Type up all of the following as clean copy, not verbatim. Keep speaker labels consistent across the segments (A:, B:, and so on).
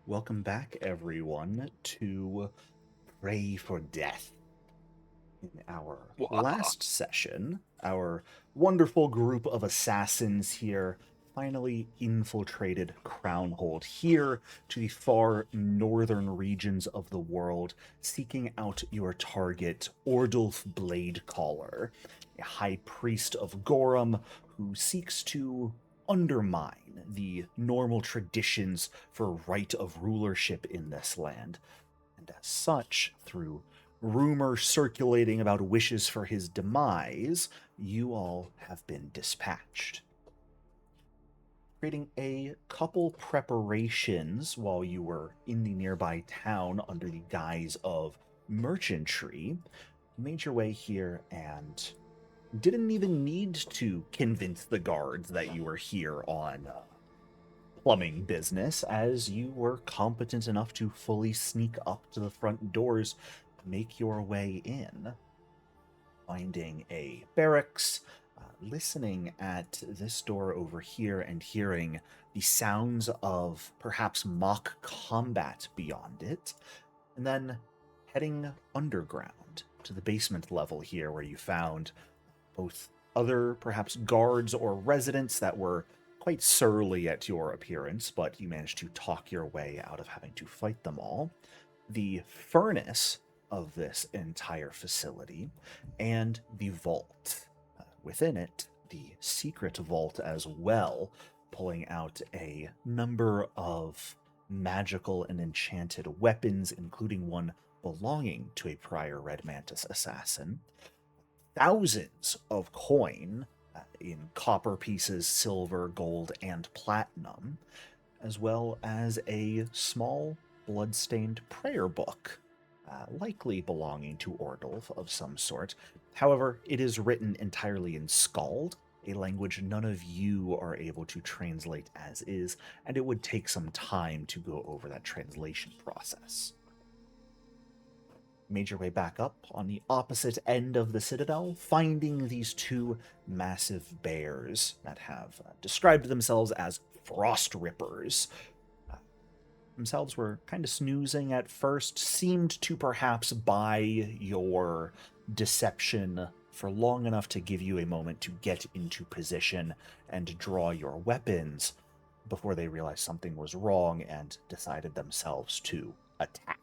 A: Welcome back, everyone, to Pray for Death. In our last session, our wonderful group of assassins here finally infiltrated Crownhold here to the far northern regions of the world, seeking out your target, Ordulf Bladecaller, a high priest of Gorum who seeks to undermine the normal traditions for right of rulership in this land. And as such, through rumor circulating about wishes for his demise, you all have been dispatched. Creating a couple preparations while you were in the nearby town under the guise of merchantry, you made your way here and didn't even need to convince the guards that you were here on plumbing business, as you were competent enough to fully sneak up to the front doors, make your way in, finding a barracks, listening at this door over here and hearing the sounds of perhaps mock combat beyond it, and then heading underground to the basement level here, where you found both other perhaps guards or residents that were quite surly at your appearance, but you managed to talk your way out of having to fight them all. The furnace of this entire facility, and the vault. Within it, the secret vault as well, pulling out a number of magical and enchanted weapons, including one belonging to a prior Red Mantis assassin. Thousands of coin in copper pieces, silver, gold, and platinum, as well as a small blood-stained prayer book, likely belonging to Ordulf of some sort. However, it is written entirely in Skald, a language none of you are able to translate as is, and it would take some time to go over that translation process. Made your way back up on the opposite end of the citadel, finding these two massive bears that have described themselves as frost rippers. Themselves were kind of snoozing at first, seemed to perhaps buy your deception for long enough to give you a moment to get into position and draw your weapons before they realized something was wrong and decided themselves to attack.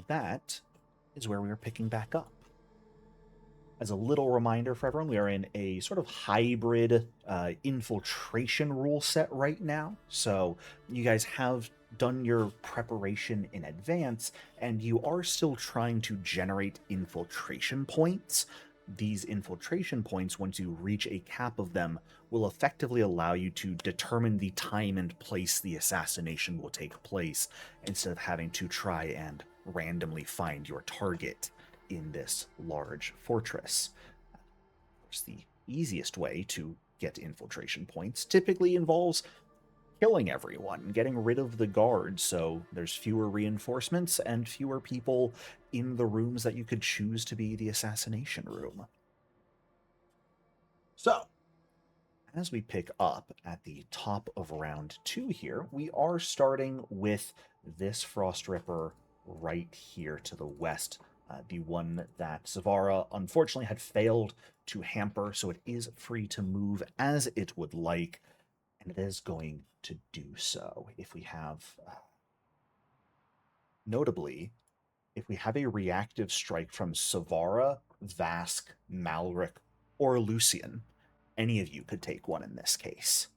A: That is where we are picking back up. As a little reminder for everyone, we are in a sort of hybrid infiltration rule set right now. So you guys have done your preparation in advance, and you are still trying to generate infiltration points. These infiltration points, once you reach a cap of them, will effectively allow you to determine the time and place the assassination will take place, instead of having to try and randomly find your target in this large fortress. Of course, the easiest way to get infiltration points typically involves killing everyone, getting rid of the guards, so there's fewer reinforcements and fewer people in the rooms that you could choose to be the assassination room. So, as we pick up at the top of round 2 here, we are starting with this Frost Ripper right here to the west, the one that Zavara unfortunately had failed to hamper, so it is free to move as it would like, and it is going to do so. If we have, notably, if we have a reactive strike from Savara, Vask, Malric, or Lucian, any of you could take one in this case,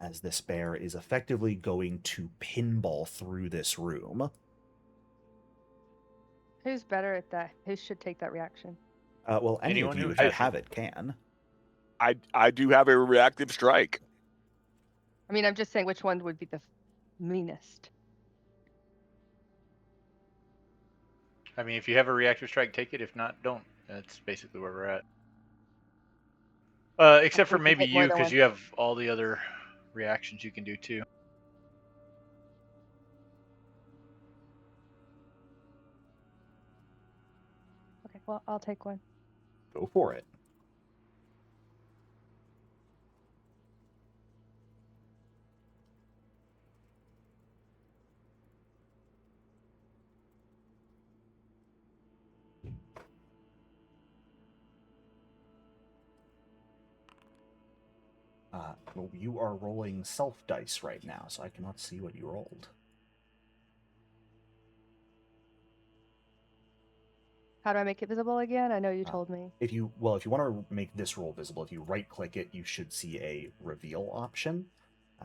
A: as this bear is effectively going to pinball through this room.
B: Who's better at that? Who should take that reaction?
A: Well, any
C: Anyone
A: of you,
C: who
A: if you
C: has
A: have it, can.
C: I do have a reactive strike.
B: I mean, I'm just saying which one would be the meanest.
D: I mean, if you have a reactive strike, take it. If not, don't. That's basically where we're at. Except for
B: We can
D: maybe
B: take more
D: you,
B: than
D: because
B: one.
D: you have all the other reactions you can do too.
B: Okay, well, I'll take one.
A: Go for it. Well, you are rolling self dice right now, so I cannot see what you rolled.
B: How do I make it visible again? I know you told me.
A: If you want to make this roll visible, if you right click it, you should see a reveal option.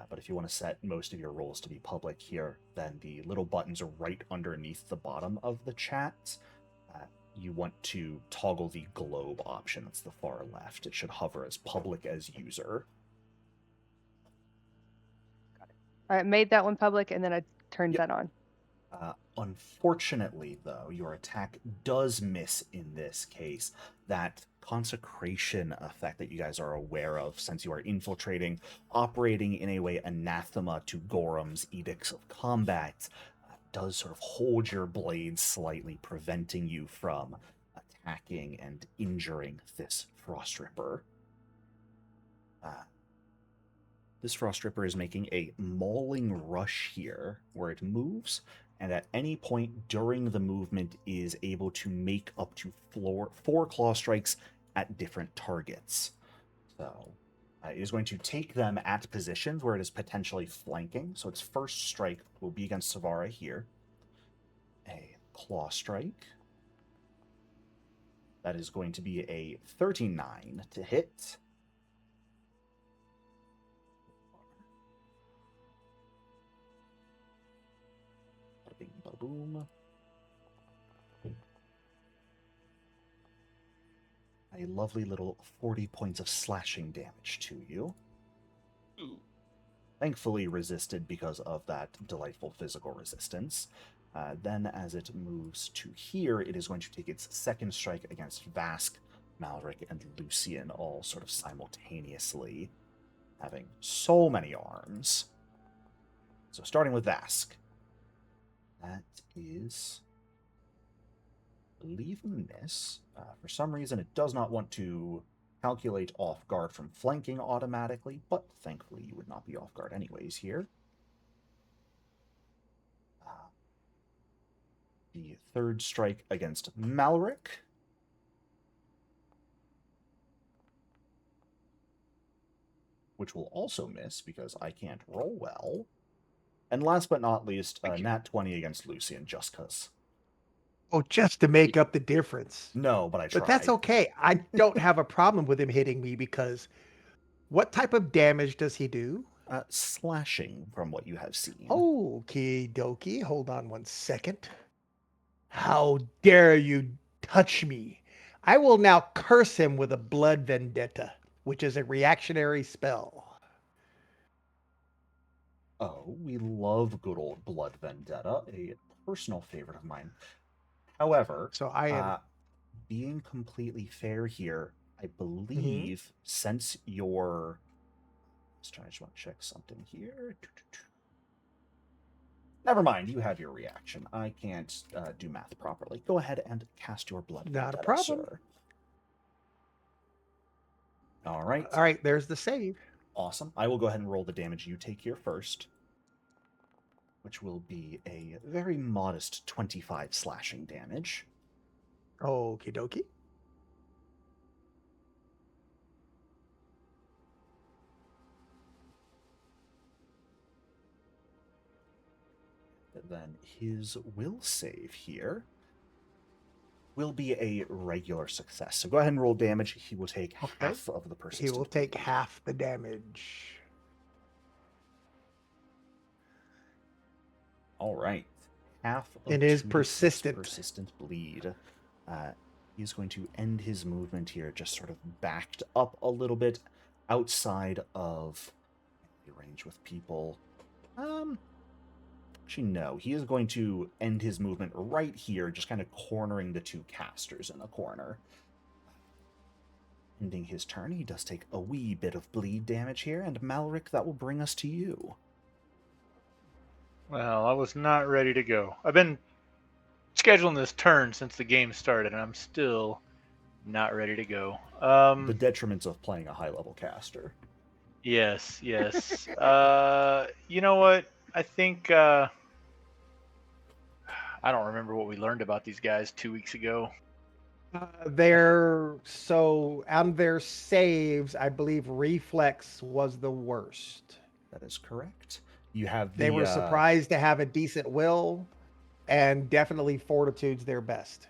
A: But if you want to set most of your rolls to be public here, then the little buttons are right underneath the bottom of the chat. You want to toggle the globe option. That's the far left. It should hover as public as user.
B: I made that one public, and then I turned
A: Yep.
B: that on.
A: Unfortunately, though, your attack does miss in this case. That consecration effect that you guys are aware of, since you are infiltrating, operating in a way anathema to Gorham's edicts of combat, does sort of hold your blade slightly, preventing you from attacking and injuring this Frost Ripper. This Frost Ripper is making a mauling rush here, where it moves, and at any point during the movement is able to make up to 4 claw strikes at different targets. So it is going to take them at positions where it is potentially flanking. So its first strike will be against Savara here. A claw strike. That is going to be a 39 to hit. Bing, boom. A lovely little 40 points of slashing damage to you.
C: Ooh.
A: Thankfully resisted because of that delightful physical resistance. Then as it moves to here, it is going to take its second strike against Vask, Malric, and Lucian, all sort of simultaneously, having so many arms. So starting with Vask. That is, I believe, a miss. For some reason, it does not want to calculate off guard from flanking automatically, but thankfully you would not be off guard anyways here. The third strike against Malric. Which will also miss because I can't roll well. And last but not least, nat 20 against Lucian, just because.
E: Oh, just to make up the difference.
A: No, but I tried.
E: But that's okay. I don't have a problem with him hitting me because what type of damage does he do?
A: Slashing, from what you have seen.
E: Okie dokie. Hold on one second. How dare you touch me? I will now curse him with a blood vendetta, which is a reactionary spell.
A: Oh, we love good old blood vendetta, a personal favorite of mine. However,
E: So I am
A: being completely fair here, I believe since you're... I just want to check something here. Never mind, you have your reaction. I can't do math properly. Go ahead and cast your blood
E: Not a
A: vendetta,
E: problem.
A: sir. All right.
E: All right, there's the save.
A: Awesome. I will go ahead and roll the damage you take here first, which will be a very modest 25 slashing damage.
E: Okie dokie.
A: Then his will save here will be a regular success. So go ahead and roll damage. He will take half of the persistent
E: He will take
A: bleed.
E: half the damage.
A: All right. Half of
E: It is
A: 2d6
E: persistent.
A: persistent bleed. He's going to end his movement here, just sort of backed up a little bit outside of the range with people. Actually, no. He is going to end his movement right here, just kind of cornering the 2 casters in a corner. Ending his turn, he does take a wee bit of bleed damage here, and Malric, that will bring us to you.
D: Well, I was not ready to go. I've been scheduling this turn since the game started, and I'm still not ready to go.
A: The detriments of playing a high-level caster.
D: Yes. You know what? I think I don't remember what we learned about these guys 2 weeks ago.
E: On their saves, I believe reflex was the worst.
A: That is correct. You have
E: They
A: the
E: were surprised to have a decent will, and definitely fortitude's their best.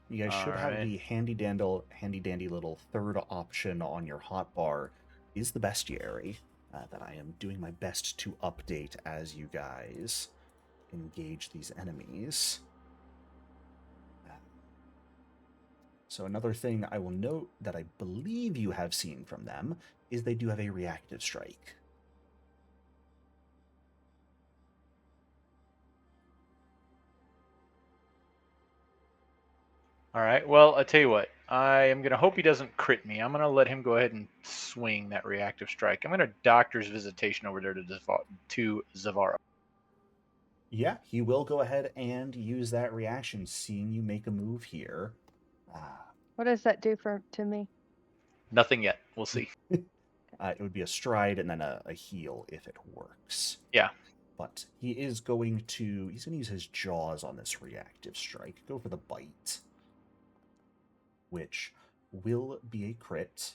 A: you guys should have
D: Alright.
A: the handy dandy little third option on your hotbar is the bestiary that I am doing my best to update as you guys engage these enemies. So another thing I will note that I believe you have seen from them is they do have a reactive strike.
D: All right. Well, I tell you what. I am gonna hope he doesn't crit me. I'm gonna let him go ahead and swing that reactive strike. I'm gonna doctor's visitation over there to Zavara.
A: Yeah, he will go ahead and use that reaction, seeing you make a move here.
B: What does that do to me?
D: Nothing yet. We'll see.
A: It would be a stride and then a heal if it works.
D: Yeah.
A: But he's going to use his jaws on this reactive strike. Go for the bite, which will be a crit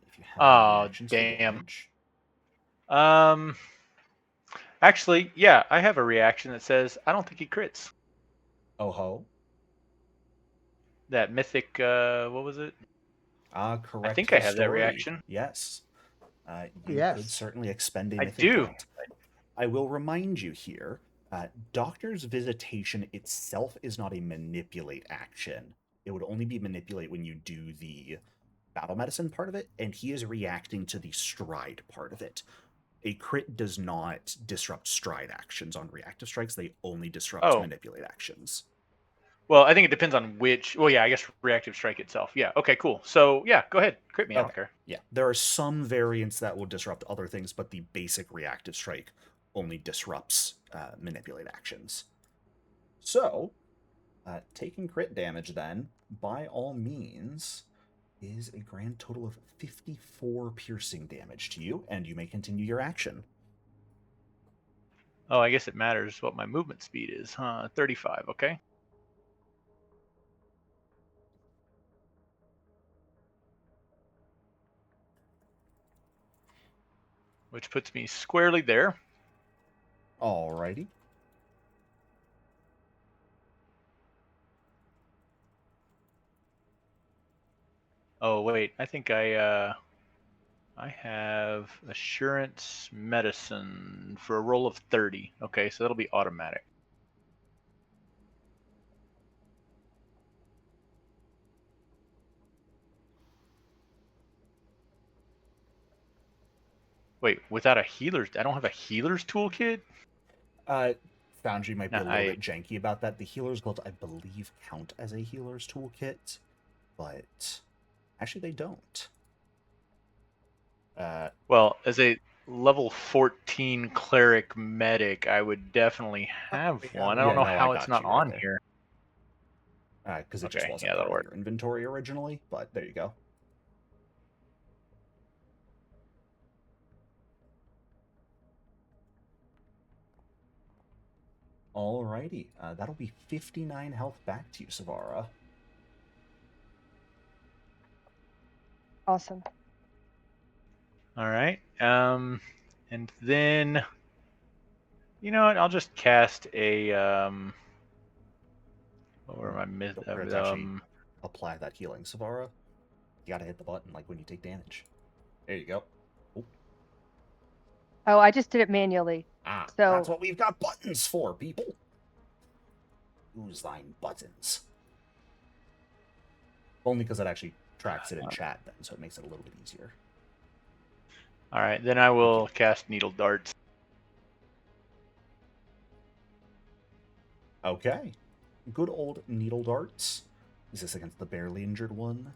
A: if you have any
D: Oh,
A: reactions for
D: damn.
A: damage.
D: Actually, yeah, I have a reaction that says I don't think he crits.
A: Oh ho.
D: That mythic, what was it?
A: Correct.
D: I think
A: the
D: I have that
A: story.
D: reaction.
A: Yes. You
E: Yes.
A: could certainly expend a
D: I
A: mythic
D: do.
A: point. I will remind you here, Doctor's Visitation itself is not a manipulate action. It would only be manipulate when you do the battle medicine part of it, and he is reacting to the stride part of it. A crit does not disrupt stride actions on reactive strikes. They only disrupt
D: Oh.
A: manipulate actions.
D: Well, I think it depends on which. Well, yeah, I guess reactive strike itself. Yeah. Okay. Cool. So yeah, go ahead, crit me. I don't care.
A: Yeah, there are some variants that will disrupt other things, but the basic reactive strike only disrupts manipulate actions. So, taking crit damage then, by all means, is a grand total of 54 piercing damage to you, and you may continue your action.
D: Oh, I guess it matters what my movement speed is, huh? 35. Okay. Which puts me squarely there.
A: Alrighty.
D: Oh wait, I think I have assurance medicine for a roll of 30. Okay, so that'll be automatic. Wait, without a healer's, I don't have a healer's toolkit?
A: Foundry might be
D: No,
A: a little bit janky about that. The healer's guild, I believe, count as a healer's toolkit, but actually they don't.
D: Well, as a level 14 cleric medic, I would definitely have one. I don't know how it's not on here.
A: Because it just
D: Okay,
A: wasn't
D: yeah,
A: part
D: that'll
A: of
D: work.
A: your inventory originally, but there you go. Alrighty, that'll be 59 health back to you, Savara.
B: Awesome.
D: All right. And then, you know what? I'll just cast a what were my myth?
A: Don't forget to actually apply that healing, Savara. You gotta hit the button like when you take damage. There you go.
B: Oh, I just did it manually.
A: So
B: So
A: that's what we've got buttons for, people. Use thine buttons. Only because it actually tracks it in chat then, so it makes it a little bit easier.
D: All right, then I will cast needle darts.
A: Okay. Good old needle darts. Is this against the barely injured one?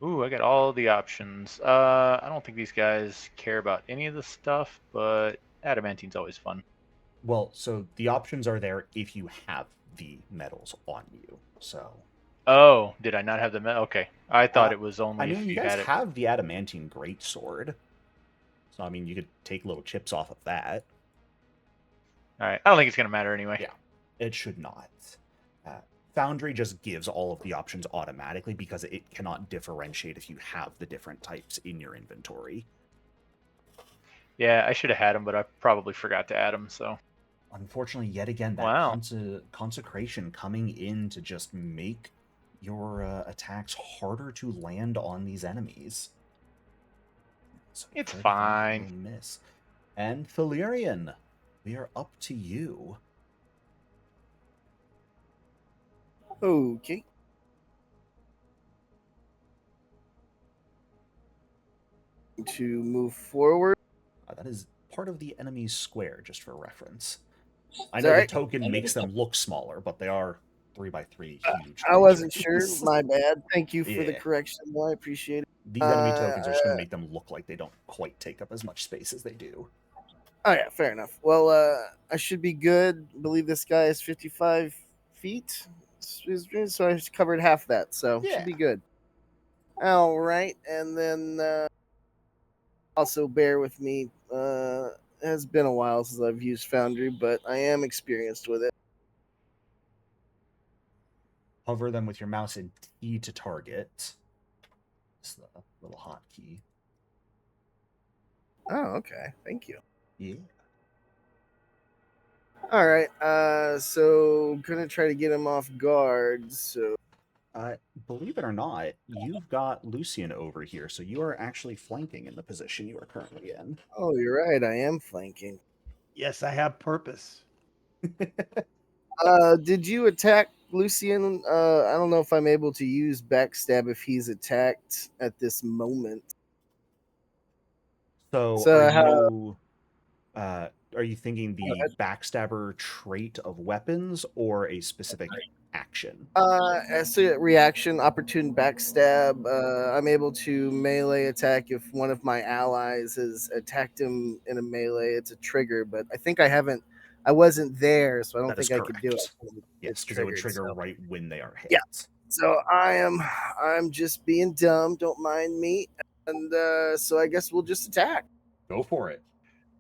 D: Ooh, I got all the options. I don't think these guys care about any of this stuff, but adamantine's always fun.
A: Well, so the options are there if you have the medals on you. So.
D: Oh, did I not have the medal? Okay, I thought it was only
A: I mean,
D: if
A: you
D: you
A: guys
D: had it.
A: have the adamantine greatsword, so I mean, you could take little chips off of that.
D: All right, I don't think it's gonna matter anyway.
A: Yeah, it should not. Foundry just gives all of the options automatically because it cannot differentiate if you have the different types in your inventory.
D: Yeah, I should have had them, but I probably forgot to add them. So
A: Unfortunately, yet again, that
D: Wow.
A: consecration coming in to just make your attacks harder to land on these enemies. So
D: It's
A: critical
D: fine.
A: will miss. And Thalirian, we are up to you.
F: Okay. To move forward.
A: That is part of the enemy's square, just for reference. I know
F: Sorry.
A: the token makes them look smaller, but they are 3x3 huge.
F: I wasn't sure.
A: creatures.
F: My bad. Thank you for the
A: Yeah.
F: correction. Well, I appreciate it.
A: These enemy tokens are just going to make them look like they don't quite take up as much space as they do.
F: Oh yeah, fair enough. Well, I should be good. I believe this guy is 55 feet, so I just covered half that, so
A: Yeah.
F: should be good. All right, and then also bear with me. It has been a while since I've used Foundry, but I am experienced with it.
A: Hover them with your mouse and T to target. It's the little hotkey.
F: Oh, okay. Thank you.
A: Yeah.
F: All right. So gonna try to get him off guard. So
A: Believe it or not, you've got Lucian over here, so you are actually flanking in the position you are currently in.
F: oh, you're right. I am flanking.
E: Yes, I have purpose.
F: Did you attack Lucian? I don't know if I'm able to use backstab if he's attacked at this moment.
A: So,
F: So
A: are you thinking the backstabber trait of weapons or a specific action?
F: As a reaction, opportune backstab. I'm able to melee attack if one of my allies has attacked him in a melee. It's a trigger, but I think I wasn't there, so I don't
A: That is
F: think I could do it.
A: correct. Yes, because it would trigger
F: so.
A: right when they are hit.
F: Yeah. So I'm just being dumb. Don't mind me. And so I guess we'll just attack.
A: Go for it.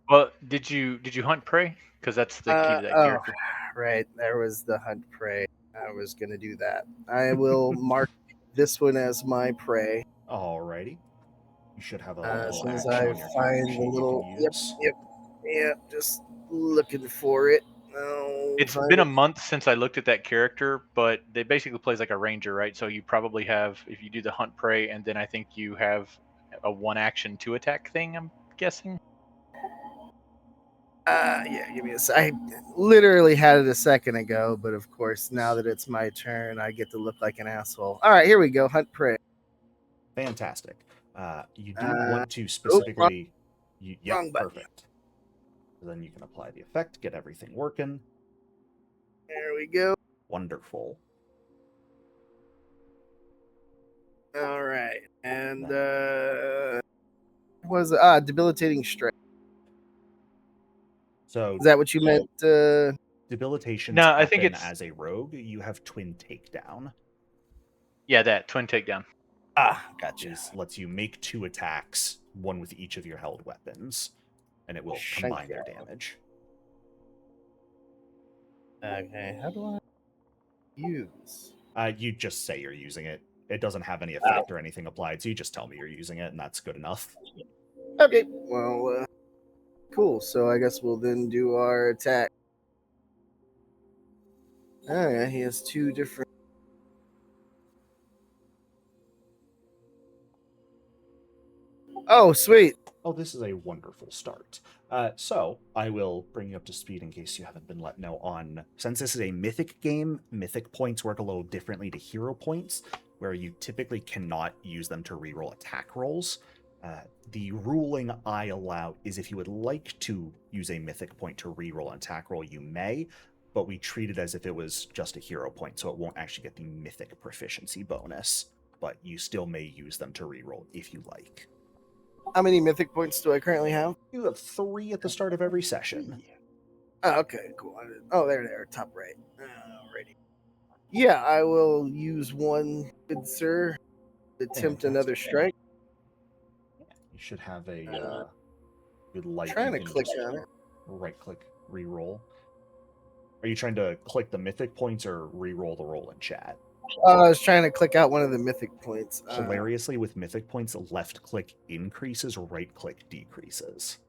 D: Well, did you hunt prey? Because that's the key to that character.
F: Right, there was the hunt prey. I was gonna do that. I will mark this one as my prey.
A: Alrighty. You should have a
F: As
A: little
F: soon as
A: action
F: I
A: on your
F: find
A: character
F: the
A: sheet
F: little
A: you can use.
F: yep, just looking for it. Oh,
D: It's
F: find
D: been a
F: it.
D: month since I looked at that character, but they basically plays like a ranger, right? So you probably have, if you do the hunt prey, and then I think you have a one action two attack thing. I'm guessing.
F: Yeah, give me a sec. I literally had it a second ago, but of course, now that it's my turn, I get to look like an asshole. All right, here we go. Hunt prey.
A: Fantastic. You do
F: Uh,
A: want to specifically... yep,
F: wrong button.
A: perfect. Then you can apply the effect, get everything working.
F: There we go.
A: Wonderful.
F: All right, and
A: Then-
F: was debilitating strike.
A: So
F: Is that what you meant?
A: debilitation's
D: No, I think
A: happen
D: it's-
A: as a rogue. You have twin takedown.
D: Yeah, that twin takedown.
F: Gotcha.
A: Which lets you make 2 attacks, one with each of your held weapons, and it will
F: Shank
A: combine their
F: ya.
A: damage.
F: Okay, how do I use?
A: You just say you're using it. It doesn't have any effect or anything applied, so you just tell me you're using it, and that's good enough.
F: Okay, well, cool. So I guess we'll then do our attack. Oh yeah, he has 2 different. Oh, sweet.
A: Oh, this is a wonderful start. So, I will bring you up to speed in case you haven't been let know on... Since this is a mythic game, mythic points work a little differently to hero points, where you typically cannot use them to reroll attack rolls. The ruling I allow is if you would like to use a mythic point to reroll an attack roll, you may, but we treat it as if it was just a hero point, so it won't actually get the mythic proficiency bonus, but you still may use them to reroll if you like.
F: How many mythic points do I currently have?
A: You have 3 at the start of every session.
F: Oh, okay, cool. Oh, there they are, top right. Alrighty. Yeah, I will use one, good sir. Attempt another strike.
A: You should have a good light.
F: Trying
A: you
F: to
A: can
F: click
A: just
F: on it.
A: right-click reroll. Are you trying to click the mythic points or re-roll the roll in chat?
F: I was trying to click out one of the mythic points.
A: Hilariously, with mythic points, left click increases, right click decreases.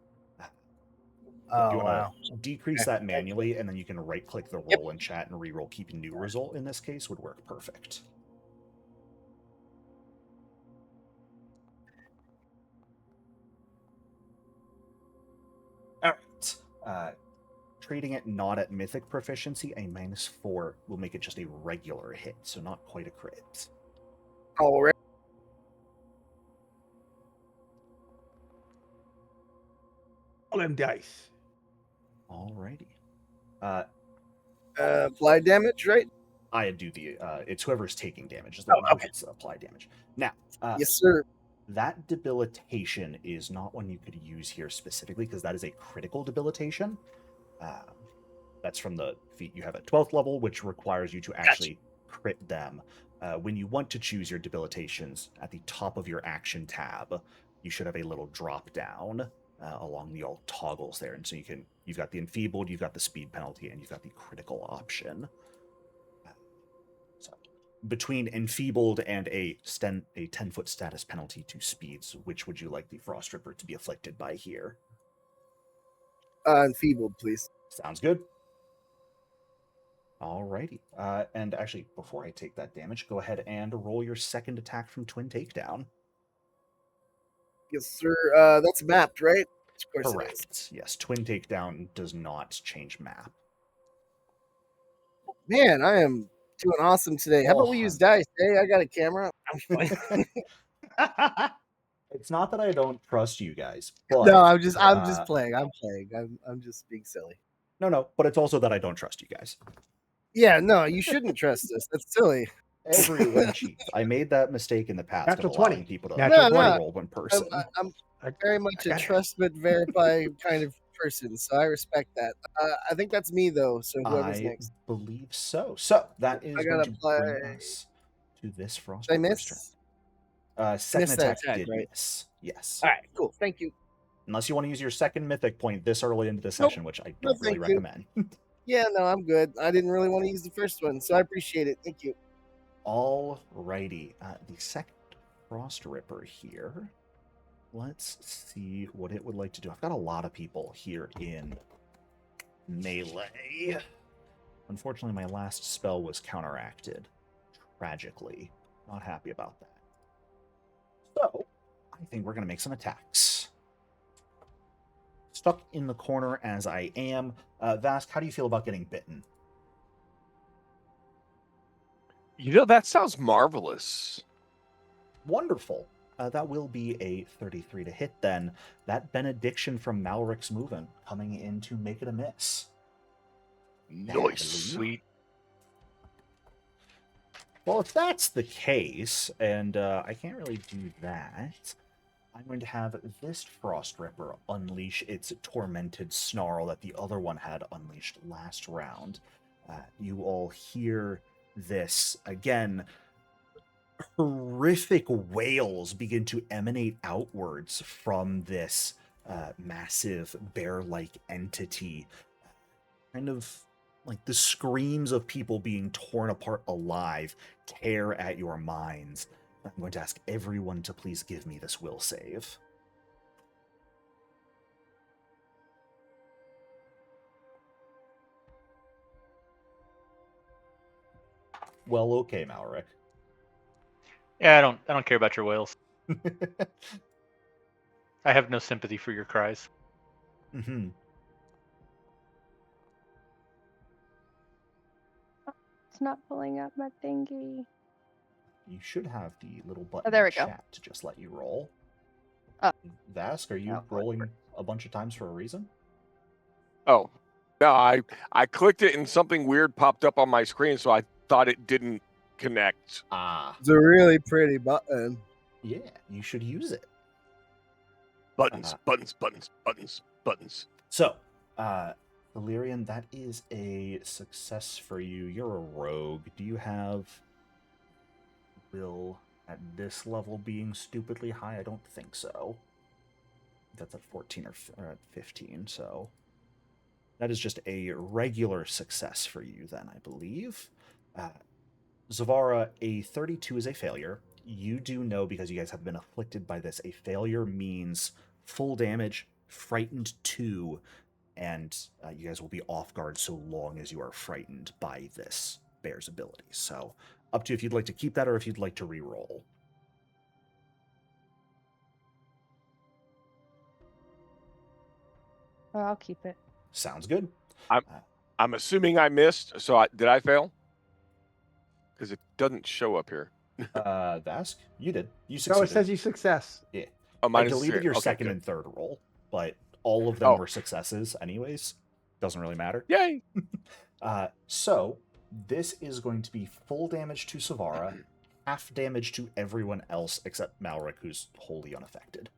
F: Oh,
A: You want
F: wow.
A: to decrease
F: Okay.
A: that manually, and then you can right click the roll in chat and re-roll keeping new result in this case would work perfect. All right. Treating it not at mythic proficiency, a -4 will make it just a regular hit, so not quite a crit.
F: All right.
E: All them dice.
A: Alrighty.
F: Apply damage, right?
A: I do the it's whoever's taking damage is the one who
F: okay.
A: gets to apply damage. Now,
F: Yes, sir.
A: that debilitation is not one you could use here specifically because that is a critical debilitation. That's from the feat you have at 12th level, which requires you to actually crit them. When you want to choose your debilitations at the top of your action tab, you should have a little drop down along the old toggles there, and so you've got the enfeebled, you've got the speed penalty, and you've got the critical option. So between enfeebled and a 10-foot status penalty to speeds, which would you like the Frost Ripper to be afflicted by here?
F: Enfeebled, please.
A: Sounds good. Alrighty. And actually, before I take that damage, go ahead and roll your second attack from Twin Takedown.
F: Yes, sir. That's mapped, right? Of course it is.
A: Correct. Yes, Twin Takedown does not change map.
F: Man, I am doing awesome today. How about we use dice? Hey, I got a camera. I'm fine.
A: It's not that I don't trust you guys, but
F: No, I'm just playing. I'm playing. I'm just being silly.
A: No, but it's also that I don't trust you guys.
F: Yeah, no, you shouldn't trust us. That's silly.
A: Everyone cheats. I made that mistake in the past of
E: Natural
A: allowing
E: 20.
A: people to
E: Natural 20.
A: roll one person.
F: I'm very much a trust but verify kind of person, so I respect that. I think that's me though. So whoever's
A: I
F: next,
A: believe so. So that is
F: I
A: going
F: gotta
A: to
F: play.
A: bring us to this Frost
F: Did I
A: Ripper's turn.
F: miss?
A: Second
F: Missed that
A: attack
F: attack,
A: did
F: right?
A: miss. Yes.
F: All right, cool. Thank you.
A: Unless you want to use your second mythic point this early into the
F: Nope.
A: session, which I
F: No,
A: don't really
F: thank you.
A: recommend.
F: Yeah, no, I'm good. I didn't really want to use the first one, so I appreciate it. Thank you.
A: Alrighty. The second Frost Ripper here. Let's see what it would like to do. I've got a lot of people here in melee. Unfortunately, my last spell was counteracted. Tragically. Not happy about that. So, I think we're going to make some attacks. Stuck in the corner as I am. Vask, how do you feel about getting bitten?
C: That sounds marvelous.
A: Wonderful. That will be a 33 to hit then. That benediction from Malric's movement coming in to make it a miss.
C: Nice.
D: Sweet.
A: Well, if that's the case, and I can't really do that, I'm going to have this Frost Ripper unleash its tormented snarl that the other one had unleashed last round. You all hear this again. Horrific wails begin to emanate outwards from this massive bear-like entity. Kind of like the screams of people being torn apart alive tear at your minds. I'm going to ask everyone to please give me this will save. Well, okay, Malric.
D: Yeah, I don't care about your wails. I have no sympathy for your cries.
A: Mm-hmm.
B: It's not pulling up my thingy.
A: You should have the little button
B: there
A: in
B: we go.
A: chat to just let you roll.
B: Oh.
A: Vask, are you
B: Oh,
A: rolling a bunch of times for a reason?
C: Oh, no, I clicked it and something weird popped up on my screen, so I thought it didn't connect.
A: Ah.
F: It's a really pretty button.
A: Yeah, you should use it.
C: Buttons, buttons.
A: So, Valyrian, that is a success for you. You're a rogue. Do you have will at this level being stupidly high? I don't think so. That's at 14 or at 15, so... That is just a regular success for you, then, I believe. Zavara, a 32 is a failure. You do know, because you guys have been afflicted by this, a failure means full damage, frightened 2, and you guys will be off guard so long as you are frightened by this bear's ability. So, up to you if you'd like to keep that or if you'd like to re-roll.
B: I'll keep it.
A: Sounds good.
C: I'm assuming I missed. So did I fail? Because it doesn't show up here.
A: Vask, you did. You
E: No,
A: succeeded.
E: it says you success.
A: Yeah.
C: Oh,
A: I
C: minus
A: deleted
C: zero.
A: your
C: Okay,
A: second
C: good.
A: and third roll, but all of them
C: Oh.
A: were successes anyways. Doesn't really matter.
C: Yay!
A: So, this is going to be full damage to Savara, half damage to everyone else except Malric, who's wholly unaffected.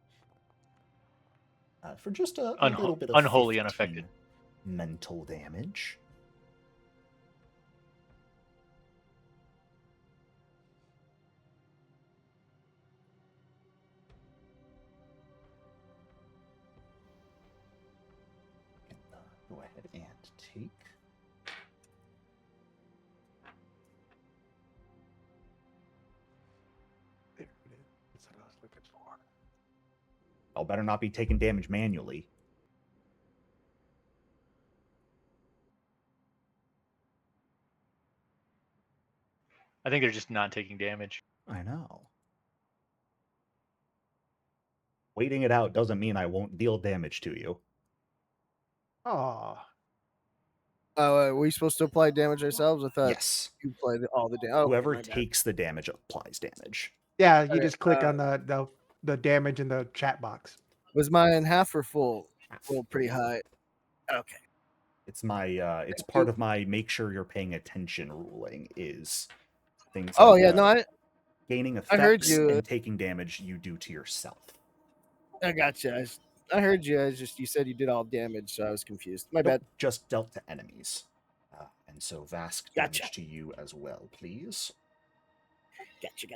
A: For just a little bit of
D: unwholly
A: 15
D: unaffected.
A: mental damage. Go ahead and take.
E: There it is. That's what I was looking for.
A: Y'all better not be taking damage manually.
D: I think they're just not taking damage.
A: I know. Waiting it out doesn't mean I won't deal damage to you.
E: Oh,
F: Were we supposed to apply damage ourselves? I thought
A: Yes.
F: you applied all the damage.
A: Whoever takes the damage applies damage.
E: yeah. You
F: Okay,
E: just click on the damage in the chat box.
F: Was mine half or full?
A: Half.
F: Full, pretty high. Okay.
A: It's my it's
F: Thank
A: part
F: you.
A: of my make sure you're paying attention ruling is things
F: Oh
A: like
F: yeah, no, I
A: gaining
F: I heard
A: effects
F: you.
A: and taking damage you do to yourself.
F: gotcha. I heard you. You said you did all damage, so I was confused. My
A: Nope,
F: bad.
A: just dealt to enemies. And so Vask
F: Gotcha.
A: damage to you as well, please.
F: Gotcha.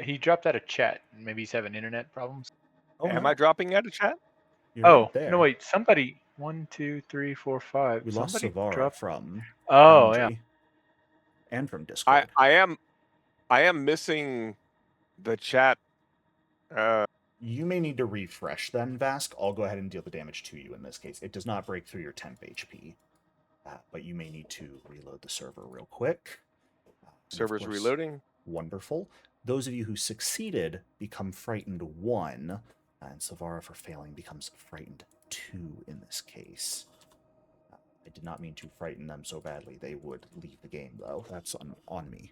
D: He dropped out of chat. Maybe he's having internet problems.
A: Oh,
C: Am
A: no,
C: I dropping out of chat?
A: you're
D: Oh
A: right there.
D: no! Wait, somebody. 1, 2, 3, 4, 5.
A: We lost
D: Somebody
A: Savara
D: dropped.
A: from
D: Oh yeah.
A: Boundary and from Discord.
C: I am missing the chat.
A: You may need to refresh then, Vask. I'll go ahead and deal the damage to you in this case. It does not break through your temp HP, but you may need to reload the server real quick. And of
C: Server's
A: course,
C: reloading.
A: Wonderful. Those of you who succeeded become frightened 1, and Savara for failing becomes frightened 2 in this case. I did not mean to frighten them so badly they would leave the game, though. That's on me.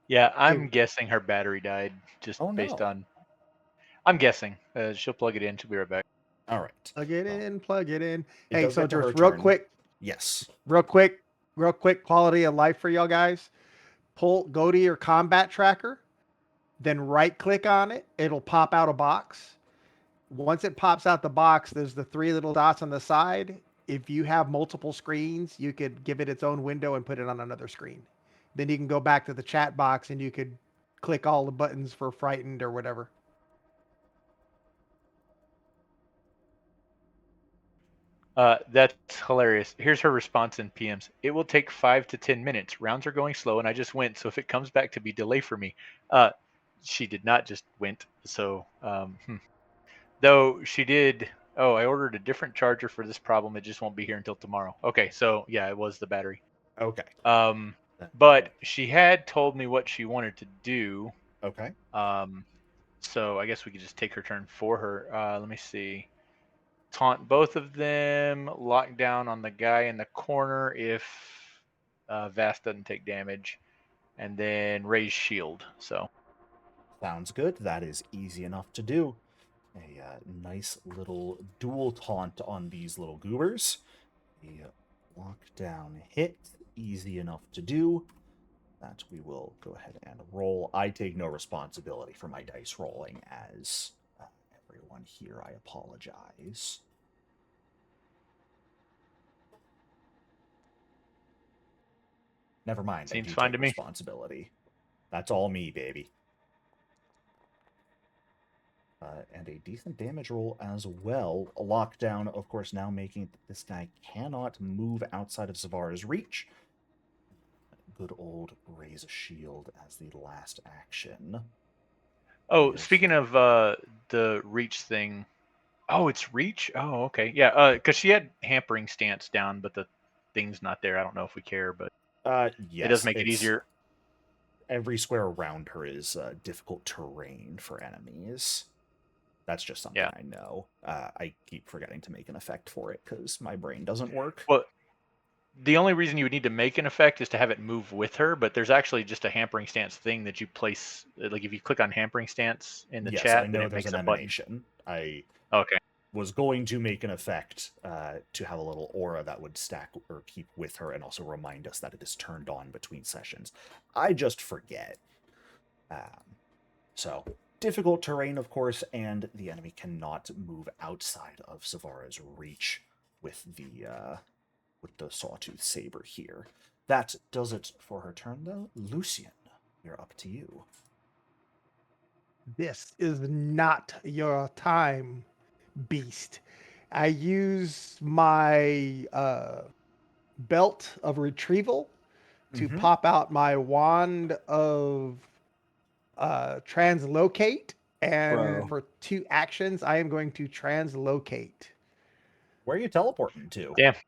D: Yeah, I'm guessing her battery died just
A: Oh,
D: based
A: no.
D: on. I'm guessing. She'll plug it in. She'll be right back.
A: All right.
E: Plug it
A: Well,
E: in. Plug it in.
A: it
E: Hey,
A: does get to her
E: soldiers, real
A: turn.
E: quick.
A: Yes.
E: Real quick quality of life for y'all guys. Go to your combat tracker, then right click on it. It'll pop out a box. Once it pops out the box, there's the 3 little dots on the side. If you have multiple screens, you could give it its own window and put it on another screen. Then you can go back to the chat box and you could click all the buttons for frightened or whatever.
D: That's hilarious. Here's her response in PMs. It will take 5 to 10 minutes. Rounds are going slow, and I just went. So if it comes back to be delay for me, she did not just went. So though she did. Oh, I ordered a different charger for this problem. It just won't be here until tomorrow. Okay, so yeah, it was the battery.
A: Okay.
D: But she had told me what she wanted to do.
A: Okay.
D: So I guess we could just take her turn for her. Let me see. Taunt both of them, lock down on the guy in the corner if Vast doesn't take damage, and then raise shield. So
A: Sounds good. That is easy enough to do. A nice little dual taunt on these little goobers. A lockdown hit, easy enough to do. That we will go ahead and roll. I take no responsibility for my dice rolling as everyone here. I apologize. Never mind.
D: Seems
A: I do
D: fine
A: take
D: to me.
A: responsibility. That's all me, baby. And a decent damage roll as well. A lockdown, of course, now making it that this guy cannot move outside of Zavara's reach. Good old raise a shield as the last action.
D: Oh,
A: Yes.
D: speaking of the reach thing. Oh, it's reach? Oh, okay. Yeah, because she had hampering stance down, but the thing's not there. I don't know if we care, but
A: Yes,
D: it does make it
A: it's-
D: easier.
A: Every square around her is difficult terrain for enemies. That's just something
D: Yeah.
A: I know. I keep forgetting to make an effect for it because my brain doesn't work.
D: Well, the only reason you would need to make an effect is to have it move with her, but there's actually just a hampering stance thing that you place. Like if you click on hampering stance in the
A: Yes,
D: chat,
A: I
D: then
A: know
D: it
A: there's
D: makes
A: an
D: a button.
A: emanation. I
D: Okay.
A: was going to make an effect to have a little aura that would stack or keep with her and also remind us that it is turned on between sessions. I just forget. So, difficult terrain, of course, and the enemy cannot move outside of Zavara's reach with the Sawtooth Saber here. That does it for her turn, though. Lucian, you're up to you.
E: This is not your time, beast. I use my belt of retrieval to
A: Mhm.
E: pop out my wand of translocate, and
F: Bro.
E: for 2 actions, I am going to translocate.
A: Where are you teleporting to?
D: Damn.
E: So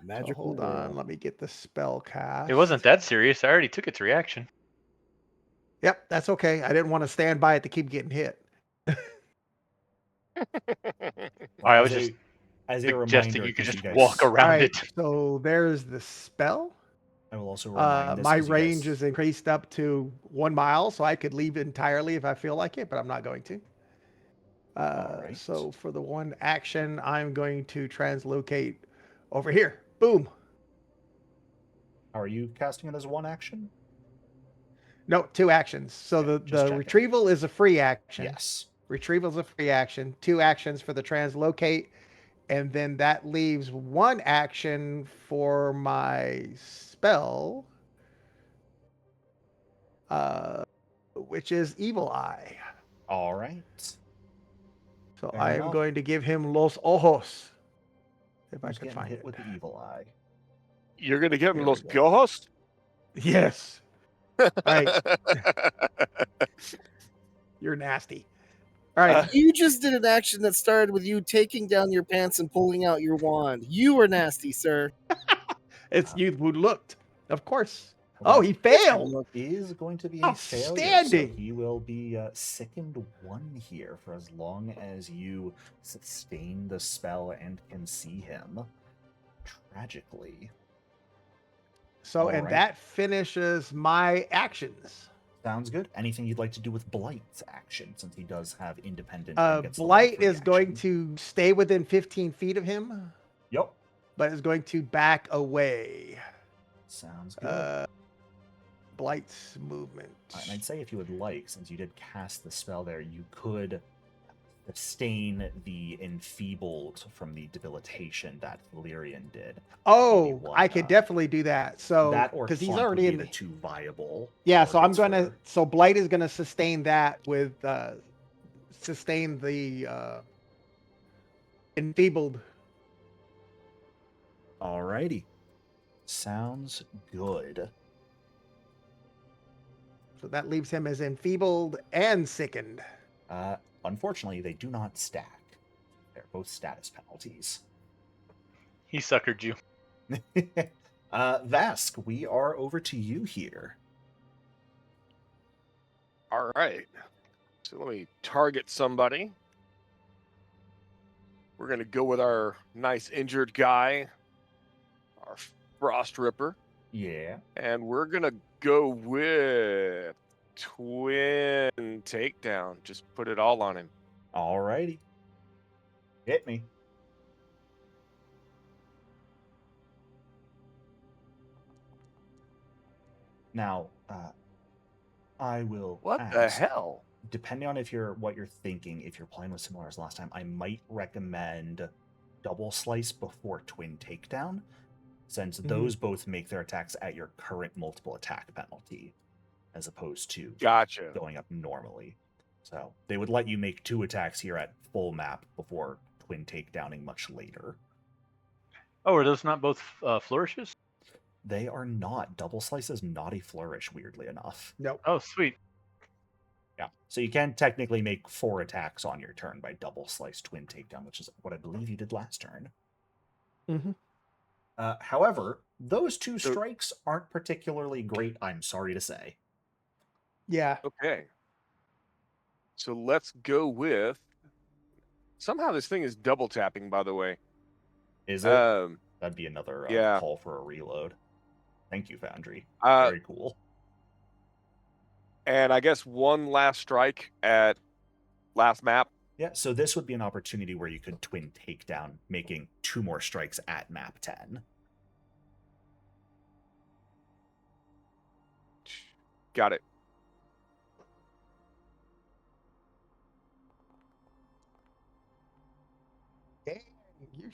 F: Magical
E: hold on,
F: world.
E: let me get the spell cast.
D: It wasn't that serious. I already took its reaction.
E: Yep, that's okay. I didn't want to stand by it to keep getting hit.
D: I was just
A: as a
D: suggesting
A: reminder,
D: you could
A: because you
D: just
A: guys,
D: walk
E: All
D: around
E: right,
D: it.
E: so there's the spell.
A: I will also remind this.
E: My
A: 'cause you
E: range
A: guys-
E: is increased up to 1 mile, so I could leave entirely if I feel like it, but I'm not going to.
A: Alright.
E: So for the 1 action, I'm going to translocate over here. Boom.
A: Are you casting it as one action?
E: No, 2 actions. So
A: Okay, just
E: the
A: checking.
E: retrieval is a free action.
A: Yes.
E: Retrieval is a free action. 2 actions for the translocate, and then that leaves 1 action for my spell, which is Evil Eye.
A: All right.
E: So
A: Fair
E: I am
A: enough.
E: going to give him Los Ojos, if I
A: Who's
E: can
A: getting
E: find
A: hit
E: it.
A: with the evil eye?
C: You're gonna give him
E: There
C: Los
E: we go.
C: Piojos?
E: Yes. Right. You're nasty. All right.
F: You just did an action that started with you taking down your pants and pulling out your wand. You were nasty, sir.
E: It's you who looked. Of course.
A: Well,
E: Oh, he failed.
A: that is going to be a failure. So
E: Outstanding.
A: he will be sickened 1 here for as long as you sustain the spell and can see him. Tragically.
E: So, and
A: Alright.
E: that finishes my actions.
A: Sounds good. Anything you'd like to do with Blight's action, since he does have independent and gets the one
E: Blight
A: free
E: is going
A: action?
E: to stay within 15 feet of him,
A: Yep.
E: but is going to back away.
A: Sounds good.
E: Blight's movement.
A: And I'd say if you would like, since you did cast the spell there, you could sustain the enfeebled from the debilitation that Valyrian did.
E: Oh,
A: Maybe
E: I could definitely do that. So,
A: that or
E: because he's
A: Flunk
E: already
A: would
E: in
A: be the 2 viable.
E: Yeah, so I'm
A: targets
E: gonna.
A: for-
E: So Blight is gonna sustain that with sustain the enfeebled.
A: Alrighty. Sounds good.
E: So that leaves him as enfeebled and sickened.
A: Unfortunately, they do not stack. They're both status penalties.
D: He suckered you.
A: Vask, we are over to you here.
C: All right. So let me target somebody. We're going to go with our nice injured guy, our Frost Ripper.
A: Yeah.
C: And we're going to go with Twin Takedown. Just put it all on him.
A: Alrighty. Hit me. Now, I will
C: What
A: ask,
C: the hell?
A: depending on what you're thinking, if you're playing with similar as last time, I might recommend Double Slice before Twin Takedown, since those both make their attacks at your current multiple attack penalty, as opposed to
C: Gotcha.
A: going up normally. So they would let you make 2 attacks here at full map before twin takedowning much later.
D: Oh, are those not both flourishes?
A: They are not. Double Slice is not a flourish, weirdly enough.
E: Nope.
D: Oh, sweet.
A: Yeah. So you can technically make 4 attacks on your turn by Double Slice Twin Takedown, which is what I believe you did last turn.
E: Mm-hmm.
A: However, those 2
C: So-
A: strikes aren't particularly great, I'm sorry to say.
E: Yeah.
C: Okay. So let's go with. Somehow this thing is double tapping, by the way.
A: Is it? That'd be another
C: yeah.
A: call for a reload. Thank you, Foundry.
C: Uh,
A: Very cool.
C: And I guess one last strike at last map.
A: Yeah, so this would be an opportunity where you could twin takedown, making 2 more strikes at map 10.
C: Got it.
E: Dang, you're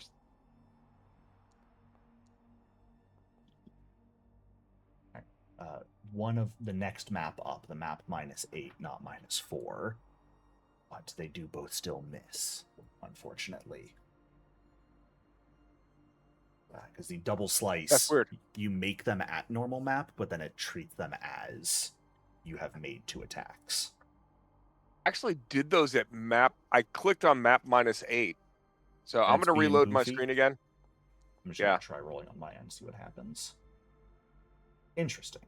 A: One of the next map up, the map -8, not -4. But they do both still miss, unfortunately. Because the double slice,
C: That's weird.
A: you make them at normal map, but then it treats them as you have made 2 attacks.
C: Actually did those at map. I clicked on map -8. So I'm
A: That's
C: going to
A: being
C: reload my
A: goofy?
C: screen again.
A: I'm just
C: Yeah.
A: going to try rolling on my end, see what happens. Interesting.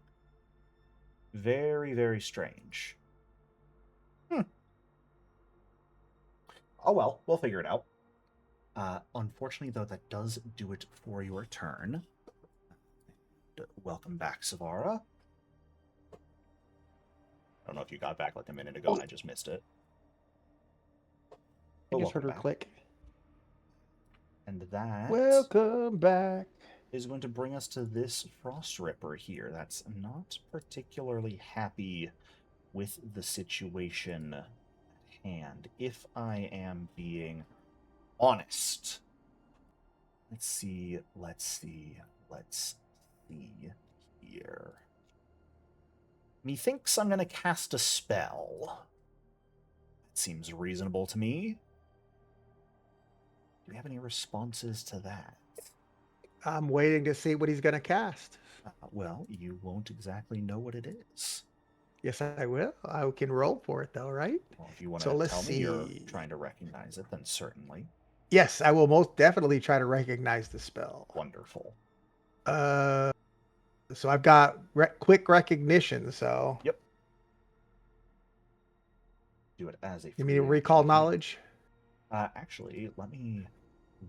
A: Very, very strange. Oh well, we'll figure it out. Unfortunately, though, that does do it for your turn. Welcome back, Savara. I don't know if you got back like a minute ago and I just missed it.
E: I
A: But
E: just heard
A: welcome
E: her
A: back.
E: click.
A: And that
E: Welcome back.
A: is going to bring us to this Frost Ripper here. That's not particularly happy with the situation at hand, if I am being honest. Let's see here. Methinks I'm going to cast a spell. That seems reasonable to me. Do we have any responses to that?
E: I'm waiting to see what he's going to cast.
A: Well, you won't exactly know what it is.
E: Yes, I will. I can roll for it, though, right?
A: Well, if you want
E: So
A: to
E: let's
A: tell me you're
E: see.
A: trying to recognize it, then certainly.
E: Yes, I will most definitely try to recognize the spell.
A: Wonderful.
E: So I've got quick recognition. So
A: Yep. Do it as a
E: you mean
A: free
E: recall
A: action.
E: knowledge?
A: Actually, let me...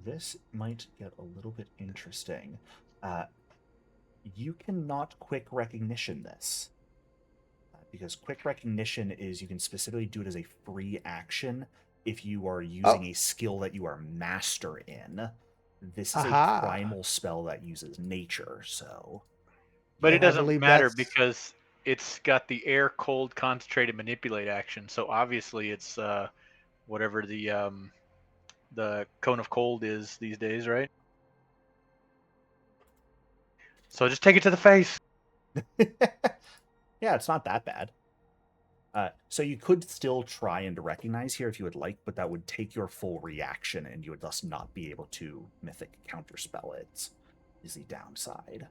A: This might get a little bit interesting. You cannot quick recognition this. Because quick recognition is you can specifically do it as a free action if you are using a skill that you are master in. This is
E: Aha.
A: a primal spell that uses nature, so...
D: But
E: Yeah,
D: it
E: I
D: doesn't
E: believe
D: matter
E: that's-
D: because it's got the air, cold, concentrated, manipulate action. So obviously it's whatever the cone of cold is these days, right? So just take it to the face.
A: Yeah, it's not that bad. So you could still try and recognize here if you would like, but that would take your full reaction and you would thus not be able to mythic counterspell it, is the downside.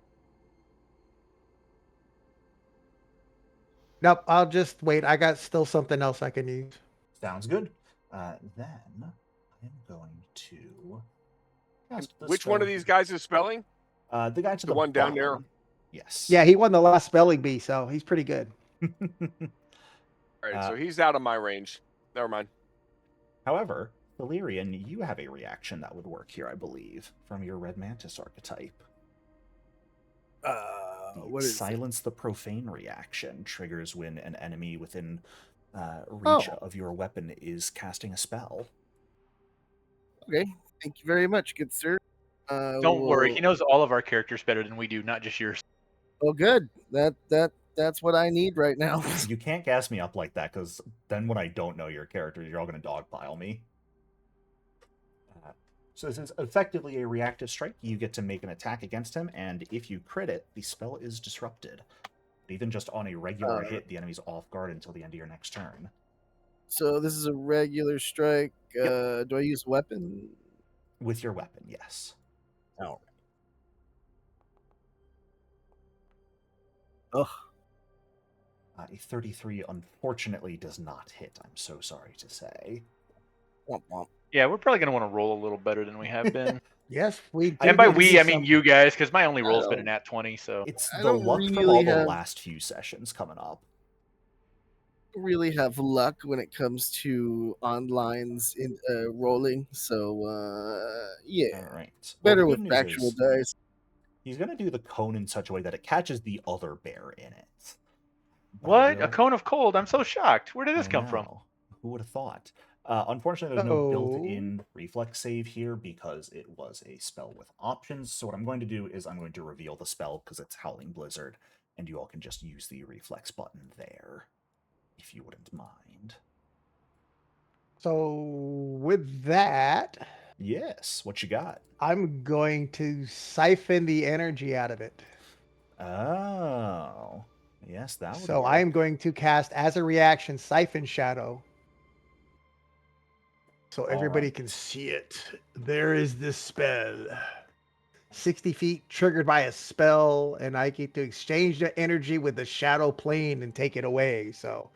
E: Nope, I'll just wait. I got still something else I can use.
A: Sounds good. Then I am going to cast the
C: Which one of
A: spell-
C: these guys is spelling?
A: The guy to
C: The one down there?
A: bottom. Yes.
E: Yeah, he won the last spelling bee, so he's pretty good.
C: All right, so
A: Uh,
C: he's out of my range. Never mind.
A: However, Valerian, you have a reaction that would work here, I believe, from your Red Mantis archetype. The
F: What is
A: Silence the Profane reaction triggers when an enemy within reach of your weapon is casting a spell.
F: Okay, thank you very much, good sir.
D: Don't worry, he knows all of our characters better than we do, not just yours.
F: Well, good. That's what I need right now.
A: You can't gas me up like that, because then when I don't know your character, you're all going to dogpile me. So this is effectively a reactive strike. You get to make an attack against him, and if you crit it, the spell is disrupted. Even just on a regular hit, the enemy's off guard until the end of your next turn.
F: So this is a regular strike. Do I use weapon?
A: With your weapon, yes.
F: Oh. Ugh.
A: A 33 unfortunately does not hit, I'm so sorry to say.
F: Womp womp.
D: Yeah, we're probably going to want to roll a little better than we have been.
E: Yes, we do.
D: And by
E: need to
D: we,
E: do
D: I mean
E: something.
D: you guys, because my only
F: I
D: roll's been a
F: don't-
D: nat 20. So
A: It's
F: I
A: the
F: don't
A: luck from
F: really
A: all the
F: have-
A: last few sessions coming up.
F: Really have luck when it comes to online's in rolling. So yeah,
A: All right.
F: better
A: the
F: with
A: good news
F: actual
A: is
F: dice.
A: he's going to do the cone in such a way that it catches the other bear in it. But I
D: what? A
A: will-
D: cone of cold? I'm so shocked. Where did this
A: I
D: come from?
A: know. Who would have thought? Unfortunately, there's no
E: Uh-oh.
A: built-in reflex save here because it was a spell with options. So what I'm going to do is I'm going to reveal the spell because it's Howling Blizzard, and you all can just use the reflex button there, if you wouldn't mind.
E: So with that,
A: Yes, what you got?
E: I'm going to siphon the energy out of it.
A: Oh, yes, that would
E: So
A: work.
E: I am going to cast as a reaction Siphon Shadow. So everybody can
A: right.
E: see it. There is this spell. 60 feet triggered by a spell, and I get to exchange the energy with the shadow plane and take it away. So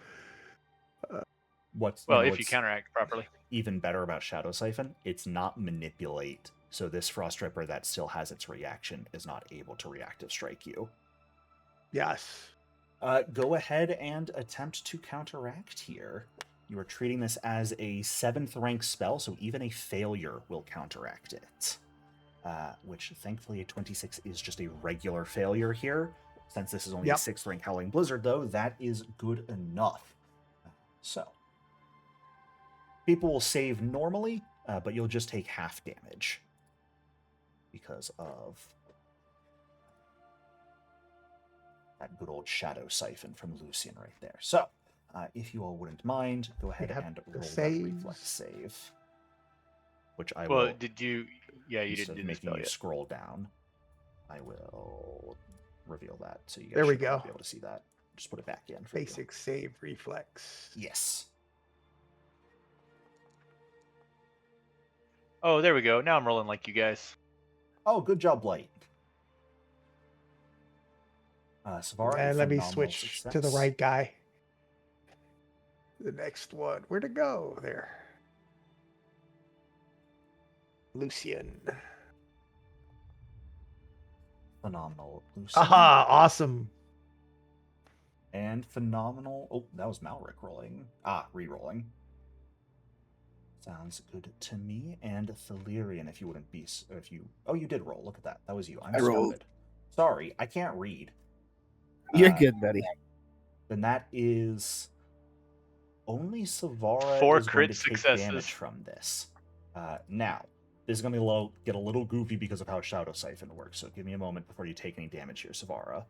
A: What's
D: Well,
A: you know,
D: if you
A: what's
D: counteract properly.
A: even better about Shadow Siphon, it's not manipulate. So this Frost Ripper that still has its reaction is not able to reactive strike you.
E: yes.
A: Go ahead and attempt to counteract here. You are treating this as a 7th rank spell, so even a failure will counteract it. Which, thankfully, a 26 is just a regular failure here. Since this is only a 6th rank Howling Blizzard, though, that is good enough. So, people will save normally, but you'll just take half damage because of that good old Shadow Siphon from Lucian right there. So, if you all wouldn't mind, go ahead
E: have
A: and
E: the
A: roll that
E: saves.
A: reflex save. Which I
D: Well,
A: will,
D: did you? Yeah, you
A: instead
D: didn't
A: of
D: do the
A: making
D: spell
A: you
D: yet.
A: scroll down, I will reveal that so you guys
E: There we
A: should
E: go.
A: be able to see that. Just put it back in for
E: Basic save reflex.
A: you. Yes.
D: Oh, there we go. Now I'm rolling like you guys.
A: Oh, good job, Blight. Savara,
E: And let me
A: phenomenal
E: switch to the
A: success.
E: right guy. The next one. Where'd it go? There. Lucian.
A: Phenomenal, Lucian.
E: Aha, awesome.
A: And phenomenal. Oh, that was Malric rolling. Re-rolling. Sounds good to me. And Thalirian, if you wouldn't be, if you. Oh, you did roll. Look at that. That was you. I'm
F: I rolled.
A: stupid. Sorry, I can't read.
F: You're good, buddy.
A: Then that is only Savara
D: 4
A: is going
D: crit
A: to take
D: successes.
A: damage from this. Now, this is going to get a little goofy because of how Shadow Siphon works. So give me a moment before you take any damage here, Savara,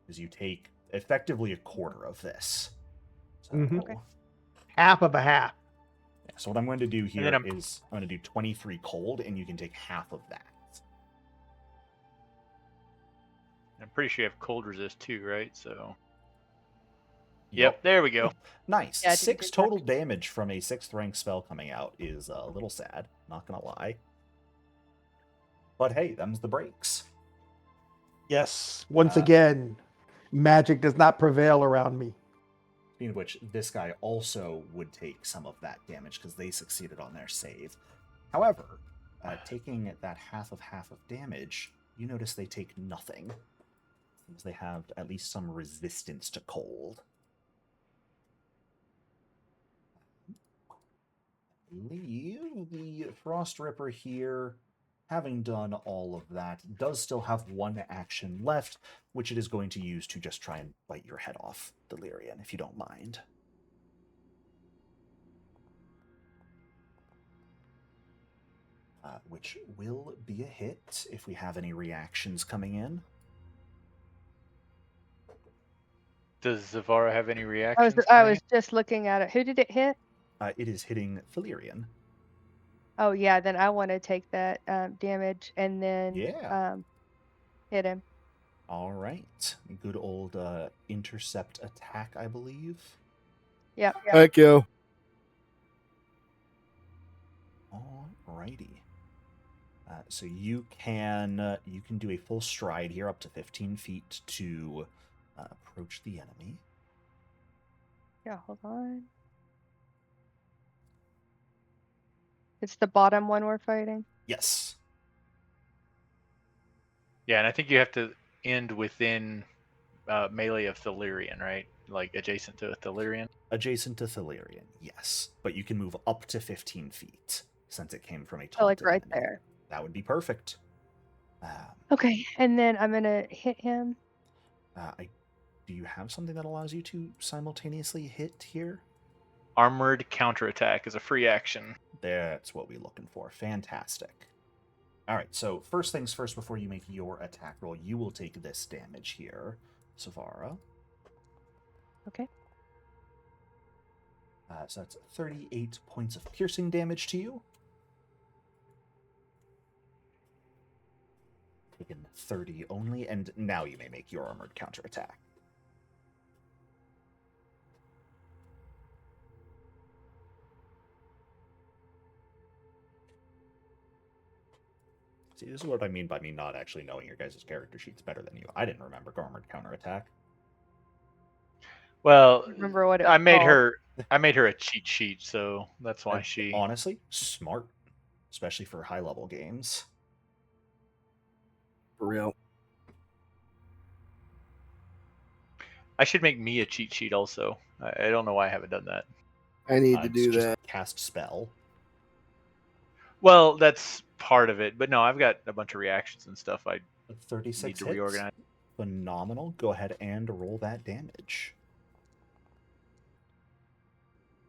A: because you take effectively a quarter of this. So,
E: Mhm. Okay. Half of a half.
A: yeah, so what I'm going to do here
D: then
A: is I'm going to do 23 cold, and you can take half of that.
D: I'm pretty sure you have cold resist too, right? So.
A: Yup.
D: Yep, there we go.
A: Nice.
B: Yeah, I did
A: 6
B: good
A: total damage from a 6th rank spell coming out is a little sad, not gonna lie. But hey, them's the breaks.
E: Yes. Once
A: Uh,
E: again, magic does not prevail around me.
A: Speaking of which, this guy also would take some of that damage because they succeeded on their save. However, taking that half of damage, you notice they take nothing. Because they have at least some resistance to cold. I believe the Frost Ripper here, having done all of that, does still have one action left, which it is going to use to just try and bite your head off, Delirian, if you don't mind. Which will be a hit if we have any reactions coming in.
D: Does Zavara have any
B: I
D: reactions?
B: was just looking at it. Who did it hit?
A: It is hitting Delirian.
B: Oh yeah, then I want to take that damage and then hit him.
A: All right. Good old intercept attack, I believe.
B: Yep.
F: Heck yo.
A: Alrighty. So you can do a full stride here, up to 15 feet, to approach the enemy.
B: Yeah, hold on. It's the bottom one we're fighting.
A: Yes.
D: Yeah, and I think you have to end within melee of Thalirian, right? Like adjacent to Thalirian.
A: Adjacent to Thalirian, yes. But you can move up to 15 feet, since it came from a
B: Oh, like
A: taunted
B: right
A: enemy.
B: there.
A: That would be perfect.
B: Okay, and then I'm gonna hit him.
A: Do you have something that allows you to simultaneously hit here?
D: Armored counterattack is a free action.
A: That's what we're looking for. Fantastic. All right, so first things first, before you make your attack roll, you will take this damage here, Savara.
B: Okay.
A: So that's 38 points of piercing damage to you. Taken 30 only, and now you may make your armored counterattack. See, this is what I mean by me not actually knowing your guys' character sheets better than you. I didn't remember armored counterattack.
D: Well,
B: Remember what it
D: I
B: was
D: made
B: called.
D: her a cheat sheet, so that's why she.
A: Honestly, smart, especially for high-level games.
F: For real.
D: I should make me a cheat sheet also. I don't know why I haven't done that.
F: I need to do
A: just
F: that.
A: Cast spell.
D: Well, that's part of it, but no, I've got a bunch of reactions and stuff. I
A: 36
D: need to
A: hits.
D: reorganize.
A: Phenomenal. Go ahead and roll that damage.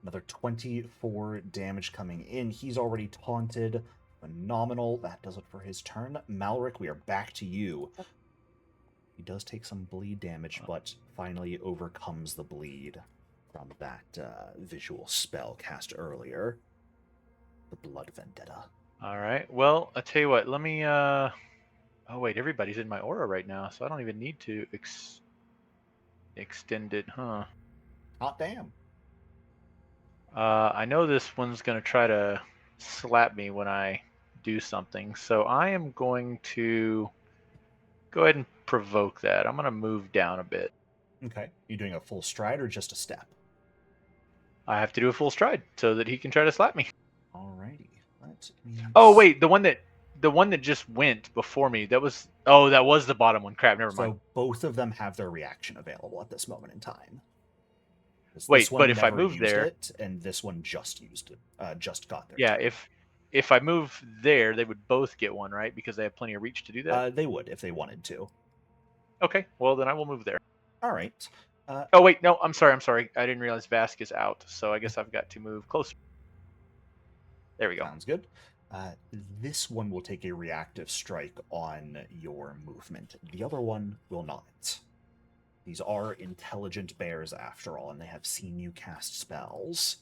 A: Another 24 damage coming in. He's already taunted. Phenomenal. That does it for his turn. Malric, we are back to you. He does take some bleed damage, but finally overcomes the bleed from that visual spell cast earlier. The Blood Vendetta.
D: All right. Well, I'll tell you what. Let me. Oh wait, everybody's in my aura right now, so I don't even need to extend it, huh?
A: Hot damn.
D: I know this one's gonna try to slap me when I do something, so I am going to go ahead and provoke that. I'm gonna move down a bit.
A: Okay. You doing a full stride or just a step?
D: I have to do a full stride so that he can try to slap me.
A: Alrighty.
D: Oh wait, the one that just went before me. That was the bottom one. Crap, never mind.
A: So both of them have their reaction available at this moment in time.
D: Wait,
A: this one
D: but if I
A: never
D: move
A: used
D: there,
A: it, and this one just used it, just got their
D: yeah,
A: turn.
D: if I move there, they would both get one, right? Because they have plenty of reach to do that.
A: They would if they wanted to.
D: Okay, well then I will move there.
A: All right.
D: Oh wait, no, I'm sorry. I didn't realize Vask is out, so I guess I've got to move closer. There we go.
A: Sounds good. This one will take a reactive strike on your movement. The other one will not. These are intelligent bears after all, and they have seen you cast spells.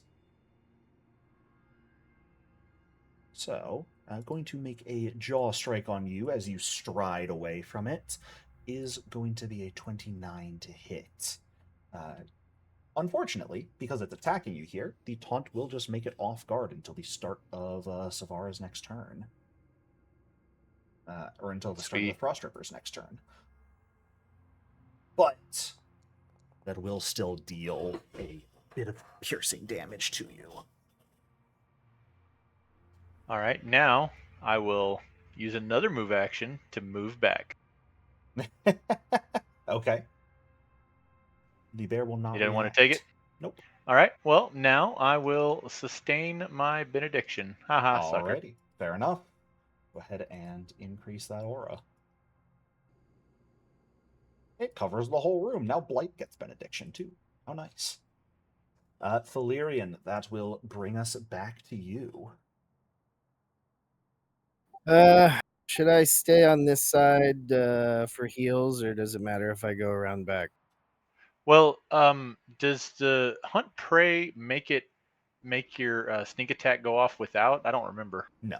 A: So, going to make a jaw strike on you as you stride away from it is going to be a 29 to hit. Unfortunately, because it's attacking you here, the taunt will just make it off guard until the start of Savara's next turn. Or until the start of the Frost Ripper's next turn. But that will still deal a bit of piercing damage to you.
D: All right, now I will use another move action to move back.
A: Okay. The bear will not.
D: You didn't want
A: react.
D: to take it?
A: Nope.
D: All right, well, now I will sustain my benediction. Haha, sucker.
A: Alrighty, fair enough. Go ahead and increase that aura. It covers the whole room. Now Blight gets benediction too. How nice. Thalirian, that will bring us back to you.
F: Should I stay on this side for heals, or does it matter if I go around back?
D: Well, does the hunt prey make your sneak attack go off without? I don't remember.
A: No.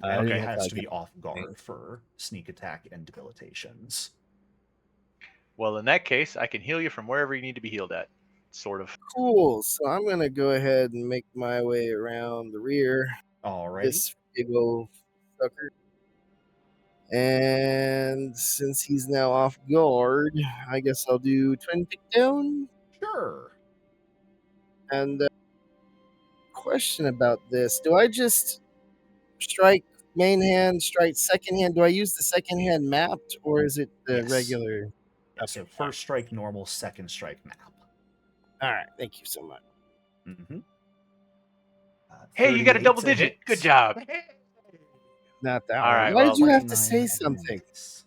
F: Okay.
A: It has to be off guard for sneak attack and debilitations.
D: Well, in that case, I can heal you from wherever you need to be healed at, sort of.
F: Cool. So I'm going to go ahead and make my way around the rear.
A: Alrighty.
F: This big old sucker. And since he's now off guard, I guess I'll do twin pick down.
A: Sure.
F: And question about this: do I just strike main hand, strike second hand? Do I use the second hand mapped, or is it the
A: Yes.
F: regular?
A: Yeah, so first strike normal, second strike map.
F: All right, thank you so much.
A: Mm-hmm.
D: Hey, you got a double
A: 38's
D: digit.
A: hit.
D: Good job.
F: Not that
D: All
F: one.
D: right,
F: Why
D: well,
F: did you have to
A: 29
F: say something?
A: nice.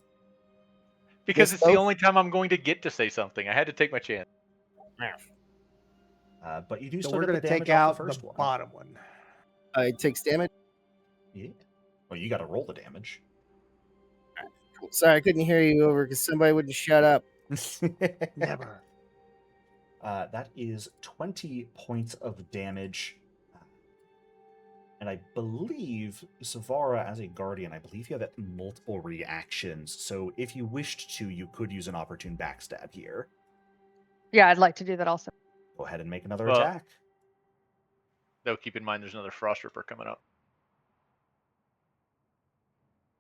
D: Because
F: Yes,
D: it's the
F: both?
D: only time I'm going to get to say something. I had to take my chance.
A: But you do
E: So
A: still
E: we're
A: get
E: going
A: the
E: to
A: damage
E: take
A: off
E: out
A: the
E: the
A: first one.
E: bottom one.
F: It takes damage.
A: Yeah. Well, you got to roll the damage.
F: Cool. Sorry, I couldn't hear you over because somebody wouldn't shut up.
E: Never.
A: That is 20 points of damage. And I believe, Savara, as a guardian, I believe you have multiple reactions. So if you wished to, you could use an opportune backstab here.
B: Yeah, I'd like to do that also.
A: Go ahead and make another
D: Well,
A: attack.
D: Though keep in mind there's another Frost Ripper coming up.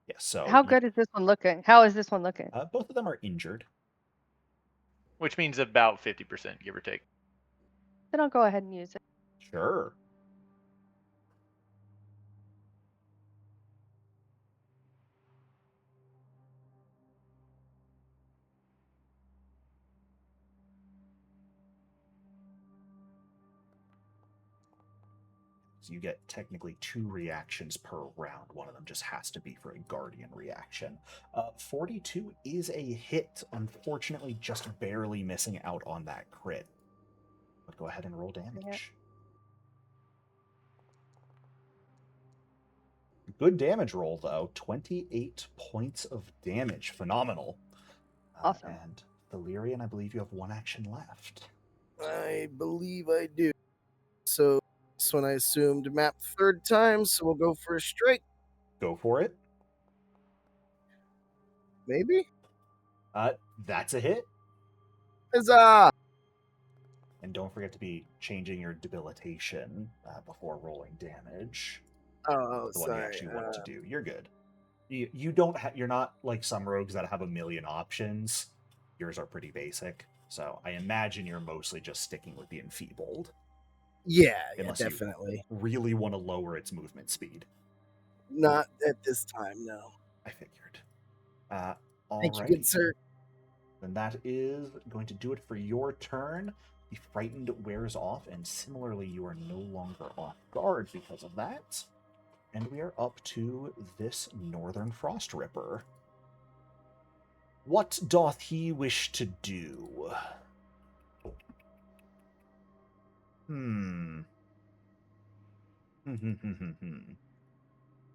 A: Yeah, so
B: How good is this one looking? How is this one looking?
A: both of them are injured.
D: Which means about 50%, give or take.
B: Then I'll go ahead and use it.
A: Sure. So you get technically 2 reactions per round. One of them just has to be for a guardian reaction. 42 is a hit, unfortunately just barely missing out on that crit. But go ahead and roll damage. Good damage roll, though. 28 points of damage. Phenomenal.
B: Awesome.
A: And Valyrian, I believe you have 1 action left.
F: I believe I do. So this one I assumed map third time, so we'll go for a strike.
A: Go for it.
F: Maybe?
A: That's a hit.
F: Huzzah!
A: And don't forget to be changing your debilitation before rolling damage.
F: Oh,
A: The one you
F: sorry.
A: actually want to do. You're good. You don't you're not like some rogues that have a million options. Yours are pretty basic. So I imagine you're mostly just sticking with the enfeebled.
F: Yeah,
A: Unless
F: definitely.
A: you really want to lower its movement speed.
F: Not at this time, no.
A: I figured.
F: Thank you, good
A: Alrighty.
F: sir.
A: Then that is going to do it for your turn. The frightened wears off, and similarly, you are no longer off guard because of that. And we are up to this Northern Frost Ripper. What doth he wish to do?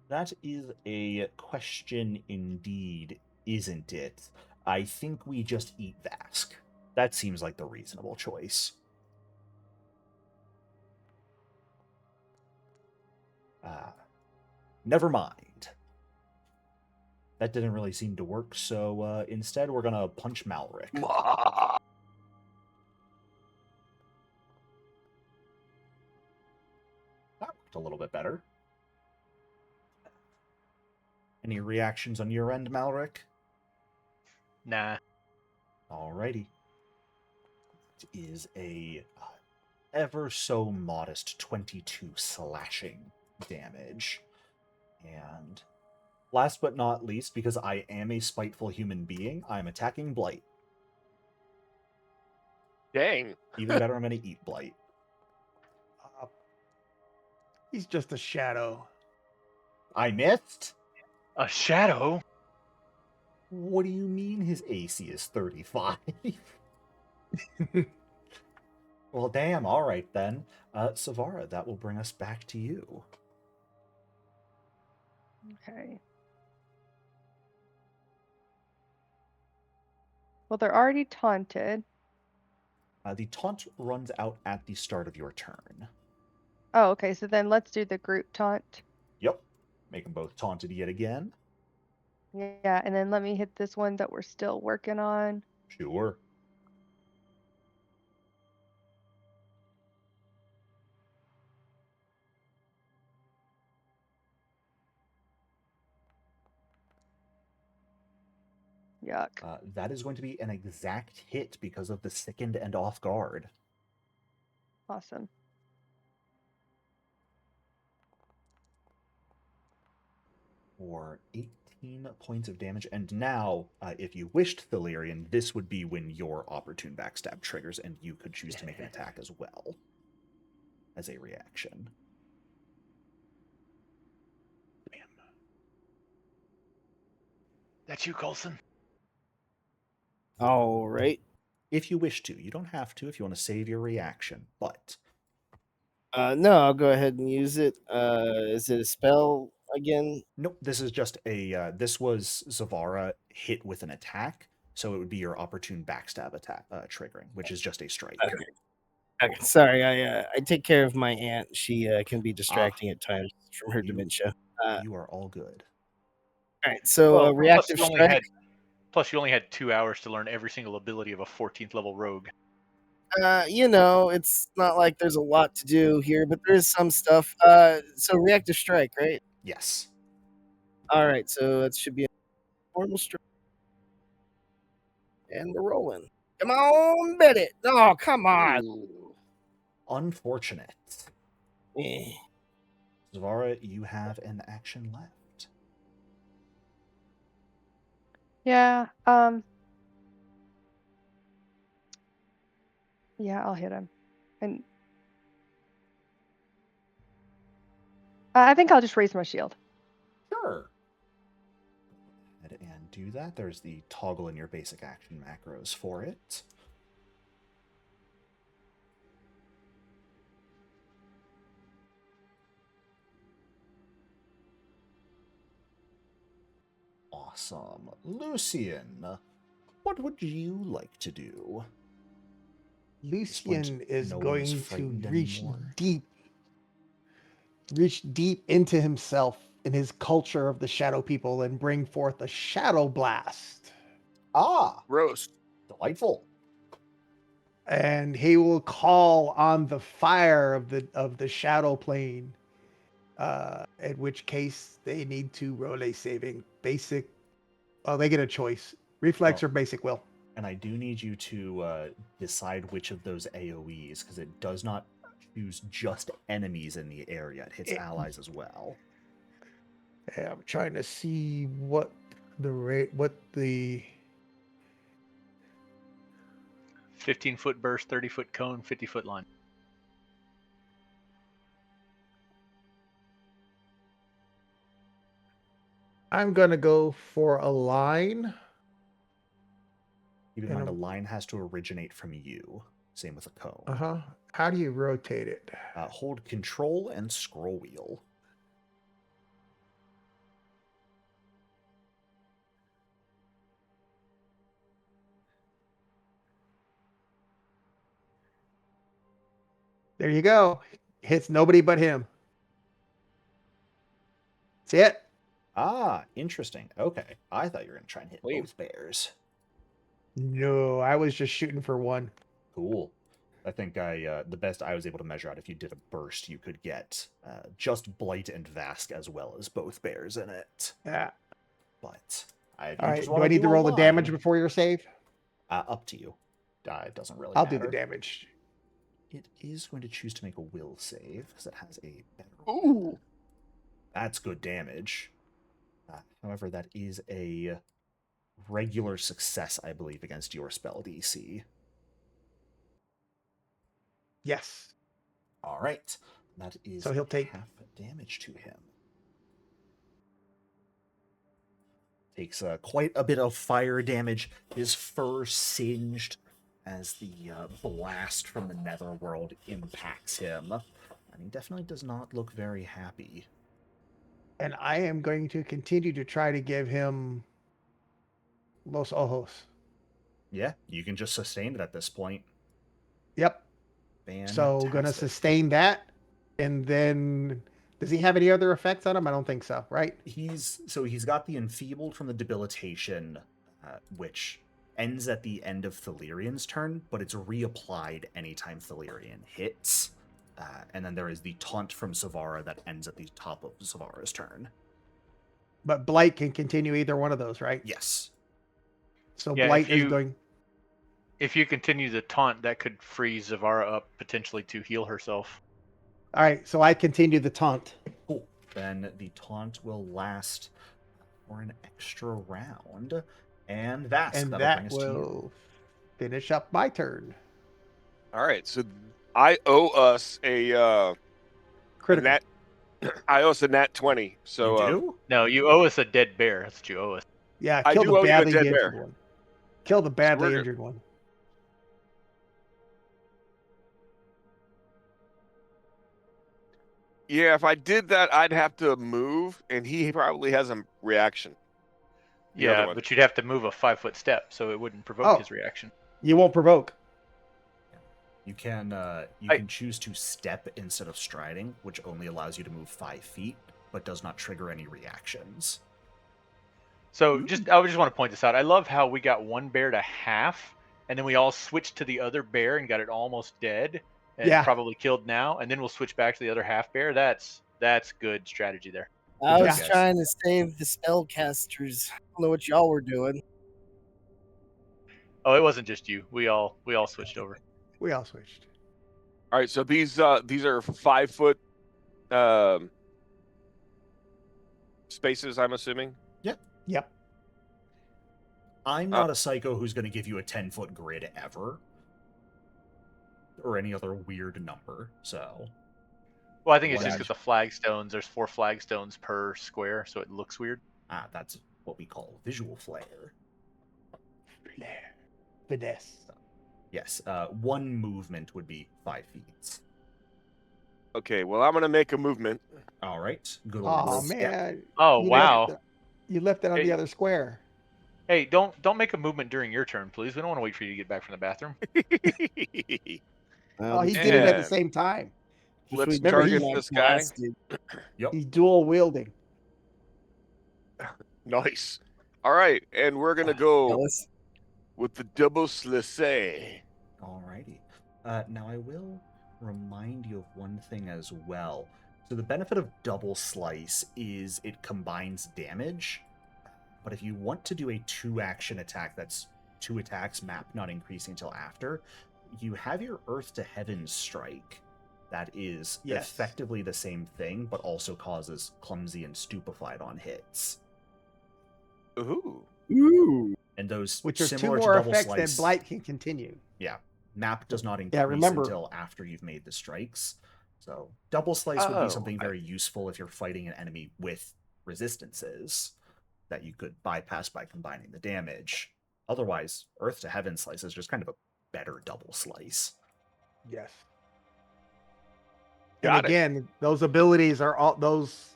A: That is a question indeed, isn't it? I think we just eat Vask. That seems like the reasonable choice. Never mind. That didn't really seem to work, so instead we're gonna punch Malric. That worked a little bit better. Any reactions on your end, Malric?
D: Nah.
A: Alrighty. It is a ever so modest 22 slashing damage. And last but not least, because I am a spiteful human being, I'm attacking Blight.
C: Dang.
A: Even better, I'm going to eat Blight.
E: He's just a shadow.
A: I missed?
D: A shadow?
A: What do you mean his AC is 35? Well, damn, alright then. Savara, that will bring us back to you.
B: Okay. Well, they're already taunted.
A: The taunt runs out at the start of your turn.
B: Oh, okay. So then let's do the group taunt.
A: Yep. Make them both taunted yet again.
B: Yeah, and then let me hit this one that we're still working on.
A: Sure.
B: Yuck.
A: That is going to be an exact hit because of the sickened and off guard.
B: Awesome.
A: For 18 points of damage. And now, if you wished, Thilirian, this would be when your opportune backstab triggers, and you could choose to make an attack as well as a reaction.
D: Bam. That's you, Coulson.
F: All right.
A: If you wish to. You don't have to if you want to save your reaction, but...
F: No, I'll go ahead and use it. Is it a spell again?
A: Nope, this is just a... this was Zavara hit with an attack, so it would be your opportune backstab attack triggering, which is just a strike.
F: Okay. Sorry, I take care of my aunt. She can be distracting at times from her dementia.
A: You are all good.
F: All right, so reactive strike.
D: Plus, you only had 2 hours to learn every single ability of a 14th level rogue.
F: It's not like there's a lot to do here, but there is some stuff. So reactive strike, right?
A: Yes.
F: All right, so it should be a normal strike. And we're rolling. Come on, bet it. Oh, come on.
C: Ooh.
A: Unfortunate.
F: Eh.
A: Zavara, you have an action left.
B: Yeah. Yeah, I'll hit him. And I think I'll just raise my shield.
A: Sure. Go ahead and do that. There's the toggle in your basic action macros for it. Awesome. Lucian, what would you like to do?
E: Lucian is
A: no one's
E: going to
A: frightened
E: reach
A: anymore.
E: deep into himself in his culture of the shadow people and bring forth a shadow blast.
A: Ah,
C: Roast.
A: delightful.
E: And he will call on the fire of the shadow plane. In which case they need to roll a saving basic. Oh, they get a choice: reflex or basic will.
A: And I do need you to decide which of those AoEs, because it does not choose just enemies in the area. It hits allies as well.
E: Yeah, I'm trying to see what the
D: 15-foot burst, 30-foot cone, 50-foot line.
E: I'm gonna go for a line.
A: Keep in mind, a line has to originate from you. Same with a cone.
E: How do you rotate it?
A: Hold Control and scroll wheel.
E: There you go. Hits nobody but him. See it?
A: Ah, interesting. Okay. I thought you were going to try and hit both bears.
E: No, I was just shooting for one.
A: Cool. I think the best I was able to measure out, if you did a burst, you could get just Blight and Vask as well as both bears in it.
E: Yeah.
A: But
E: all right. Do I need to roll the damage before your save?
A: Up to you. It doesn't really
E: I'll
A: matter.
E: do the damage.
A: It is going to choose to make a will save because it has a better.
C: Ooh.
A: That's good damage. However, that is a regular success, I believe, against your spell DC.
E: Yes.
A: All right. That is
E: so he'll take
A: half damage to him. Takes quite a bit of fire damage. His fur singed as the blast from the netherworld impacts him. And he definitely does not look very happy.
E: And I am going to continue to try to give him Los Ojos.
A: Yeah, you can just sustain it at this point.
E: Yep.
A: Fantastic.
E: So gonna sustain that, and then does he have any other effects on him? I don't think so, right?
A: He's got the enfeebled from the debilitation, which ends at the end of Thilirian's turn, but it's reapplied anytime Thilirian hits. And then there is the taunt from Zavara that ends at the top of Zavara's turn.
E: But Blight can continue either one of those, right?
A: Yes.
E: So
D: Yeah,
E: Blight is going.
D: If you continue the taunt, that could free Zavara up potentially to heal herself.
E: All right, so I continue the taunt.
A: Cool. Then the taunt will last for an extra round. And Vask,
E: And
A: that'll
E: that
A: bring us to you.
E: will finish up my turn.
C: All right, so I owe us a
E: Critical.
C: nat. I owe us a nat 20. So
A: You do?
D: No, you owe us a dead bear. That's what you owe us.
E: Yeah,
C: I
E: kill
C: do
E: the
C: owe you a
E: badly
C: dead
E: injured
C: bear.
E: one. Kill the badly
C: we're-
E: injured one.
C: yeah, if I did that, I'd have to move, and he probably has a reaction. The other
D: Yeah,
C: one.
D: but you'd have to move a 5-foot step, so it wouldn't provoke his reaction.
E: You won't provoke.
A: You can can choose to step instead of striding, which only allows you to move 5 feet, but does not trigger any reactions.
D: So I just want to point this out. I love how we got one bear to half, and then we all switched to the other bear and got it almost dead, and probably killed now, and then we'll switch back to the other half bear. That's good strategy there.
F: I was trying to save the spellcasters. I don't know what y'all were doing.
D: Oh, it wasn't just you. We all switched over.
E: We all switched.
C: All right, so these are 5-foot spaces, I'm assuming.
E: Yep.
A: I'm not a psycho who's going to give you a 10-foot grid ever, or any other weird number. So,
D: well, I think it's just because the flagstones. There's 4 flagstones per square, so it looks weird.
A: That's what we call visual flair.
E: Flair. Finesse.
A: Yes, 1 movement would be 5 feet.
C: Okay, well, I'm going to make a movement.
A: All right. Good
E: Oh,
A: old step.
E: man.
D: Oh, wow.
E: You left it on the other square.
D: Hey, don't make a movement during your turn, please. We don't want to wait for you to get back from the bathroom.
E: Oh, he did it at the same time.
C: Let's
E: Remember,
C: target this guy.
A: Yep.
E: He's dual wielding.
C: Nice. All right, and we're going to go with the double slice.
A: Alrighty. Now I will remind you of one thing as well. So the benefit of double slice is it combines damage, but if you want to do a 2-action attack that's 2 attacks, map not increasing until after, you have your Earth to Heaven strike. That is effectively the same thing, but also causes clumsy and stupefied on hits.
C: Ooh.
A: And those,
E: which are 2
A: similar
E: more
A: to double
E: effects
A: slice,
E: than Blight can continue.
A: Yeah. Map does not increase until after you've made the strikes. So double slice would be something very useful if you're fighting an enemy with resistances that you could bypass by combining the damage. Otherwise, Earth to Heaven slice is just kind of a better double slice.
E: Yes.
C: Got
E: and again, those abilities are all those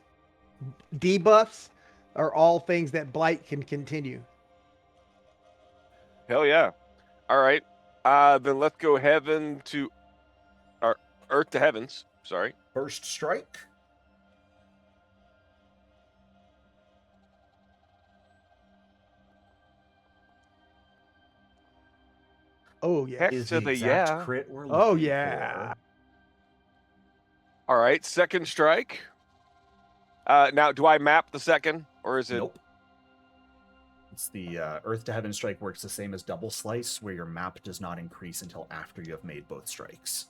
E: debuffs are all things that Blight can continue.
C: Hell yeah. All right. Then let's go heaven to or Earth to Heavens. Sorry.
A: First strike.
E: Oh yeah.
C: Heck
A: Is
C: to
A: the
C: the
A: exact crit we're looking for.
C: All right, second strike. Now, do I map the second, or is it?
A: Nope. It's the Earth to Heaven strike works the same as double slice, where your map does not increase until after you have made both strikes.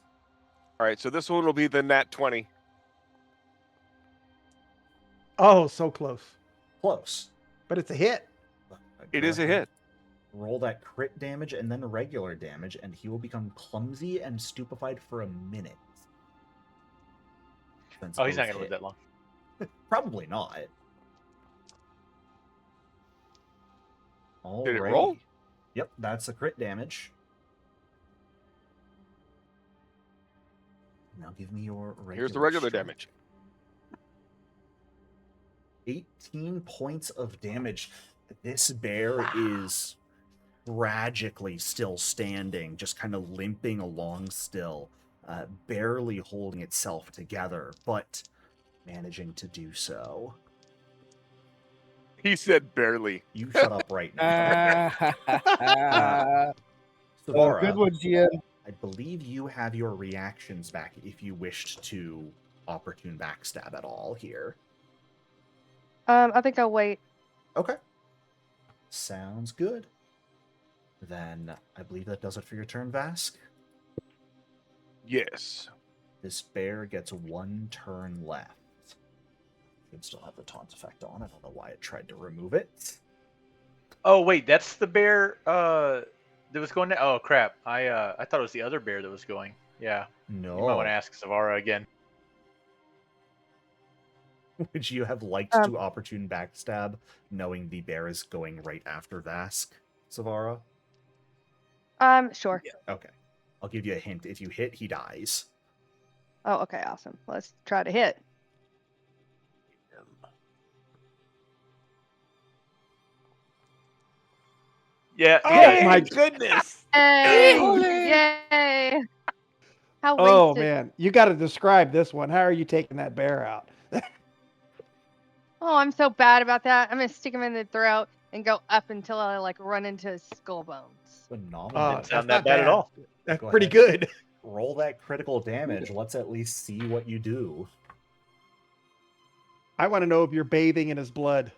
C: All right, so this one will be the nat 20.
E: Oh, so close.
A: Close.
E: But it's a hit.
C: It is a hit.
A: Roll that crit damage and then regular damage, and he will become clumsy and stupefied for a minute.
D: Oh, he's not going to live that long.
A: Probably not.
C: Did it roll?
A: Yep, that's a crit damage. Now give me your regular.
C: Here's the regular
A: strike.
C: damage.
A: 18 points of damage. This bear is tragically still standing, just kind of limping along still, barely holding itself together, but managing to do so.
C: He said barely.
A: You shut up right now. Savara,
F: good one, GM.
A: I believe you have your reactions back if you wished to opportune backstab at all here.
B: I think I'll wait.
A: Okay. Sounds good. Then I believe that does it for your turn, Vask.
C: Yes.
A: This bear gets 1 turn left. Should still have the taunt effect on. I don't know why it tried to remove it.
D: Oh wait, that's the bear that was going to. Oh crap! I thought it was the other bear that was going. Yeah.
A: No.
D: You might want to ask Savara again.
A: Would you have liked to opportune backstab, knowing the bear is going right after Vask, Savara?
B: Sure.
A: Okay. I'll give you a hint. If you hit, he dies.
B: Oh, okay, awesome. Let's try to hit.
D: Yeah.
E: Oh my goodness!
B: Yay! Yay! How
E: Oh
B: wasted.
E: man, you got to describe this one. How are you taking that bear out?
B: Oh, I'm so bad about that. I'm gonna stick him in the throat and go up until I like run into his skull bones.
A: Phenomenal.
D: Didn't sound that bad at all.
E: That's
A: Go
E: pretty
A: ahead.
E: good.
A: Roll that critical damage. Let's at least see what you do.
E: I want to know if you're bathing in his blood.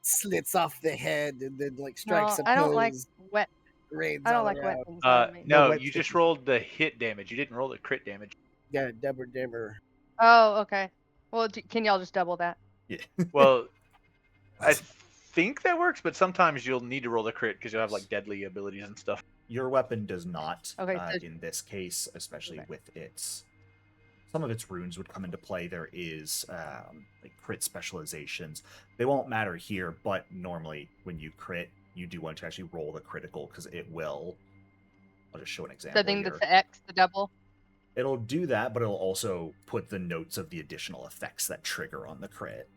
F: Slits off the head and then like strikes
B: No,
F: a
B: I don't like
F: pose.
B: wet.
F: Raids
B: I don't
F: all
B: like
F: around.
B: weapons on me.
E: No
D: No,
E: wet
D: you just
E: sticky.
D: rolled the hit damage. You didn't roll the crit damage.
F: Yeah, Debber.
B: Oh, okay. Well, can y'all just double that?
A: Yeah.
D: Well, I think that works, but sometimes you'll need to roll the crit because you'll have like deadly abilities and stuff.
A: Your weapon does not,
B: Okay, so-
A: in this case, especially
B: Okay.
A: with its... Some of its runes would come into play. There is like crit specializations. They won't matter here, but normally when you crit, you do want to actually roll the critical because it will. I'll just show an example
B: So I think
A: here.
B: that's the X, the double.
A: It'll do that, but it'll also put the notes of the additional effects that trigger on the crit.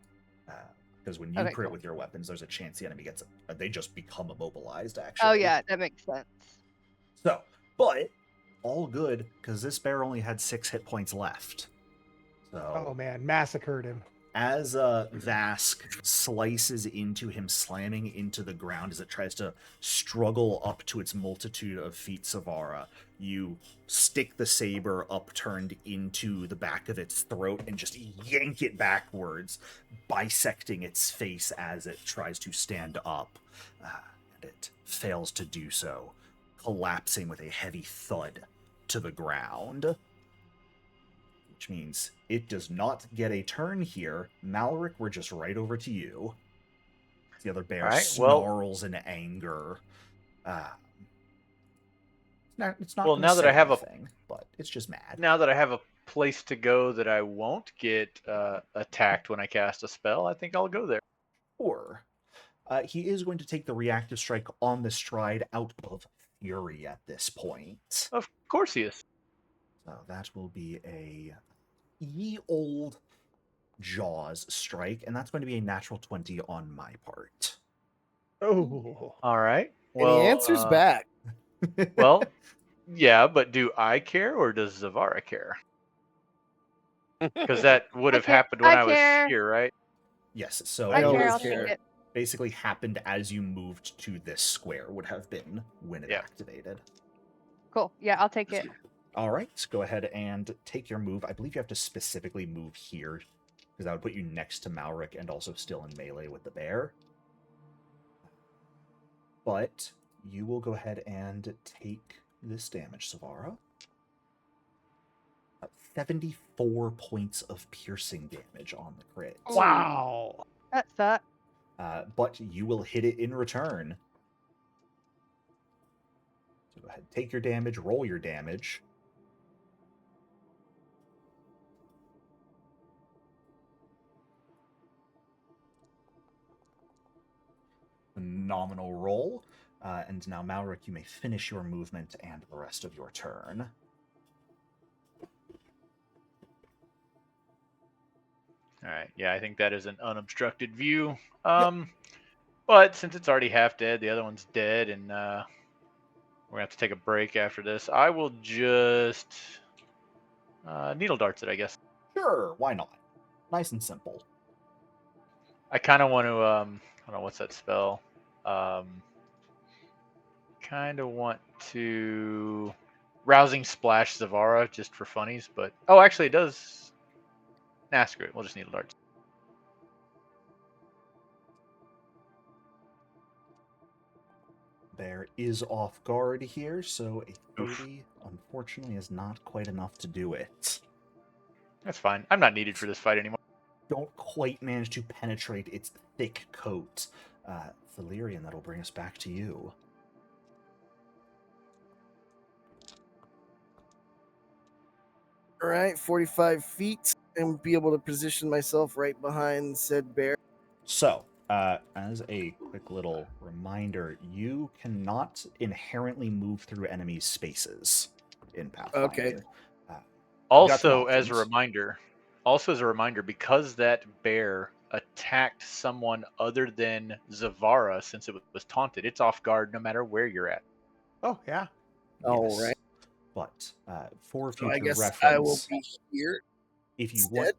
A: Because when you
B: Okay,
A: crit
B: cool.
A: with your weapons, there's a chance the enemy gets... they just become immobilized, actually.
B: Oh yeah, that makes sense.
A: So, but all good, because this bear only had 6 hit points left. So,
E: Oh man, massacred him.
A: as Vask slices into him, slamming into the ground as it tries to struggle up to its multitude of feet, Savara, you stick the saber upturned into the back of its throat and just yank it backwards, bisecting its face as it tries to stand up. And it fails to do so, collapsing with a heavy thud to the ground. Which means it does not get a turn here. Malric, we're just right over to you. The other bear snarls in anger. It's not
D: Well,
A: gonna
D: now that I
A: say
D: have
A: anything, but it's just mad.
D: Now that I have a place to go that I won't get attacked when I cast a spell, I think I'll go there.
A: Or he is going to take the reactive strike on the stride out of fury at this point.
D: Of course he is.
A: So that will be a ye old Jaws strike, and that's going to be a natural 20 on my part.
E: Oh,
D: All right.
F: And
D: Well,
F: he answers back.
D: Well, yeah, but do I care or does Zavara care? Because that would have happened when I was here, right?
A: Yes, so
B: I care,
F: always
B: I'll
F: care.
B: take it.
A: basically happened as you moved to this square would have been when it activated.
B: Cool. Yeah, I'll take it.
A: All right, go ahead and take your move. I believe you have to specifically move here, because that would put you next to Malric and also still in melee with the bear. But you will go ahead and take this damage, Savara. 74 points of piercing damage on the crit.
E: wow.
B: That sucks.
A: But you will hit it in return. So go ahead, take your damage, roll your damage. Phenomenal roll. And now, Malric, you may finish your movement and the rest of your turn.
D: All right. Yeah, I think that is an unobstructed view. But since it's already half dead, the other one's dead, and we're gonna have to take a break after this. I will just needle darts it, I guess.
A: Sure, why not? Nice and simple.
D: I kind of want to. I don't know what's that spell. Kind of want to rousing splash Zavara just for funnies, but actually it does. Nah, screw it. We'll just needle darts.
A: Bear is off guard here, so a 30 unfortunately is not quite enough to do it.
D: That's fine. I'm not needed for this fight anymore.
A: Don't quite manage to penetrate its thick coat. Valerian, that'll bring us back to you.
F: All right, 45 feet, and be able to position myself right behind said bear.
A: So, as a quick little reminder, you cannot inherently move through enemy spaces in Pathfinder.
F: Okay.
D: Also, as a reminder, because that bear attacked someone other than Zavara, since it was taunted, it's off guard no matter where you're at.
E: Oh, yeah.
F: All
A: Yes.
F: right.
A: But for
F: So
A: future
F: I guess
A: reference,
F: I will be here.
A: if you
F: instead.
A: want,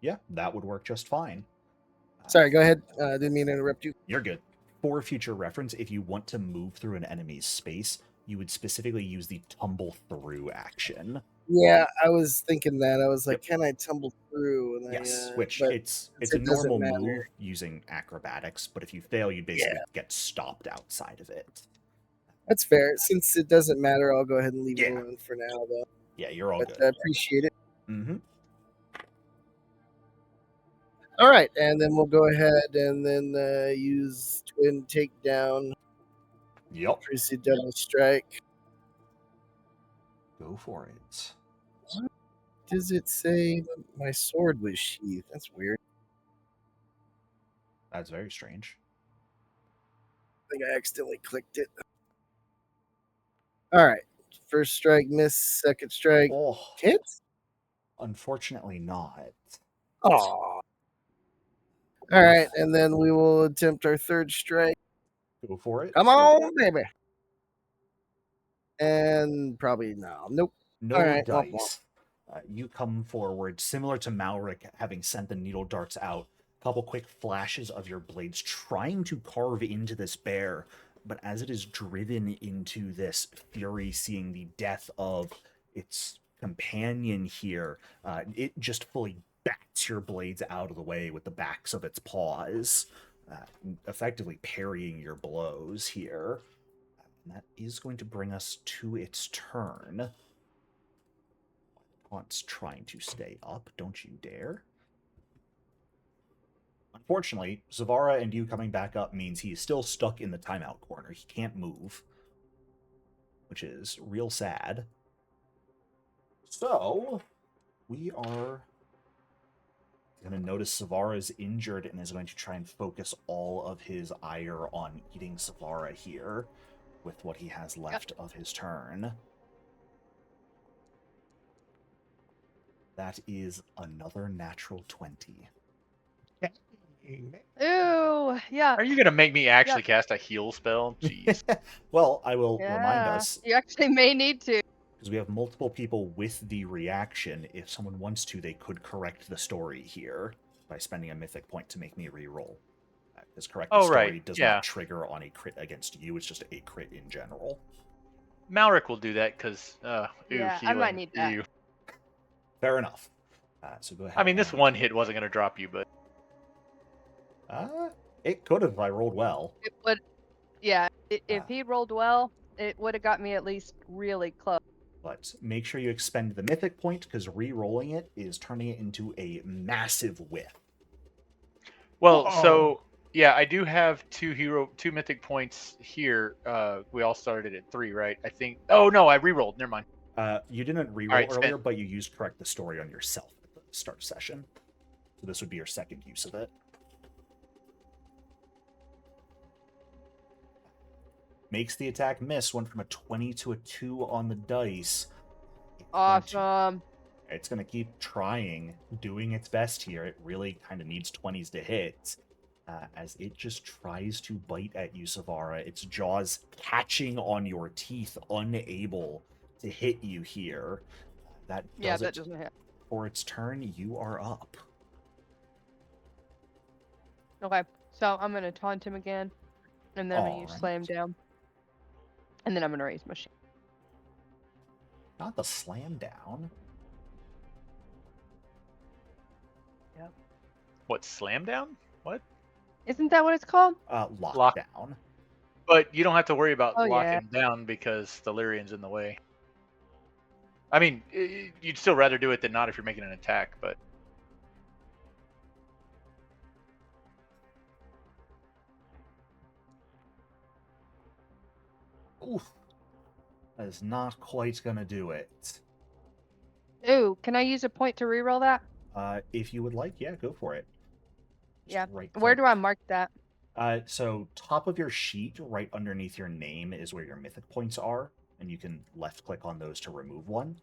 A: yeah, that would work just fine.
F: Sorry, go ahead. Didn't mean to interrupt you.
A: You're good. For future reference, if you want to move through an enemy's space, you would specifically use the tumble through action.
F: Yeah, I was thinking that. I was like,
A: Yep.
F: can I tumble through? And
A: Yes,
F: I,
A: which
F: but
A: it's
F: since
A: a
F: it doesn't
A: normal
F: matter.
A: move using acrobatics, but if you fail, you basically get stopped outside of it.
F: That's fair. Since it doesn't matter, I'll go ahead and leave it
A: Yeah.
F: alone for now, though.
A: Yeah, you're all
F: But
A: good.
F: I appreciate it.
A: Mm-hmm.
F: All right, and then we'll go ahead and then use twin takedown.
A: Yep.
F: Priestly double strike.
A: Go for it.
F: What does it say? My sword was sheathed. That's weird.
A: That's very strange.
F: I think I accidentally clicked it. All right. First strike, miss. Second strike,
A: Oh,
F: hit.
A: unfortunately not.
F: Oh. All right, and then we will attempt our third strike.
A: Go for it.
F: Come on, baby. And probably no. Nope.
A: No
F: All right,
A: dice. You come forward, similar to Malric having sent the needle darts out. A couple quick flashes of your blades trying to carve into this bear, but as it is driven into this fury, seeing the death of its companion here, it just fully bats your blades out of the way with the backs of its paws, effectively parrying your blows here. And that is going to bring us to its turn. Taunt's trying to stay up, don't you dare. Unfortunately, Zavara and you coming back up means he is still stuck in the timeout corner. He can't move, which is real sad. So, we are going to notice Zavara is injured and is going to try and focus all of his ire on eating Zavara here with what he has left of his turn. That is another natural 20.
B: Ooh, yeah.
D: Are you gonna make me actually cast a heal spell? Jeez.
A: Well, I will remind us,
B: You actually may need to.
A: because we have multiple people with the reaction. If someone wants to, they could correct the story here by spending a mythic point to make me reroll. Because correct the story does not trigger on a crit against you. It's just a crit in general.
D: Malric will do that because,
B: Yeah,
D: healing.
B: I might need that.
D: Ew.
A: Fair enough. So go ahead.
D: I mean, this one hit wasn't gonna drop you, but
A: it could have if I rolled well.
B: It would. Yeah, if he rolled well, it would have got me at least really close.
A: But make sure you expend the mythic point, because re-rolling it is turning it into a massive whiff.
D: Well, so yeah, I do have two mythic points here. We all started at 3, right? I think. Oh no, I re-rolled. Never mind.
A: You didn't re-roll earlier, but you used correct the story on yourself at the start session. So this would be your second use of it. Makes the attack miss. Went from a 20 to a 2 on the dice.
B: Awesome.
A: It's going to keep trying, doing its best here. It really kind of needs 20s to hit. As it just tries to bite at you, Zavara. Its jaws catching on your teeth, unable to hit you here. That doesn't hit. For its turn, you are up.
B: Okay, so I'm going to taunt him again. And then I'm going to use Slam Down. And then I'm going to raise my shield.
A: Not the Slam Down.
B: Yep.
D: What, Slam Down? What?
B: Isn't that what it's called?
A: Lockdown.
D: But you don't have to worry about
B: Oh,
D: locking
B: yeah.
D: him down because the Lyrian's in the way. I mean, you'd still rather do it than not if you're making an attack, but
A: Oof. That is not quite going to do it.
B: Ooh, can I use a point to reroll that?
A: If you would like, yeah, go for it. Just
B: Yeah.
A: right
B: Where
A: click.
B: do I mark that?
A: So top of your sheet, right underneath your name, is where your mythic points are, and you can left click on those to remove one.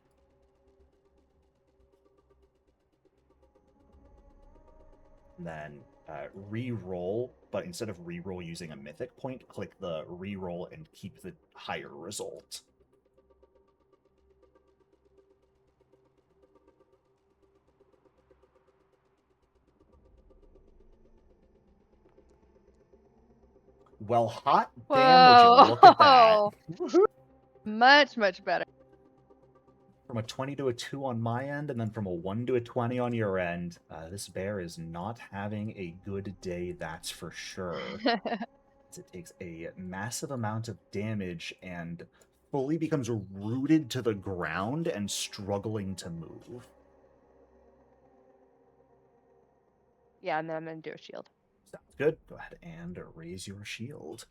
A: And then re-roll, but instead of re-roll using a mythic point, click the re-roll and keep the higher result. Well, hot damn, would you look at that?
B: Whoa! Much, much better.
A: From a 20 to a 2 on my end, and then from a 1 to a 20 on your end, this bear is not having a good day, that's for sure. It takes a massive amount of damage and fully becomes rooted to the ground and struggling to move.
B: Yeah, and then I'm going to do a shield.
A: Sounds good. Go ahead and raise your shield.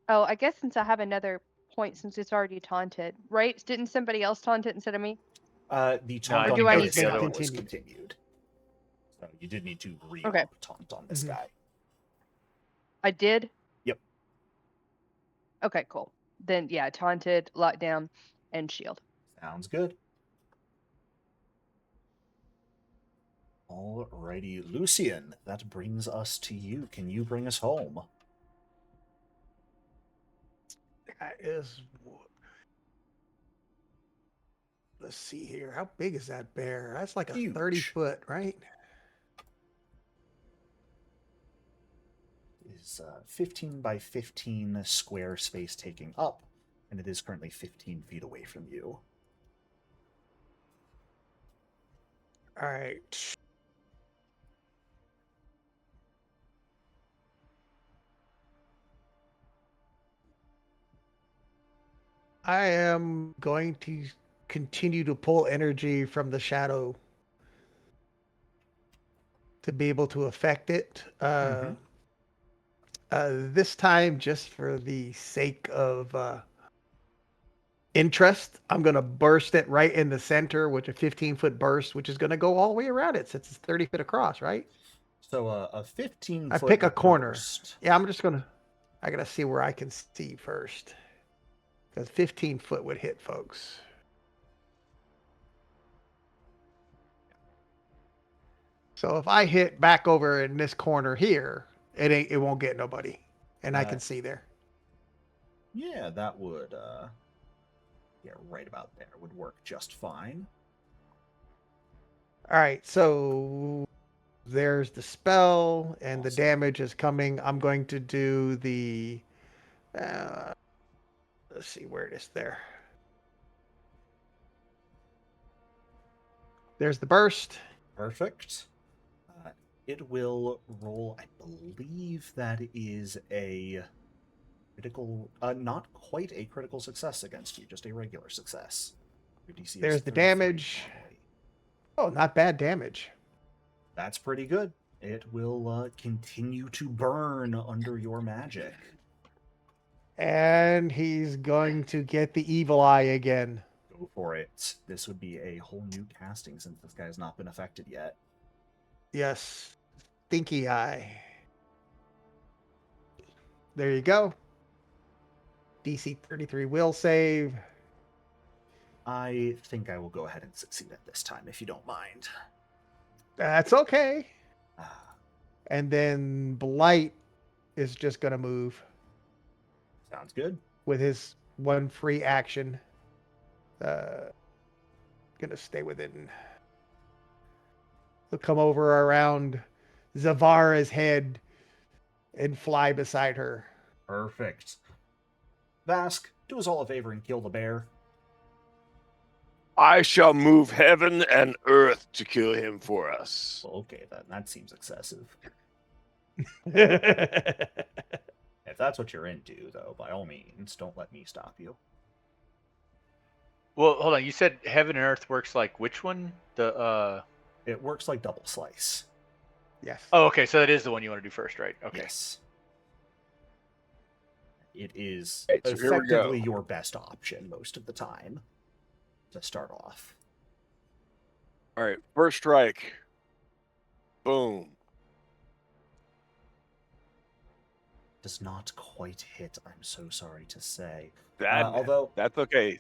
B: Oh, I guess since I have another point since it's already taunted, right? Didn't somebody else taunt it instead of me?
A: The taunt
B: Or
A: on
B: do
A: the
B: I
A: other
B: need
A: guy
B: to-
A: was
E: Continued.
A: continued. So you did need to re-up
B: Okay.
A: taunt on this
E: Mhm.
A: guy.
B: I did?
A: Yep.
B: Okay, cool. Then, yeah, taunted, lockdown, and shield.
A: Sounds good. Alrighty, Lucian, that brings us to you. Can you bring us home?
E: That is. Let's see here. How big is that bear? That's like a
A: Huge.
E: 30-foot, right?
A: Is 15 by 15 square space taking up, and it is currently 15 feet away from you.
E: All right. I am going to continue to pull energy from the shadow to be able to affect it. This time, just for the sake of interest, I'm going to burst it right in the center with a 15-foot burst, which is going to go all the way around it since it's 30 feet across, right?
A: So a 15-foot
E: I pick a corner.
A: burst.
E: Yeah, I got to see where I can see first. Because 15 foot would hit folks. So if I hit back over in this corner here, it won't get nobody. And I can see there.
A: Yeah, that would yeah, right about there would work just fine.
E: All right, so there's the spell and the
A: Awesome.
E: damage is coming. I'm going to do the let's see where it is there. There's the burst.
A: Perfect. It will roll, I believe that is a critical, not quite a critical success against you, just a regular success. Your DC is
E: There's the
A: 33
E: damage.
A: normally.
E: Oh, not bad damage.
A: That's pretty good. It will continue to burn under your magic.
E: And he's going to get the evil eye again.
A: Go for it. This would be a whole new casting since this guy has not been affected yet.
E: Yes. Stinky eye. There you go. DC 33 will save.
A: I think I will go ahead and succeed at this time, if you don't mind.
E: That's okay.
A: Ah,
E: And then Blight is just going to move
A: sounds good.
E: with his one free action. Gonna stay within. He'll come over around Zavara's head and fly beside her.
A: Perfect. Vask, do us all a favor and kill the bear.
C: I shall move heaven and earth to kill him for us.
A: Well, okay, then. That seems excessive. If that's what you're into, though, by all means, don't let me stop you.
D: Well, hold on. You said heaven and earth works like which one?
A: It works like double slice.
E: Yes.
D: Oh, okay. So that is the one you want to do first, right? Okay.
A: Yes. It is
C: Okay, so here we go.
A: effectively your best option most of the time to start off.
C: All right, first strike. Boom.
A: Does not quite hit, I'm so sorry to say.
C: That,
A: although,
C: that's okay.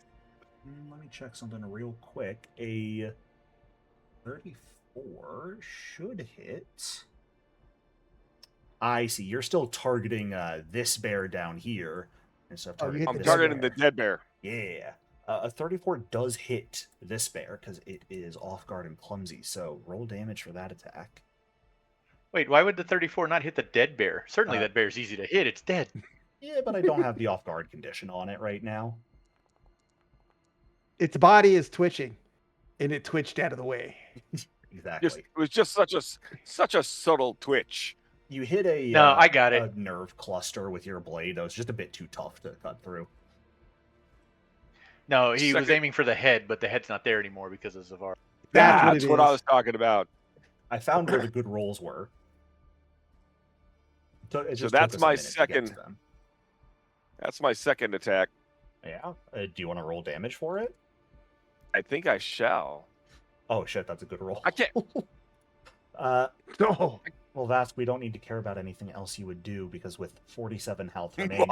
A: let me check something real quick. A 34 should hit. I see. You're still targeting this bear down here. Instead of targeting
C: I'm
A: this
C: targeting
A: bear.
C: the dead bear.
A: Yeah. A 34 does hit this bear because it is off guard and clumsy. So roll damage for that attack.
D: Wait, why would the 34 not hit the dead bear? Certainly that bear's easy to hit. It's dead.
A: Yeah, but I don't have the off guard condition on it right now.
E: Its body is twitching, and it twitched out of the way.
A: Exactly.
C: It was just such a subtle twitch.
A: You hit a
D: No, I got it.
A: a nerve cluster with your blade. That was just a bit too tough to cut through.
D: No, he was
C: Second-
D: aiming for the head, but the head's not there anymore because of Zavar.
C: That's what I
E: is.
C: was talking about.
A: I found where the good rolls were. It just
C: that's
A: took us a
C: my
A: minute to get to
C: second-
A: them.
C: That's my second attack.
A: Yeah. Do you want to roll damage for it?
C: I think I shall.
A: Oh shit, that's a good roll.
C: I can't.
E: No.
A: Well, Vask, we don't need to care about anything else you would do because with 47 health remaining,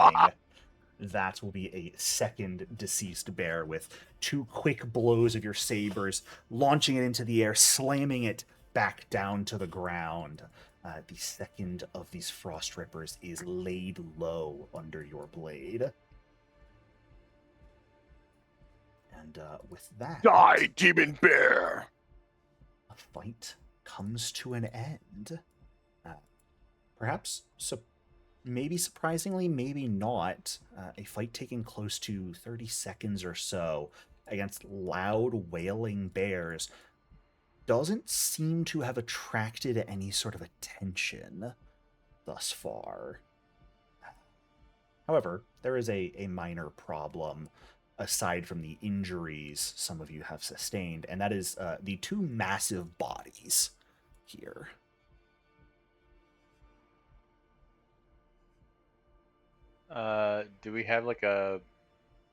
A: that will be a second deceased bear with 2 quick blows of your sabers, launching it into the air, slamming it back down to the ground. The second of these frost rippers is laid low under your blade. And with that,
C: Die, demon bear!
A: a fight comes to an end. Perhaps, maybe surprisingly, maybe not, a fight taking close to 30 seconds or so against loud wailing bears doesn't seem to have attracted any sort of attention thus far. However, there is a minor problem aside from the injuries some of you have sustained, and that is the 2 massive bodies here.
D: Do we have like a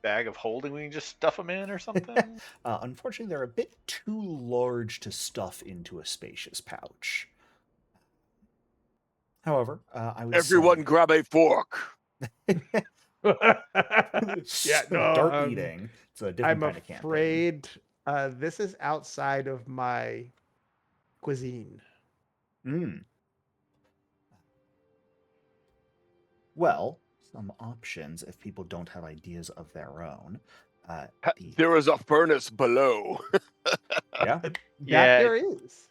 D: bag of holding we can just stuff them in or something?
A: Unfortunately, they're a bit too large to stuff into a spacious pouch. However, I would
C: Everyone
A: say...
C: grab a fork.
E: Yeah, no,
A: Dart eating. It's a different
E: I'm
A: kind of campaign.
E: afraid this is outside of my cuisine.
A: Well, some options if people don't have ideas of their own.
C: There is a furnace below.
A: Yeah.
D: Yeah,
E: There is.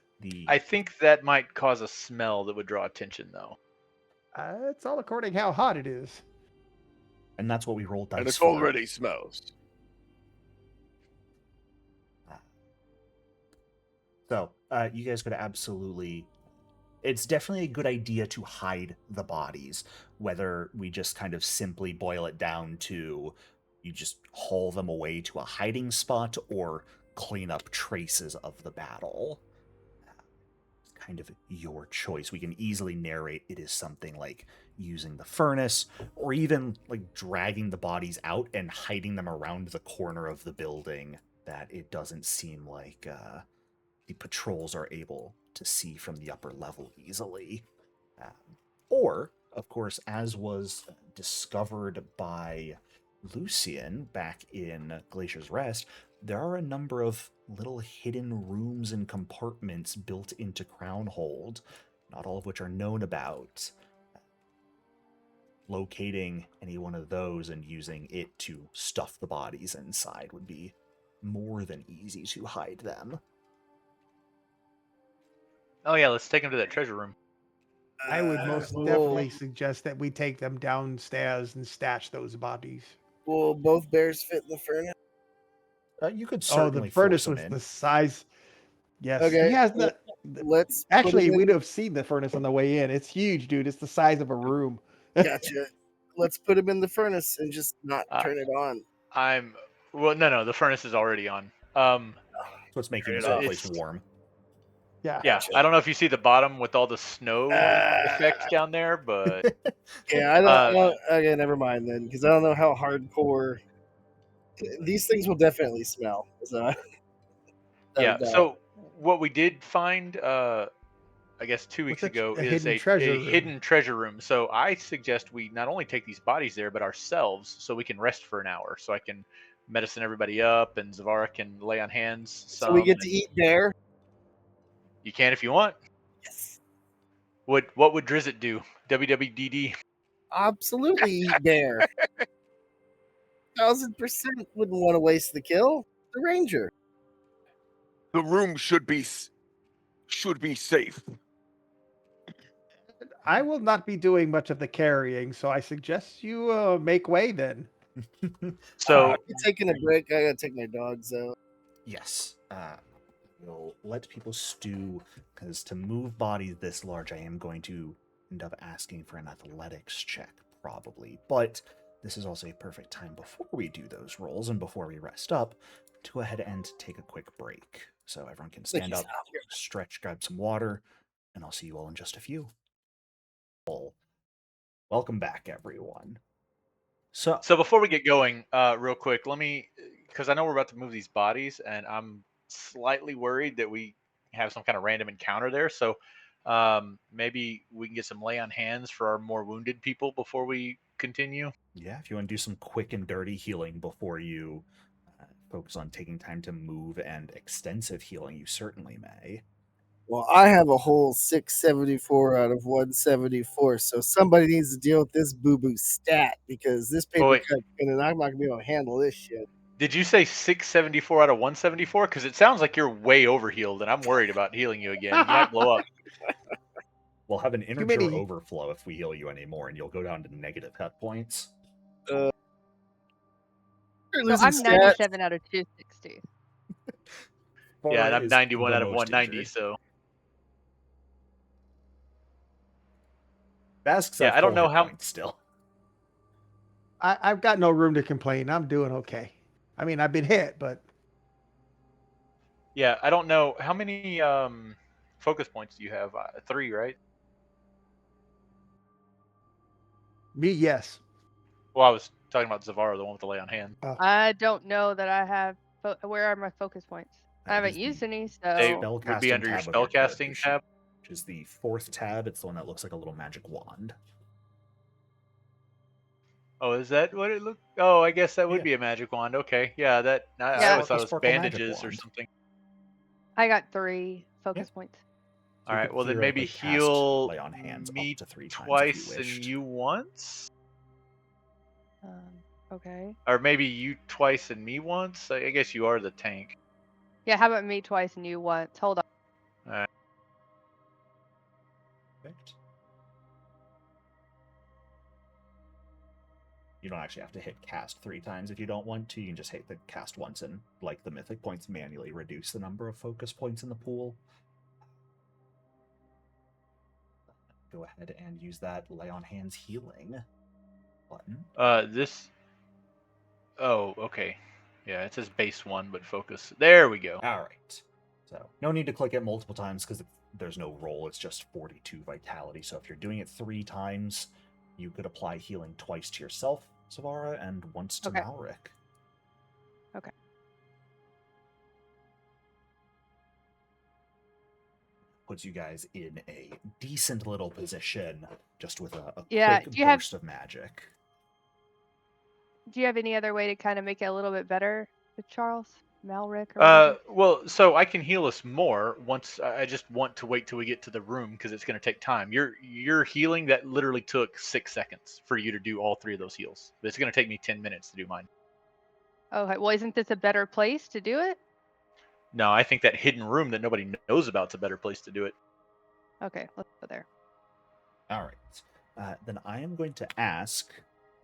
D: I think that might cause a smell that would draw attention, though.
E: It's all according how hot it is.
A: And that's what we rolled dice
C: And it
A: for.
C: already smells.
A: So, you guys could absolutely... It's definitely a good idea to hide the bodies, whether we just kind of simply boil it down to you just haul them away to a hiding spot or clean up traces of the battle. It's kind of your choice. We can easily narrate it is something like using the furnace or even like dragging the bodies out and hiding them around the corner of the building that it doesn't seem like the patrols are able to see from the upper level easily. Or, of course, as was discovered by Lucian back in Glacier's Rest, there are a number of little hidden rooms and compartments built into Crownhold, not all of which are known about. Locating any one of those and using it to stuff the bodies inside would be more than easy to hide them.
D: Oh yeah, let's take him to that treasure room.
E: I would most definitely suggest that we take them downstairs and stash those bodies.
F: Will both bears fit in the furnace?
A: You could
E: Oh,
A: certainly
E: the furnace
A: force them
E: was
A: in.
E: the size. Yes.
F: Okay.
E: He has the.
F: Let's
E: Actually, we'd have seen the furnace on the way in. It's huge, dude. It's the size of a room.
F: Gotcha. Let's put him in the furnace and just not turn it on.
D: No, the furnace is already on.
A: So it's making this whole place
D: it's-
A: warm.
E: Yeah.
D: Yeah, I don't know if you see the bottom with all the snow effect down there, but
F: Yeah, I don't. Okay, never mind then, because I don't know how hardcore these things will definitely smell. So
D: yeah. So what we did find, I guess 2 weeks ago,
E: a
D: is
E: hidden
D: a
E: treasure room.
D: hidden treasure room. So I suggest we not only take these bodies there, but ourselves, so we can rest for an hour. So I can medicine everybody up, and Zavara can lay on hands.
F: So we get to eat there.
D: You can if you want.
F: Yes.
D: What would Drizzt do? WWDD.
F: Absolutely eat bear. 1000% wouldn't want to waste the kill. The ranger.
C: The room should be safe.
E: I will not be doing much of the carrying, so I suggest you make way then.
D: So
F: I'm taking a break. I gotta take my dogs out.
A: Yes. We'll let people stew, because to move bodies this large, I am going to end up asking for an athletics check, probably. But this is also a perfect time before we do those rolls and before we rest up to go ahead and take a quick break. So everyone can stand up, stretch, grab some water, and I'll see you all in just a few. Welcome back, everyone. So
D: before we get going, real quick, let me, because I know we're about to move these bodies, and I'm slightly worried that we have some kind of random encounter there. So maybe we can get some lay on hands for our more wounded people before we continue.
A: Yeah, if you want to do some quick and dirty healing before you focus on taking time to move and extensive healing, you certainly may.
F: Well, I have a whole 674 out of 174, so somebody needs to deal with this boo-boo stat, because this paper cut, and I'm not gonna be able to handle this shit.
D: Did you say 674 out of 174? Because it sounds like you're way overhealed, and I'm worried about healing you again. You might blow up.
A: We'll have an integer overflow if we heal you anymore, and you'll go down to negative hit points.
B: So I'm 97 out of 260.
D: Yeah, and I'm 91 out of 190,
A: injured.
D: so...
A: Basques
D: I don't know how...
A: still.
E: I've got no room to complain. I'm doing okay. I mean, I've been hit, but...
D: Yeah, I don't know. How many focus points do you have? 3, right?
E: Me, yes.
D: Well, I was talking about Zavara, the one with the lay on hand.
B: I don't know that I have... Where are my focus points? I haven't used any, so...
D: They would be under your spellcasting tab.
A: Which is the 4th tab. It's the one that looks like a little magic wand.
D: Oh, is that what it looked? Oh, I guess that would be a magic wand. Okay, yeah, that I always thought it was bandages or something.
B: I got 3 focus points.
A: So
D: all right, well then maybe heal
A: lay on hands
D: me
A: up to 3 times
D: twice and you once.
B: Okay.
D: Or maybe you twice and me once. I guess you are the tank.
B: Yeah, how about me twice and you once? Hold on.
D: All right.
A: Perfect. You don't actually have to hit cast 3 times if you don't want to. You can just hit the cast once and, like the mythic points, manually reduce the number of focus points in the pool. Go ahead and use that lay on hands healing button.
D: Oh, okay. Yeah, it says base 1, but focus. There we go.
A: All right. So no need to click it multiple times because there's no roll. It's just 42 vitality. So if you're doing it 3 times, you could apply healing twice to yourself, Zavara, and once to Malric.
B: Okay.
A: Puts you guys in a decent little position, just with a quick burst of magic.
B: Do you have any other way to kind of make it a little bit better with Charles? Malric?
D: Well, so I can heal us more once. I just want to wait till we get to the room because it's going to take time. Your healing, that literally took 6 seconds for you to do all 3 of those heals. But it's going to take me 10 minutes to do mine.
B: Okay, well, isn't this a better place to do it?
D: No, I think that hidden room that nobody knows about is a better place to do it.
B: Okay, let's go there.
A: All right. Then I am going to ask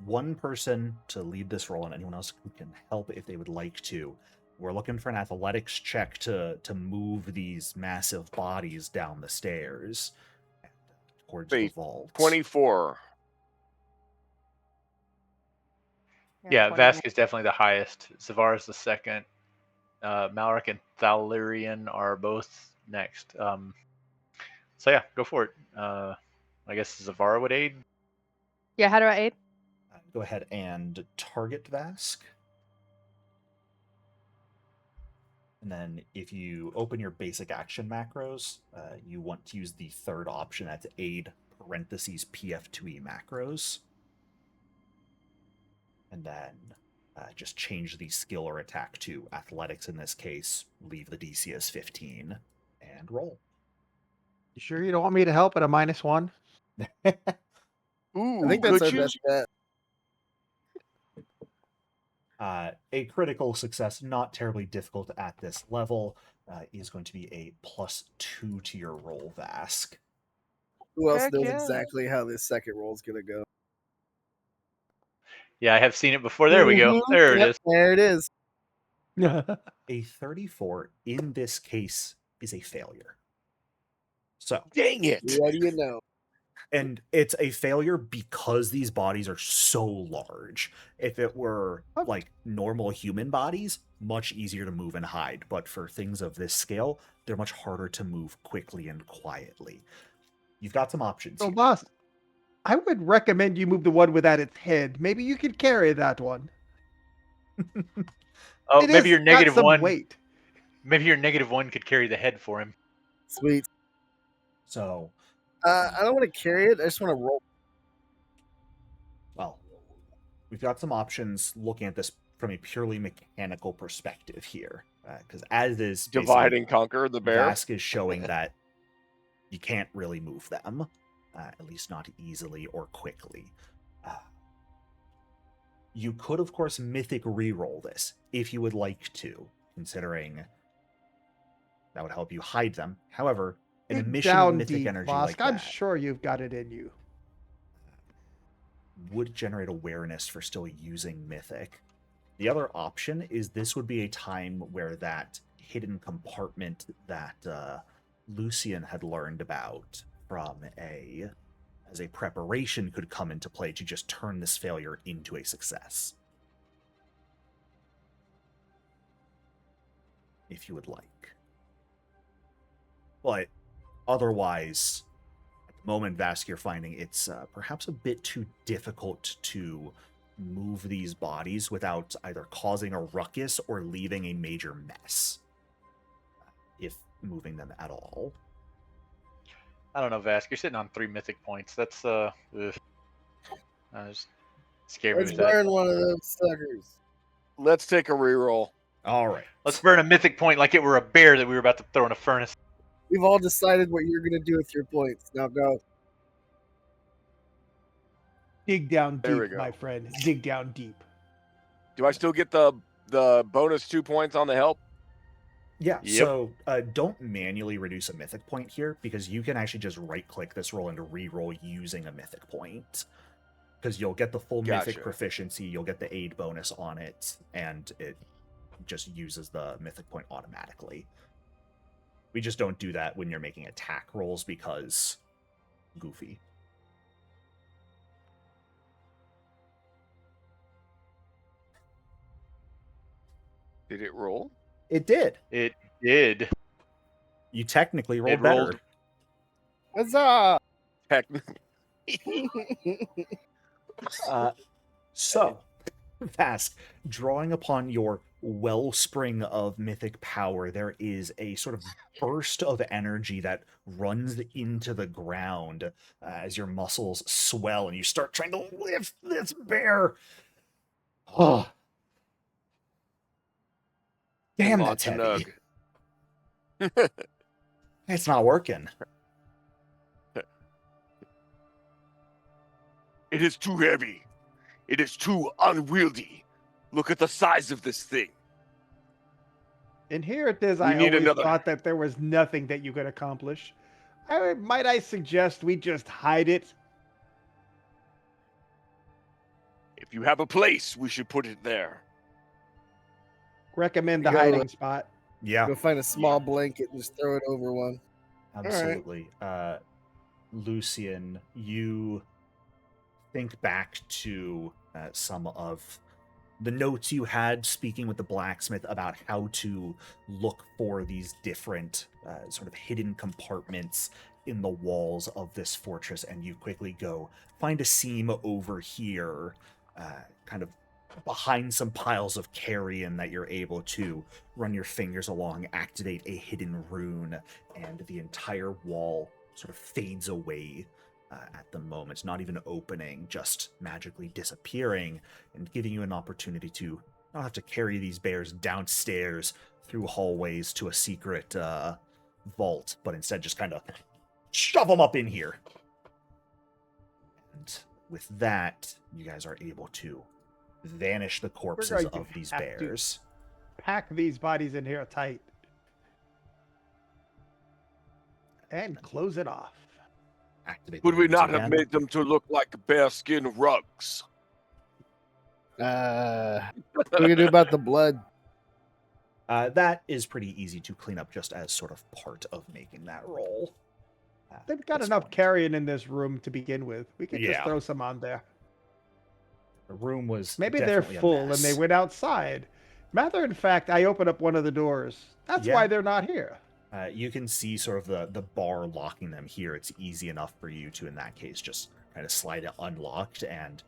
A: one person to lead this roll, and anyone else who can help if they would like to. We're looking for an athletics check to move these massive bodies down the stairs towards the vault.
C: 24.
D: Yeah,
B: 21.
D: Vask is definitely the highest. Zavar is the second. Malric and Thalirian are both next. So yeah, go for it. I guess Zavar would aid.
B: Yeah, how do I aid?
A: Go ahead and target Vask. And then if you open your basic action macros, you want to use the third option. That's aid parentheses PF2e macros. And then just change the skill or attack to athletics in this case. Leave the DC as 15 and roll.
E: You sure you don't want me to help at a -1?
C: Ooh,
F: I think that's
C: could
F: our
C: you?
F: best bet.
A: A critical success, not terribly difficult at this level, is going to be a +2 to your roll, Vask.
F: Who else
B: Heck
F: knows
B: yeah.
F: exactly how this second roll is gonna go?
D: Yeah, I have seen it before. There we go.
F: Mhm.
D: There it
F: Yep,
D: is.
F: There it is.
A: A 34 in this case is a failure. So,
C: Dang it.
F: What do you know?
A: and it's a failure because these bodies are so large. If it were like normal human bodies, much easier to move and hide. But for things of this scale, they're much harder to move quickly and quietly. You've got some options
E: So,
A: here.
E: boss, I would recommend you move the one without its head. Maybe you could carry that one.
D: Oh,
E: It
D: maybe
E: is
D: your
E: got
D: negative
E: some
D: one.
E: weight.
D: Maybe your -1 could carry the head for him.
F: Sweet.
A: So,
F: I don't want to carry it. I just want to roll.
A: well, we've got some options looking at this from a purely mechanical perspective here. Because as is
C: Divide and conquer the bear.
A: Vask is showing that you can't really move them, at least not easily or quickly. You could, of course, mythic reroll this if you would like to, considering that would help you hide them. However, an
E: Dig
A: emission of
E: down
A: mythic
E: deep,
A: energy
E: Vosk.
A: like
E: I'm
A: that
E: sure you've got it in you.
A: would generate awareness for still using mythic. The other option is this would be a time where that hidden compartment that Lucian had learned about from as a preparation could come into play to just turn this failure into a success. If you would like. But otherwise, at the moment, Vask, you're finding it's perhaps a bit too difficult to move these bodies without either causing a ruckus or leaving a major mess, if moving them at all.
D: I don't know, Vask. You're sitting on 3 mythic points. That's ugh. Just scare me
F: Let's
D: with that.
F: burn one of those suckers.
C: Let's take a reroll.
A: All right.
D: Let's burn a mythic point like it were a bear that we were about to throw in a furnace.
F: We've all decided what you're gonna do with your points. Now go.
E: Dig down
C: There we
E: deep,
C: go.
E: my friend. Dig down deep.
C: Do I still get the bonus 2 points on the help?
A: Yeah,
D: Yep.
A: so don't manually reduce a mythic point here, because you can actually just right-click this roll and re-roll using a mythic point. Because you'll get the full mythic
C: Gotcha.
A: proficiency, you'll get the aid bonus on it, and it just uses the mythic point automatically. We just don't do that when you're making attack rolls because goofy.
C: Did it roll?
A: It did.
D: It did.
A: You technically rolled
D: It
A: better.
D: rolled.
F: Huzzah!
C: Heck.
A: So, Vask, drawing upon your wellspring of mythic power, there is a sort of burst of energy that runs into the ground as your muscles swell and you start trying to lift this bear. Oh. Damn, that's
C: Launch a
A: heavy.
C: nug.
A: It's not working.
C: It is too heavy. It is too unwieldy. Look at the size of this thing.
E: And here it is.
C: We
E: I
C: need
E: always
C: another.
E: thought that there was nothing that you could accomplish. Might I suggest we just hide it?
C: If you have a place, we should put it there.
E: recommend the
F: Go,
E: hiding spot.
A: Yeah,
F: Go find a small blanket and just throw it over one.
A: absolutely. Lucian, you think back to some of the notes you had speaking with the blacksmith about how to look for these different sort of hidden compartments in the walls of this fortress, and you quickly go find a seam over here, kind of behind some piles of carrion that you're able to run your fingers along, activate a hidden rune, and the entire wall sort of fades away at the moment, not even opening, just magically disappearing and giving you an opportunity to not have to carry these bears downstairs through hallways to a secret vault, but instead just kind of shove them up in here. And with that, you guys are able to vanish the corpses of these bears.
E: Pack these bodies in here tight. And close it off.
A: Activate.
C: Would we not have made them to look like bearskin rugs?
F: What are we gonna do about the blood?
A: That is pretty easy to clean up just as sort of part of making that roll.
E: They've got enough carrion in this room to begin with. We could just throw some on there.
A: The room was
E: maybe they're full and they went outside. Matter of fact, I opened up one of the doors. That's why they're not here.
A: You can see sort of the bar locking them here. It's easy enough for you to, in that case, just kind of slide it unlocked and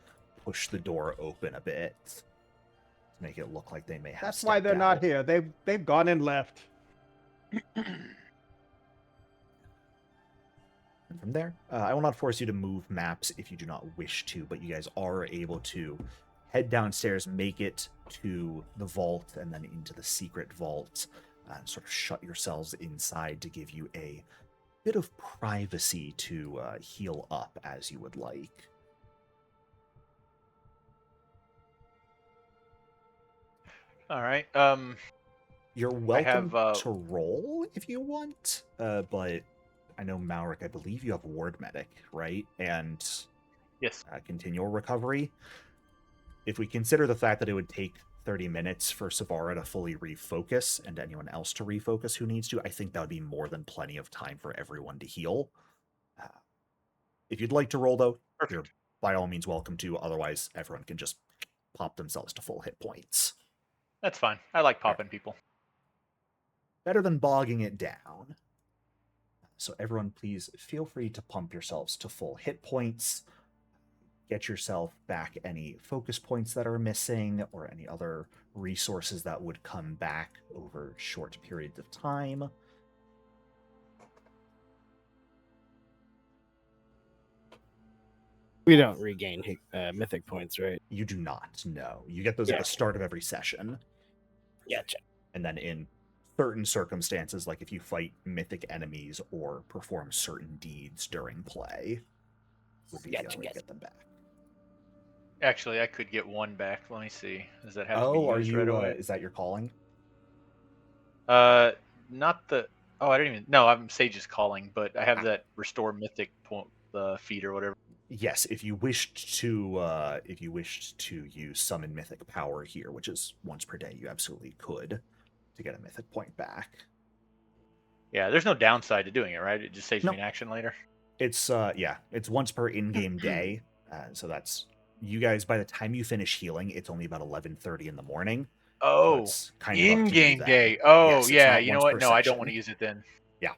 A: push the door open a bit to make it look like they may have.
E: That's why they're not here. They've gone and left.
A: And from there, I will not force you to move maps if you do not wish to, but you guys are able to head downstairs, make it to the vault, and then into the secret vault. Sort of shut yourselves inside to give you a bit of privacy to heal up as you would like.
D: All right.
A: You're welcome to roll if you want, but I know Malric, I believe you have Ward Medic, right? And
D: yes,
A: continual recovery. If we consider the fact that it would take 30 minutes for Savara to fully refocus and anyone else to refocus who needs to, I think that would be more than plenty of time for everyone to heal. If you'd like to roll, though, you're by all means welcome to. Otherwise, everyone can just pop themselves to full hit points.
D: That's fine. I like popping people.
A: Better than bogging it down. So everyone, please feel free to pump yourselves to full hit points. Get yourself back any focus points that are missing or any other resources that would come back over short periods of time.
G: We don't regain mythic points, right?
A: You do not, no. You get those at the start of every session.
G: Gotcha.
A: And then in certain circumstances, like if you fight mythic enemies or perform certain deeds during play, would be the only way to get them back.
D: Actually, I could get one back. Let me see. Does that have to be used right away?
A: Is that your calling?
D: Not the. Oh, I didn't even. No, I'm Sage's calling, but I have that restore mythic point, feat or whatever.
A: Yes, if you wished to use summon mythic power here, which is once per day, you absolutely could to get a mythic point back.
D: Yeah, there's no downside to doing it, right? It just saves me an action later.
A: It's it's once per in-game day, so that's. You guys, by the time you finish healing, it's only about 11:30 in the morning.
D: Oh,
A: so kind
D: of in-game day. Oh, yes, yeah. You know what? No, I don't want to use it then.
A: Yeah,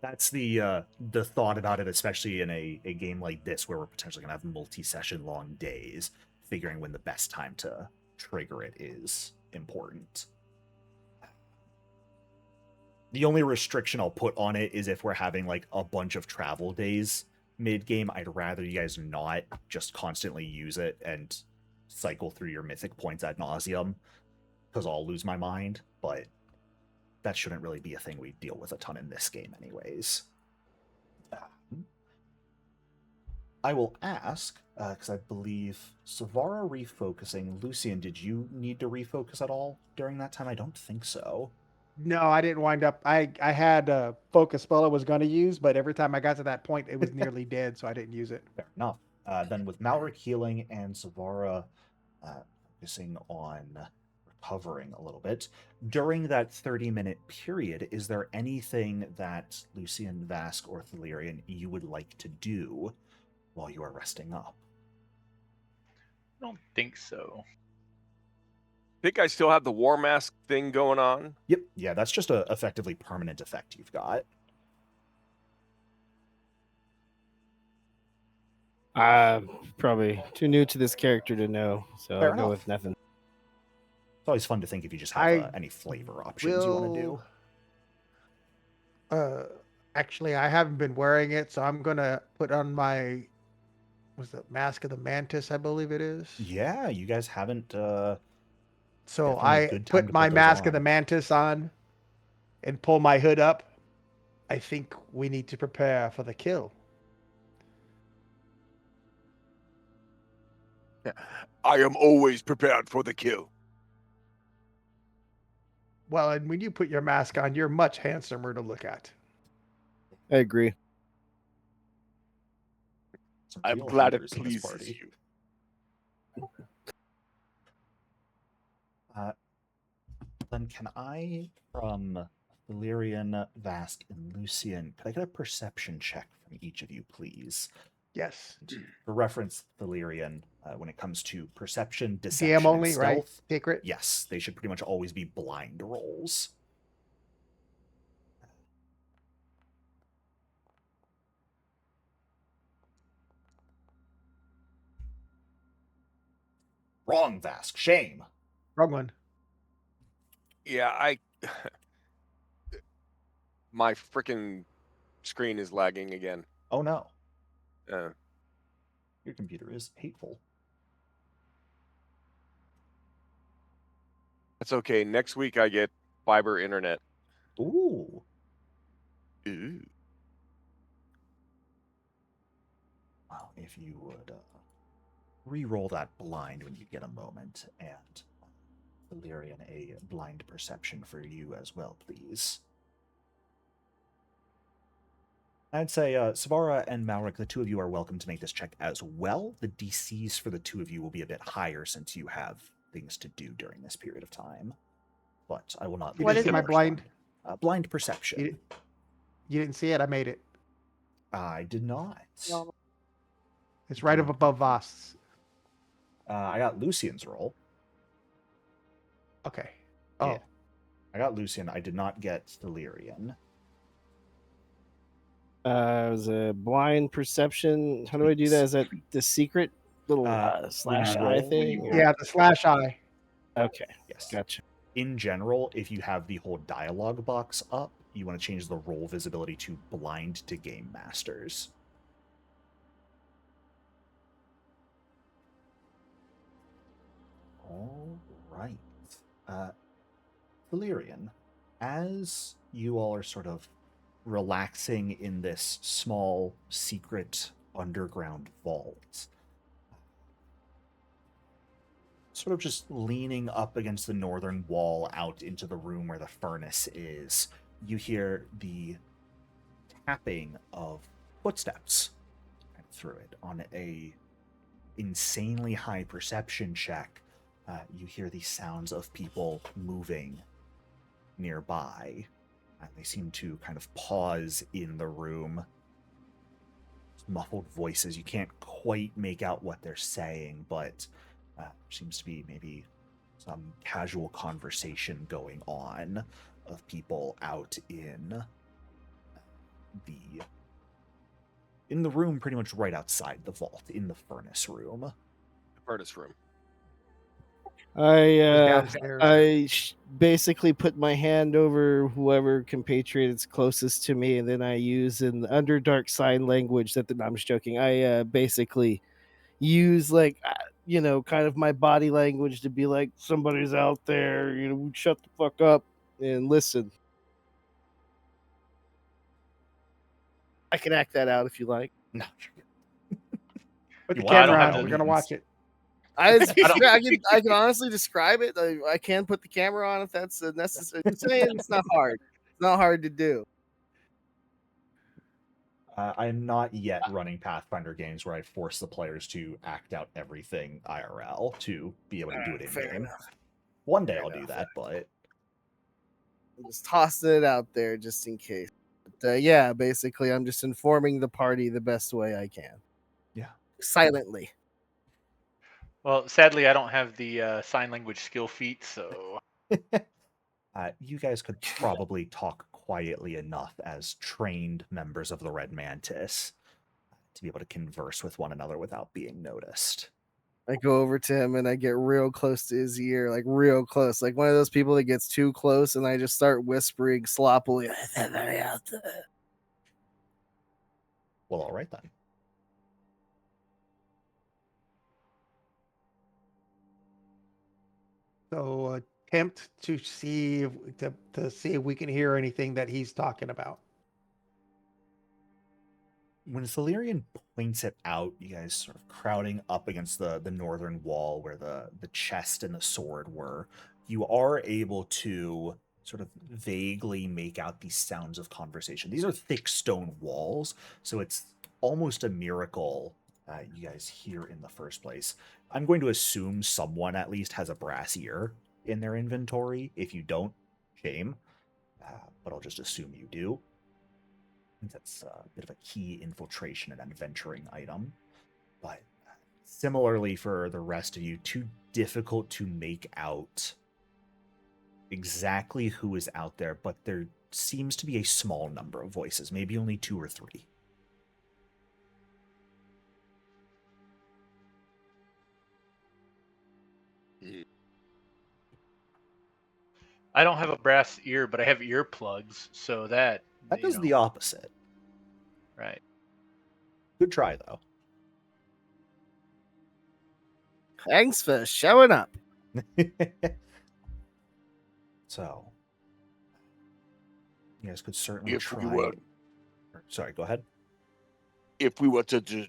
A: that's the thought about it, especially in a game like this where we're potentially gonna have multi-session long days. Figuring when the best time to trigger it is important. The only restriction I'll put on it is if we're having like a bunch of travel days mid-game. I'd rather you guys not just constantly use it and cycle through your mythic points ad nauseum, because I'll lose my mind, but that shouldn't really be a thing we deal with a ton in this game anyways. I will ask, because I believe Savara refocusing. Lucian, did you need to refocus at all during that time? I don't think so.
E: No, I didn't wind up. I had a focus spell I was going to use, but every time I got to that point, it was nearly dead, so I didn't use it.
A: Fair enough. Then with Malric healing and Savara focusing on hovering a little bit. During that 30-minute period, is there anything that Lucian, Vask, or Thalirian you would like to do while you are resting up?
D: I don't think so.
C: Think I still have the war mask thing going on?
A: Yep. Yeah, that's just a effectively permanent effect you've got.
G: Probably too new to this character to know, so
A: Fair
G: I'll go
A: enough.
G: with nothing.
A: It's always fun to think if you just have
E: I
A: any flavor options you want to do.
E: Actually, I haven't been wearing it, so I'm gonna put on my Mask of the Mantis, I believe it is.
A: Yeah, you guys haven't.
E: So
A: definitely a
E: I
A: good time to
E: put my
A: those
E: Mask of the
A: on.
E: Mantis on and pull my hood up. I think we need to prepare for the kill.
C: I am always prepared for the kill.
E: Well, and when you put your mask on, you're much handsomer to look at.
G: I agree.
A: Some
C: I'm
A: real
C: glad it
A: haters in this
C: pleases
A: party.
C: you.
A: Then can I, from Valerian, Vask, and Lucian, could I get a perception check from each of you, please?
E: Yes.
A: For reference, Valerian, when it comes to perception,
E: DM
A: deception,
E: only,
A: and
E: right?
A: stealth,
E: Secret.
A: yes, they should pretty much always be blind rolls. Wrong, Vask. Shame.
E: Wrong one.
C: Yeah, my freaking screen is lagging again.
A: Oh no.
C: Uh,
A: Your computer is hateful.
C: That's okay. Next week I get fiber internet.
A: Ooh.
C: Ooh.
A: Well, if you would re-roll that blind when you get a moment, and Valerian, a blind perception for you as well, please. I'd say Savara and Malric, the two of you are welcome to make this check as well. The DCs for the two of you will be a bit higher since you have things to do during this period of time. But I will not.
E: You didn't see my blind?
A: Blind perception.
E: You didn't see it? I made it.
A: I did not.
B: No.
E: It's right up above Voss.
A: I got Lucian's roll.
E: Okay. Oh.
A: Yeah. I got Lucian. I did not get Thalirian.
G: It was a blind perception. How do I do that? Is that the secret little slash eye thing?
E: Yeah, the slash eye.
G: Okay.
A: Yes.
G: Gotcha.
A: In general, if you have the whole dialogue box up, you want to change the roll visibility to blind to game masters. All right. Valerian, as you all are sort of relaxing in this small, secret underground vault, sort of just leaning up against the northern wall out into the room where the furnace is, you hear the tapping of footsteps through it. On a insanely high perception check, you hear the sounds of people moving nearby. They seem to kind of pause in the room. Muffled voices. You can't quite make out what they're saying, but seems to be maybe some casual conversation going on of people out in the room pretty much right outside the vault, in the furnace room.
C: The furnace room.
G: I basically put my hand over whoever compatriot is closest to me, and then I use an Underdark sign language I'm just joking. I basically use kind of my body language to be like, somebody's out there, shut the fuck up and listen. I can act that out if you like.
A: No.
E: Put the camera on. We're gonna watch it.
F: I can honestly describe it. I can put the camera on if that's necessary. It's not hard. It's not hard to do.
A: I am not yet running Pathfinder games where I force the players to act out everything IRL to be able to do it in game. One day
F: Fair
A: I'll do
F: enough.
A: that, but
F: I'm just tossing it out there just in case. But, yeah, basically, I'm just informing the party the best way I can.
A: yeah.
F: Silently.
D: Well, sadly, I don't have the sign language skill feat, so
A: You guys could probably talk quietly enough as trained members of the Red Mantis to be able to converse with one another without being noticed.
F: I go over to him and I get real close to his ear, like real close, like one of those people that gets too close, and I just start whispering sloppily.
A: Well, all right then.
E: So attempt to see to see if we can hear anything that he's talking about.
A: When Thaliarian points it out, you guys sort of crowding up against the northern wall where the chest and the sword were, you are able to sort of vaguely make out these sounds of conversation. These are thick stone walls, so it's almost a miracle you guys hear in the first place. I'm going to assume someone at least has a brass ear in their inventory. If you don't, shame, but I'll just assume you do. I think that's a bit of a key infiltration and adventuring item. But similarly for the rest of you, too difficult to make out exactly who is out there, but there seems to be a small number of voices, maybe only 2 or 3.
D: I don't have a brass ear, but I have earplugs, so that
A: does the opposite.
D: Right.
A: Good try, though.
F: Thanks for showing up.
A: So, you guys could certainly
C: If
A: try.
C: we were,
A: Sorry, go ahead.
C: if we were to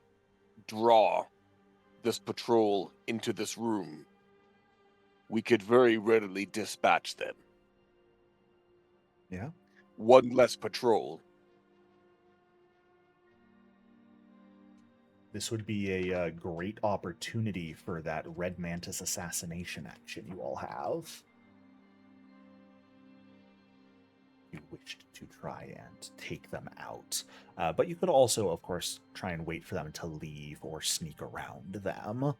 C: draw this patrol into this room, we could very readily dispatch them.
A: Yeah.
C: One less patrol.
A: This would be a great opportunity for that Red Mantis assassination action you all have. You wished to try and take them out. But you could also, of course, try and wait for them to leave or sneak around them.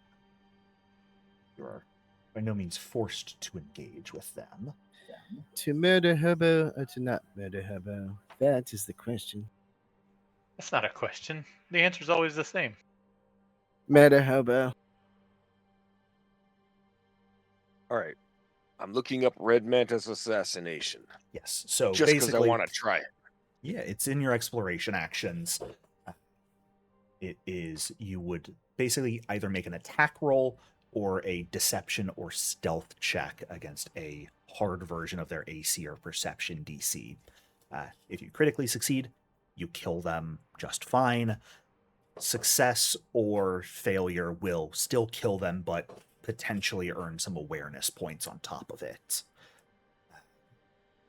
A: You're by no means forced to engage with them.
F: To murder hobo or to not murder hobo? That is the question.
D: That's not a question. The answer's always the same.
F: Murder hobo.
C: All right. I'm looking up Red Mantis Assassination.
A: Yes, so
C: just because I
A: basically,
C: want to try it.
A: Yeah, it's in your exploration actions. It is, you would basically either make an attack roll or a deception or stealth check against a hard version of their AC or perception DC. If you critically succeed, you kill them just fine. Success or failure will still kill them, but potentially earn some awareness points on top of it.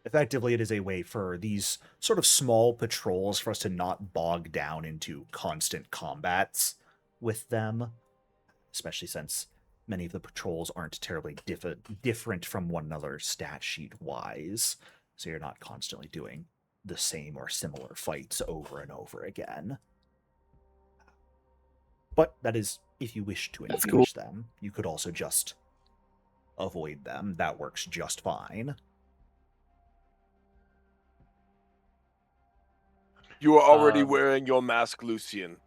A: Effectively, it is a way for these sort of small patrols for us to not bog down into constant combats with them, especially since many of the patrols aren't terribly different from one another stat sheet-wise, so you're not constantly doing the same or similar fights over and over again. But that is if you wish to engage them. You could also just avoid them. That works just fine.
C: You are already wearing your mask, Lucian.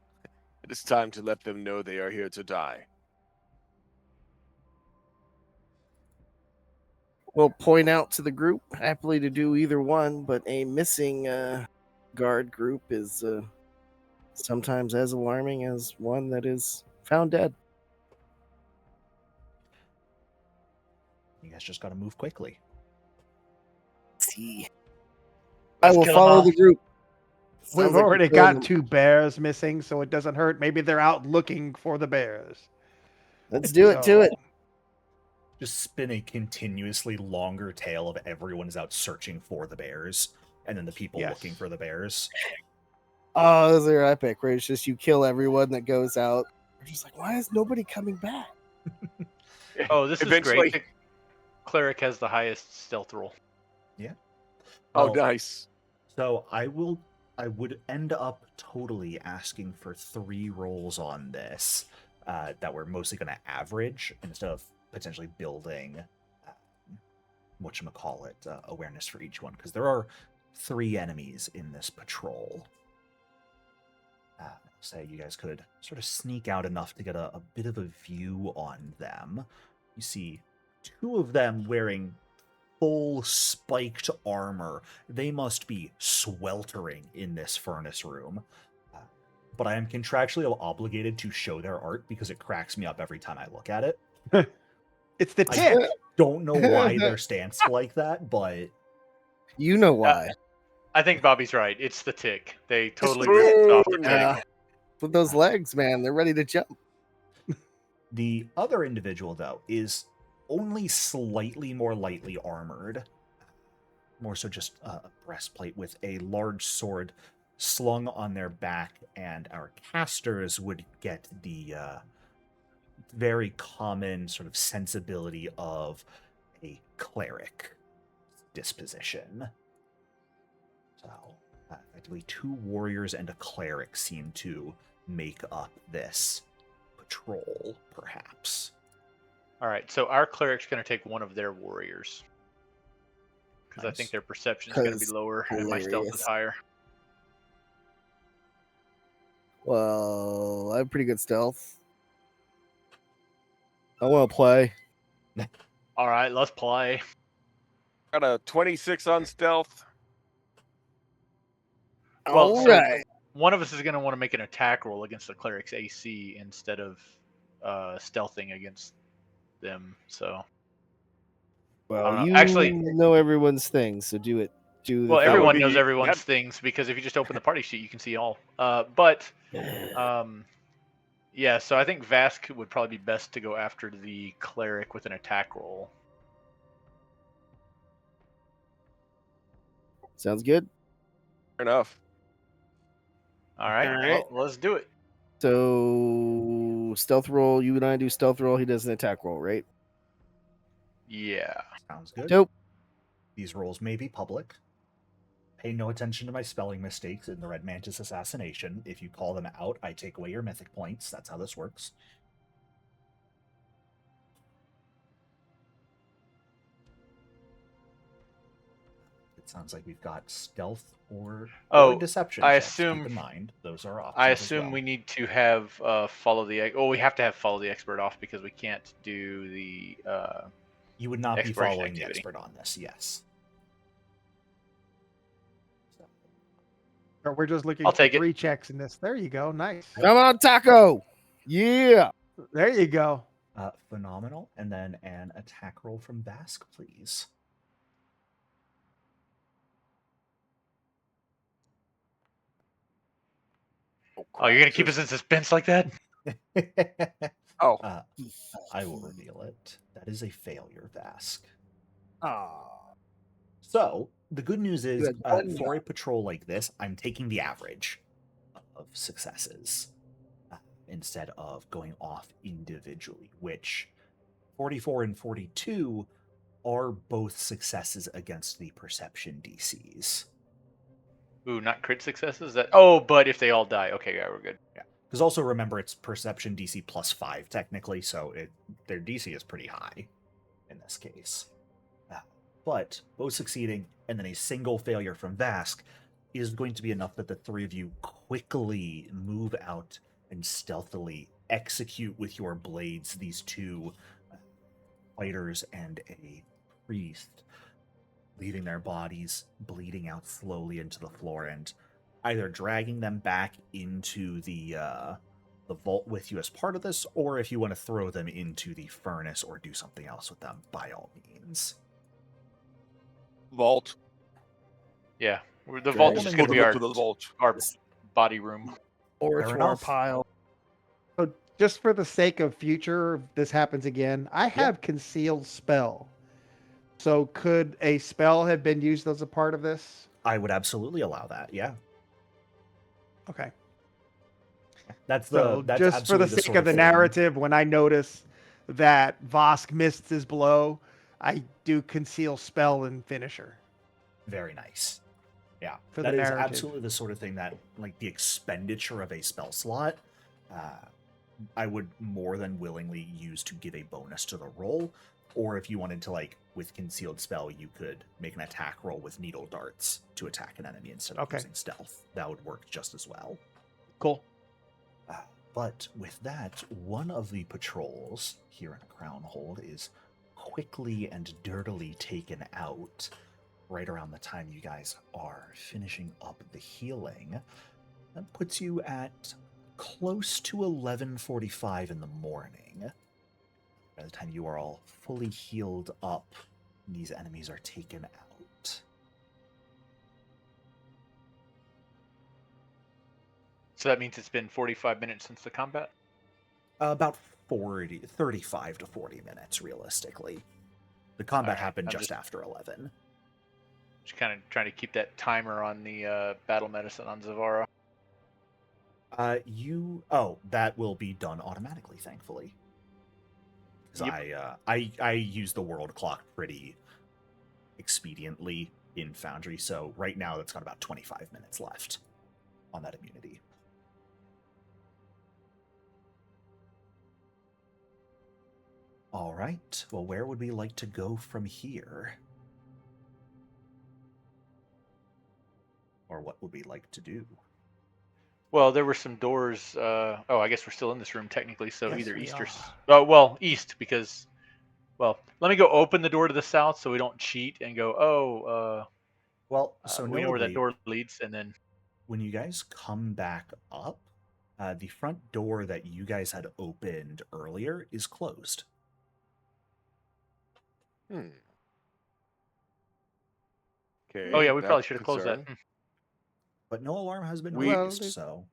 C: It is time to let them know they are here to die.
F: We'll point out to the group, happily to do either one, but a missing guard group is sometimes as alarming as one that is found dead.
A: You guys just gotta move quickly.
F: See. I will follow the group.
E: We've
F: Sounds like
E: already
F: we're killing
E: got
F: them.
E: 2 bears missing, so it doesn't hurt. Maybe they're out looking for the bears.
F: Let's do it to it.
A: Just spin a continuously longer tale of everyone is out searching for the bears, and then the people looking for the bears.
F: Oh, those are epic, where it's just you kill everyone that goes out. We're just like, why is nobody coming back?
D: Oh, this is great. cleric has the highest stealth roll.
A: Yeah.
C: Oh, nice.
A: So I would end up totally asking for 3 rolls on this that we're mostly going to average instead of potentially building whatchamacallit, awareness for each one, because there are 3 enemies in this patrol. Say you guys could sort of sneak out enough to get a bit of a view on them. You see 2 of them wearing full spiked armor. They must be sweltering in this furnace room. But I am contractually obligated to show their art because it cracks me up every time I look at it.
E: It's the tick.
A: I don't know why they're stanced like that, but
F: You know why.
D: I think Bobby's right. It's the tick. They totally
C: Spoon!
D: ripped off the
F: Yeah.
D: tick.
F: With those legs, man, they're ready to jump.
A: the other individual, though, is only slightly more lightly armored. More so just a breastplate with a large sword slung on their back, and our casters would get the very common sort of sensibility of a cleric disposition. So, effectively, 2 warriors and a cleric seem to make up this patrol, perhaps.
D: All right, so our cleric's going to take one of their warriors. Because I think
A: Nice.
D: their perception is going to be
F: 'Cause
D: lower and my stealth is
F: hilarious.
D: higher.
F: Well, I have pretty good stealth. I want to play.
D: All right, let's play.
C: Got a 26 on stealth.
D: Well,
F: All
D: so
F: right.
D: one of us is going to want to make an attack roll against the cleric's AC instead of stealthing against them. So,
G: Well, you
D: actually,
G: know everyone's things, so do it.
D: well, everyone
C: would
D: knows
C: be-
D: everyone's
C: that-
D: things because if you just open the party sheet, you can see all. Yeah, so I think Vask would probably be best to go after the cleric with an attack roll.
G: Sounds good.
C: Fair enough.
D: All right,
F: All right.
D: well, let's do it.
G: So stealth roll. You and I do stealth roll. He does an attack roll, right?
D: Yeah.
A: Sounds good.
G: Dope.
A: These rolls may be public. Pay no attention to my spelling mistakes in the Red Mantis Assassination. If you call them out, I take away your mythic points. That's how this works. It sounds like we've got stealth or deception.
D: I
A: checks. Keep
D: assume-
A: in mind those are options.
D: I
A: as
D: assume
A: well.
D: we need to have follow the. Oh, we have to have follow the expert off because we can't do the.
A: You would not be
D: exploration
A: following the
D: activity.
A: expert on this. Yes.
E: Or we're just looking
D: I'll
E: for
D: take it.
E: 3 checks in this. There you go. Nice.
G: Come on, Taco. Yeah.
E: There you go.
A: Phenomenal. And then an attack roll from Vask, please.
D: Oh, you're gonna keep us in suspense like that?
C: Oh,
A: I will reveal it. That is a failure, Vask.
F: Ah.
A: So, the good news is,
F: Good. Good
A: for a patrol like this, I'm taking the average of successes instead of going off individually, which 44 and 42 are both successes against the perception DCs.
D: Ooh, not crit successes. That. Oh, but if they all die, okay, yeah, we're good.
A: Yeah. Because also remember, it's perception DC plus 5 technically, so their DC is pretty high in this case. But both succeeding and then a single failure from Vask is going to be enough that the 3 of you quickly move out and stealthily execute with your blades these 2 fighters and a priest, leaving their bodies bleeding out slowly into the floor and either dragging them back into the vault with you as part of this, or if you want to throw them into the furnace or do something else with them, by all means.
C: vault.
D: Yeah, the
A: Okay.
D: vault is just
A: We'll
D: gonna be
C: Look
D: our
C: to the vault.
D: body room.
F: Or
A: Fair
F: a
A: enough.
F: pile.
E: So just for the sake of future, if this happens again, I have concealed spell. So could a spell have been used as a part of this?
A: I would absolutely allow that, yeah.
E: Okay.
A: That's
E: So
A: that's
E: just for the
A: absolutely
E: sake
A: sort
E: of the
A: thing.
E: narrative, when I notice that Vosk missed his blow, I do conceal spell and finisher
A: Very nice. Yeah,
E: for the
A: that is
E: narrative.
A: absolutely the sort of thing that, like, the expenditure of a spell slot, I would more than willingly use to give a bonus to the roll. Or if you wanted to, like, with concealed spell, you could make an attack roll with needle darts to attack an enemy instead of using stealth. That would work just as well.
E: Cool.
A: But with that, one of the patrols here in Crownhold is quickly and dirtily taken out right around the time you guys are finishing up the healing. That puts you at close to 11:45 in the morning. By the time you are all fully healed up, these enemies are taken out.
D: So that means it's been 45 minutes since the combat?
A: About 35 to 40 minutes, realistically. The combat happened just after 11.
D: Just kind of trying to keep that timer on the battle medicine on Zavara.
A: That will be done automatically, thankfully. Yep. I use the world clock pretty expediently in Foundry, so right now that's got about 25 minutes left on that immunity. All right. Well, where would we like to go from here? Or what would we like to do?
D: Well, there were some doors. I guess we're still in this room technically, so
E: Yes,
D: either
E: we
D: east or...
E: are.
D: Oh, well, east, because... Well, let me go open the door to the south so we don't cheat and go, we know where that door leads, and then...
A: When you guys come back up, the front door that you guys had opened earlier is closed.
C: Okay.
D: Oh yeah, we probably should have closed that.
A: But no alarm has been raised, so...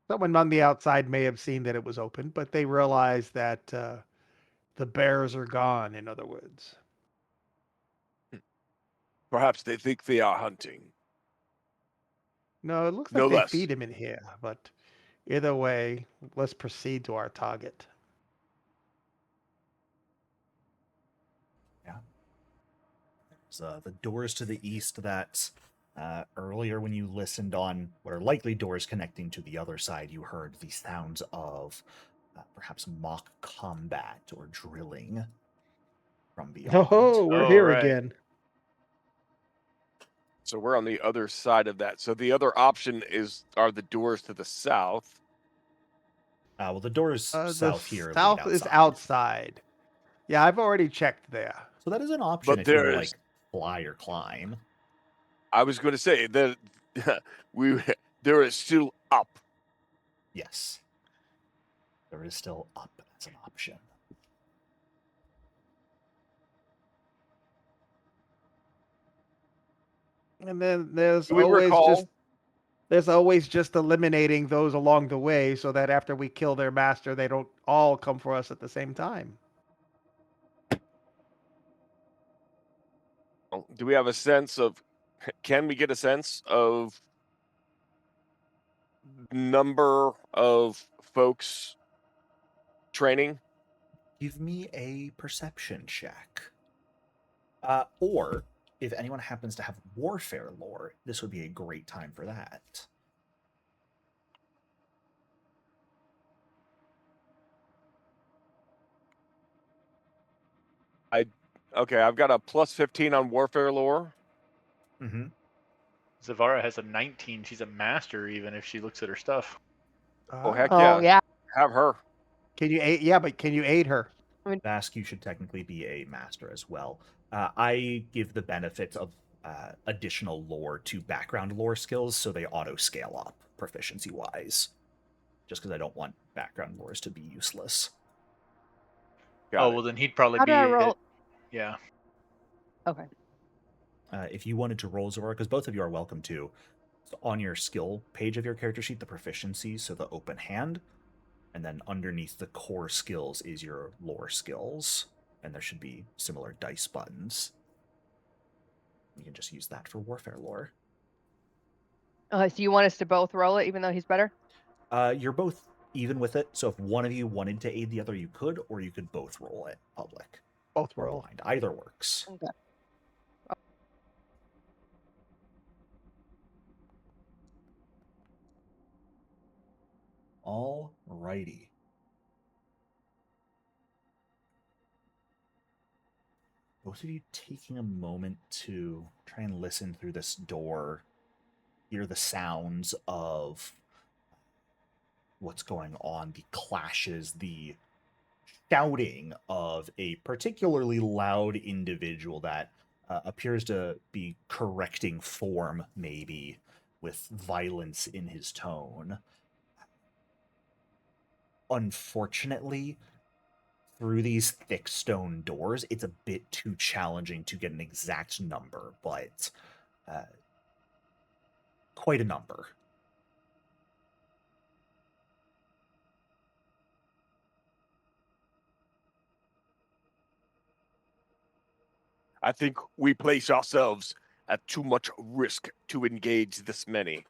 E: Someone on the outside may have seen that it was open, but they realized that the bears are gone, in other words.
C: Perhaps they think they are hunting.
E: No, it looks like they feed him in here, but either way, let's proceed to our target.
A: Yeah. There's the doors to the east that earlier when you listened on what are likely doors connecting to the other side, you heard the sounds of perhaps mock combat or drilling from beyond.
E: Oh, we're here again.
C: So we're on the other side of that. So the other option are the doors to the south.
A: Well, the doors south here.
E: South is outside. Yeah, I've already checked there.
A: So that is an option if you like fly or climb.
C: I was going to say that there is still up.
A: Yes, there is still up as an option.
E: And then there's always just eliminating those along the way so that after we kill their master, they don't all come for us at the same time.
C: Do we have a sense of, can we get a sense of number of folks training?
A: Give me a perception check. Or if anyone happens to have warfare lore, this would be a great time for that.
C: I've got a plus 15 on warfare lore.
A: Mm-hmm.
D: Zavara has a 19. She's a master even if she looks at her stuff.
C: Oh, heck yeah.
B: Oh, yeah.
C: Have her.
E: Can you aid? Yeah, but can you aid her?
A: Vask, you should technically be a master as well. I give the benefit of additional lore to background lore skills, so they auto-scale up proficiency-wise. Just because I don't want background lores to be useless.
D: Well, then he'd probably be...
B: How do I roll?
D: Yeah.
B: Okay.
A: If you wanted to roll Zora, because both of you are welcome to, on your skill page of your character sheet, the proficiency, so the open hand, and then underneath the core skills is your lore skills, and there should be similar dice buttons. You can just use that for warfare lore.
B: So you want us to both roll it, even though he's better?
A: You're both even with it, so if one of you wanted to aid the other, you could, or you could both roll it public.
E: Both roll.
A: Blind. Either works.
B: Okay.
A: All righty. Both of you taking a moment to try and listen through this door, hear the sounds of what's going on, the clashes, the shouting of a particularly loud individual that appears to be correcting form, maybe, with violence in his tone. Unfortunately, through these thick stone doors, it's a bit too challenging to get an exact number, but quite a number.
C: I think we place ourselves at too much risk to engage this many.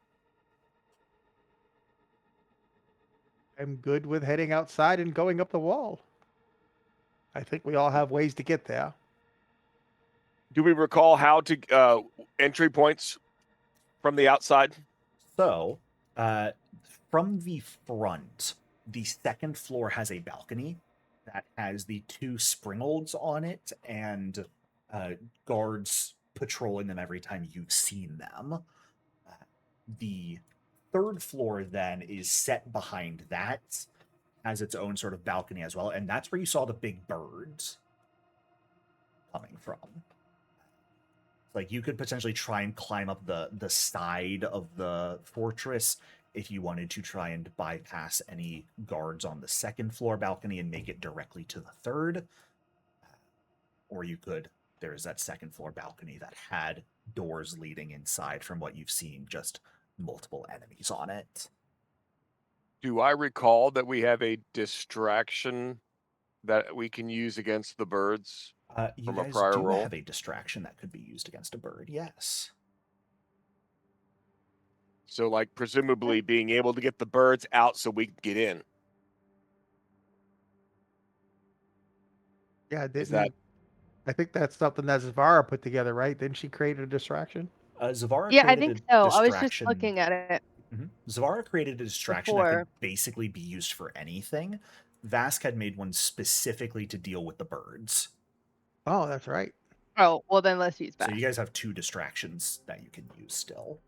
E: I'm good with heading outside and going up the wall. I think we all have ways to get there.
C: Do we recall how to entry points from the outside?
A: So, from the front, the second floor has a balcony that has the 2 springolds on it and guards patrolling them every time you've seen them. The third floor then is set behind that, has its own sort of balcony as well, and that's where you saw the big birds coming from. Like, you could potentially try and climb up the side of the fortress if you wanted to try and bypass any guards on the second floor balcony and make it directly to the third. Or you could, there's that second floor balcony that had doors leading inside from what you've seen, just multiple enemies on it.
C: Do I recall that we have a distraction that we can use against the birds?
A: You
C: From a
A: guys
C: prior
A: do
C: roll?
A: have a distraction that could be used against a bird, yes.
C: So, like, presumably being able to get the birds out so we can get in.
E: Yeah,
C: Is that
E: I think that's something that Zavara put together, right? Didn't she create a distraction?
A: Zavara
B: Yeah, I
A: created
B: think
A: a
B: so. I was just
A: distraction.
B: looking at it
A: Zavara created a distraction that
B: before.
A: could basically be used for anything. Vask had made one specifically to deal with the birds.
E: Oh, that's right.
B: Oh, well then let's use
A: So
B: that.
A: you guys have 2 distractions that you can use still.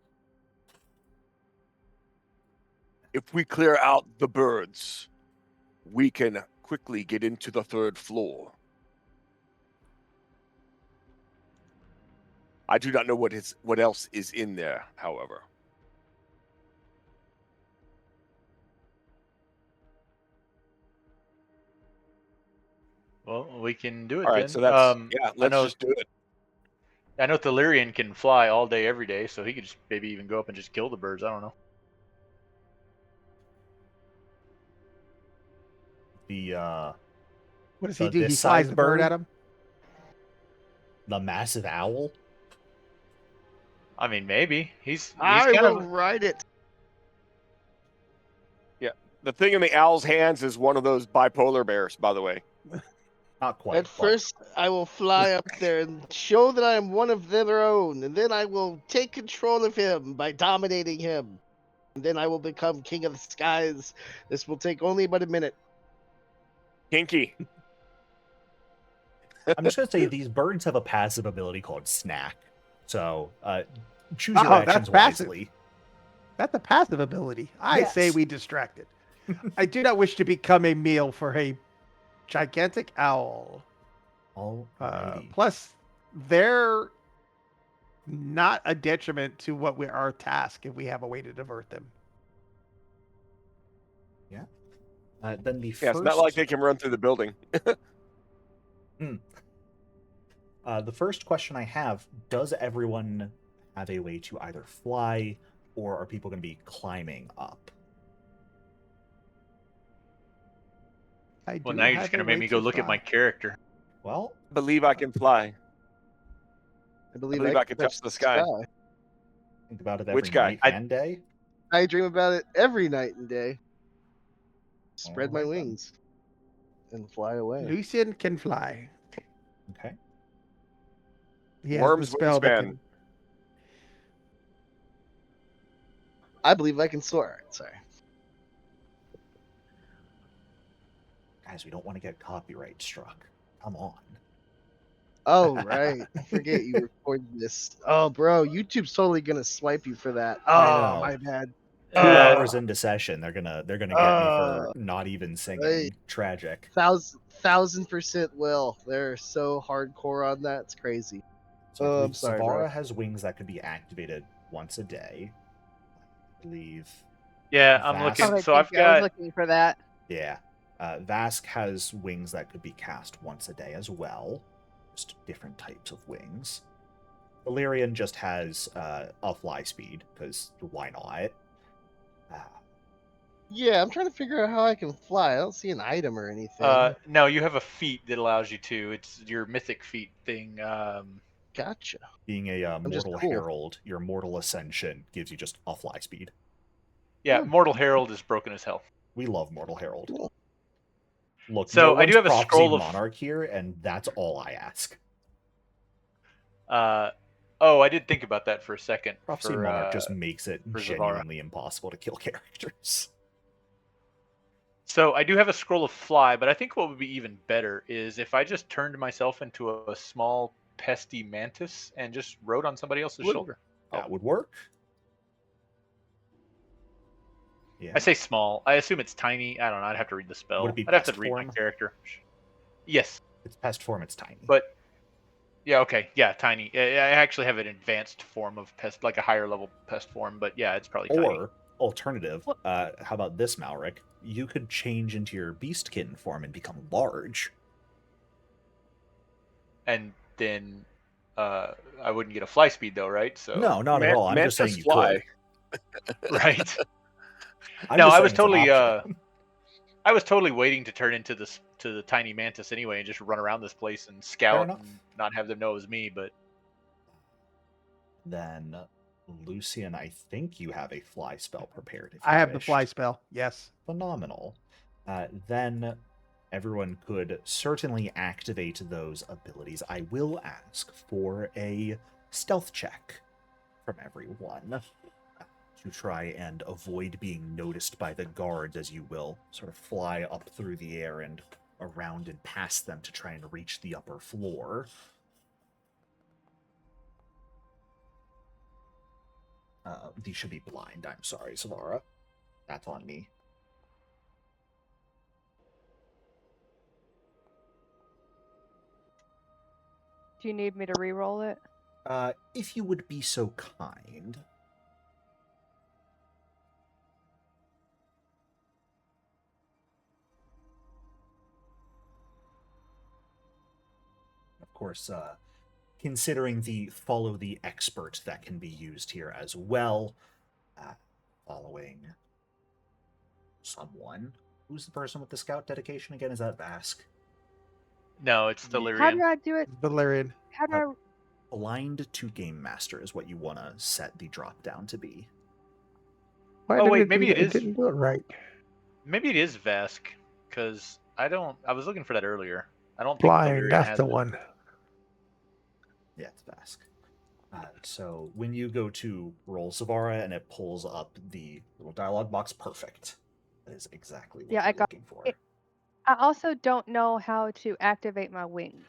C: if we clear out the birds, we can quickly get into the third floor. I do not know what else is in there, however.
D: Well, we can do it
C: All right,
D: then.
C: so that's let's just do it.
D: I know Thalirian can fly all day, every day, so he could just maybe even go up and just kill the birds. I don't know.
A: The
E: What does
A: So
E: he do? He
A: this
E: flies
A: size
E: the bird
A: bird?
E: at him.
A: the massive owl.
D: I mean, maybe he's
F: I
D: kind
F: will
D: of
F: ride it.
C: Yeah, the thing in the owl's hands is one of those bipolar bears, by the way.
A: Not quite.
F: At first, I will fly up there and show that I am one of their own, and then I will take control of him by dominating him. And then I will become king of the skies. This will take only but a minute.
C: Kinky.
A: I'm just gonna say these birds have a passive ability called snack. So choose your
E: Oh, that's
A: actions
E: passive.
A: wisely.
E: That's a passive ability. I say
A: Yes.
E: we distract it. I do not wish to become a meal for a gigantic owl.
A: Alrighty.
E: Plus, they're not a detriment to what our task if we have a way to divert them.
A: Then the
C: Yeah,
A: first.
C: it's not like they can run through the building.
A: The first question I have: does everyone have a way to either fly, or are people going to be climbing up?
D: Well, now you're just gonna make me go look at my character.
A: Well,
C: I believe I can fly.
F: I believe
C: I can touch the sky.
A: think about it every
C: Which guy?
A: night and day.
F: I dream about it every night and day. Spread my
A: Alright, then.
F: wings and fly away.
E: Lucian can fly.
A: Okay.
E: He has
C: Worms
E: the spell that
C: wingspan.
E: can.
F: I believe I can soar. Sorry.
A: Guys, we don't want to get copyright struck. Come on.
F: Oh, right. I forget you recorded this. Oh, bro, YouTube's totally gonna swipe you for that.
A: I
F: Oh,
A: know.
F: my bad.
A: 2 hours into session, they're gonna get me for
F: Uh,
A: not even singing.
F: right.
A: Tragic.
F: 1000% will. They're so hardcore on that. It's crazy.
A: So I
F: Oh,
A: believe
F: I'm sorry, bro.
A: Savara has wings that could be activated once a day. I believe.
D: Yeah, I'm
A: Vask-
D: looking.
B: Okay,
D: So
B: thank
D: I've
B: you. I was
D: got.
B: looking for that.
A: Yeah. Vask has wings that could be cast once a day as well. Just different types of wings. Valyrian just has a fly speed, because why not?
F: Yeah, I'm trying to figure out how I can fly. I don't see an item or anything.
D: No, you have a feat that allows you to. It's your mythic feat thing.
F: Gotcha.
A: Being a
F: I'm just
A: mortal
F: cool.
A: herald, your mortal ascension gives you just a fly speed.
D: Yeah,
F: Oh.
D: Mortal Herald is broken as hell.
A: We love mortal herald.
F: Cool.
A: Look,
D: So
A: no
D: I do
A: one's
D: have a
A: prophesied
D: scroll of.
A: monarch here, and that's all I ask.
D: Oh, I did think about that for a second.
A: Prophecy
D: for,
A: monarch just makes it
D: for Zavara.
A: genuinely impossible to kill characters.
D: So I do have a scroll of fly, but I think what would be even better is if I just turned myself into a small pesty mantis and just rode on somebody else's shoulder.
A: That would work. Yeah.
D: I say small. I assume it's tiny. I don't know. I'd have to read the spell.
A: Would it be
D: I'd have to
A: pest
D: read my
A: form?
D: character. Yes.
A: It's pest form, it's tiny.
D: But yeah, okay. Yeah, tiny. I actually have an advanced form of pest, like a higher level pest form, but yeah, it's probably tiny.
A: Or, alternative, how about this, Malric? You could change into your beastkin form and become large.
D: And then I wouldn't get a fly speed though, right? So
A: No, not at all. I'm just saying you
C: fly.
A: could.
D: right.
A: I'm
D: No,
A: just
D: I
A: saying
D: was
A: it's an
D: totally
A: option.
D: I was totally waiting to turn into the tiny mantis anyway and just run around this place and scout
A: enough.
D: and not have them know it was me, but
A: Then, Lucian, I think you have a fly spell prepared. If you
E: I have the
A: wished.
E: fly spell. Yes.
A: Phenomenal. Then everyone could certainly activate those abilities. I will ask for a stealth check from everyone to try and avoid being noticed by the guards, as you will sort of fly up through the air and around and past them to try and reach the upper floor. These should be blind. I'm sorry, Savara. That's on me.
B: Do you need me to re-roll it?
A: If you would be so kind. Of course, considering the follow the expert that can be used here as well. Following someone. Who's the person with the scout dedication again? Is that Vask?
D: no, it's the
B: How
D: Lyrian.
B: do I do it?
E: Valerian.
B: How do I?
A: Blind to Game Master is what you want to set the drop down to be.
E: Why
D: Oh,
E: did
D: wait,
E: it
D: maybe
E: do
D: it
E: that?
D: is-
E: It didn't do it right.
D: Maybe it is Vask, because I was looking for that earlier. I don't think
E: Blind.
D: Valerian
E: That's
D: has
E: the
D: it.
E: one.
A: Yeah, it's Vask. So when you go to roll Savara and it pulls up the little dialogue box, perfect. That is exactly what
B: Yeah,
A: you're
B: I got
A: looking for.
B: it. I also don't know how to activate my wings.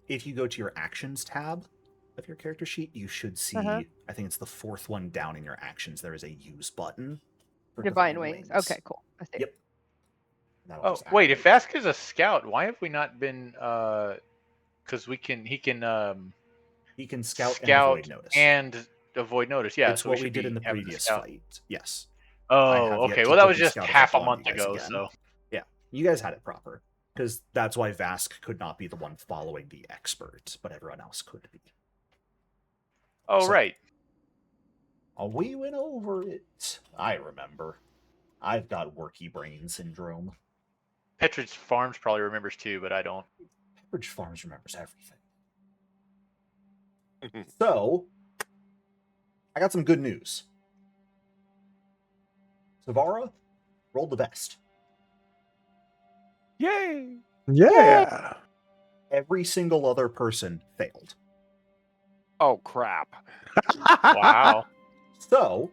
A: If you go to your actions tab of your character sheet, you should see, I think it's the fourth one down in your actions, there is a use button for
B: Divine wings. Okay, cool. I see.
A: Yep. That'll
D: Oh,
A: just
D: wait, if
A: activate.
D: Vask is a scout, why have we not been because he can
A: He can scout and
D: scout
A: avoid notice.
D: and avoid notice. Yeah,
A: it's
D: so
A: what
D: we
A: we
D: should
A: did
D: be
A: in the
D: having a
A: previous
D: scout.
A: fight. Yes. I have
D: Oh,
A: yet
D: okay.
A: to
D: Well, that
A: put
D: was
A: the
D: just
A: scout
D: half a
A: effect on
D: month
A: you guys
D: ago,
A: again.
D: so
A: Yeah, you guys had it proper. Because that's why Vask could not be the one following the expert, but everyone else could be.
D: oh
A: So-
D: right.
A: We went over it. I remember. I've got worky brain syndrome.
D: Petridge Farms probably remembers too, but I don't.
A: Pepperidge Farms remembers everything. So, I got some good news. Savara rolled the best.
D: Yay!
E: Yeah.
A: Every single other person failed.
C: Oh, crap.
D: Wow.
A: So,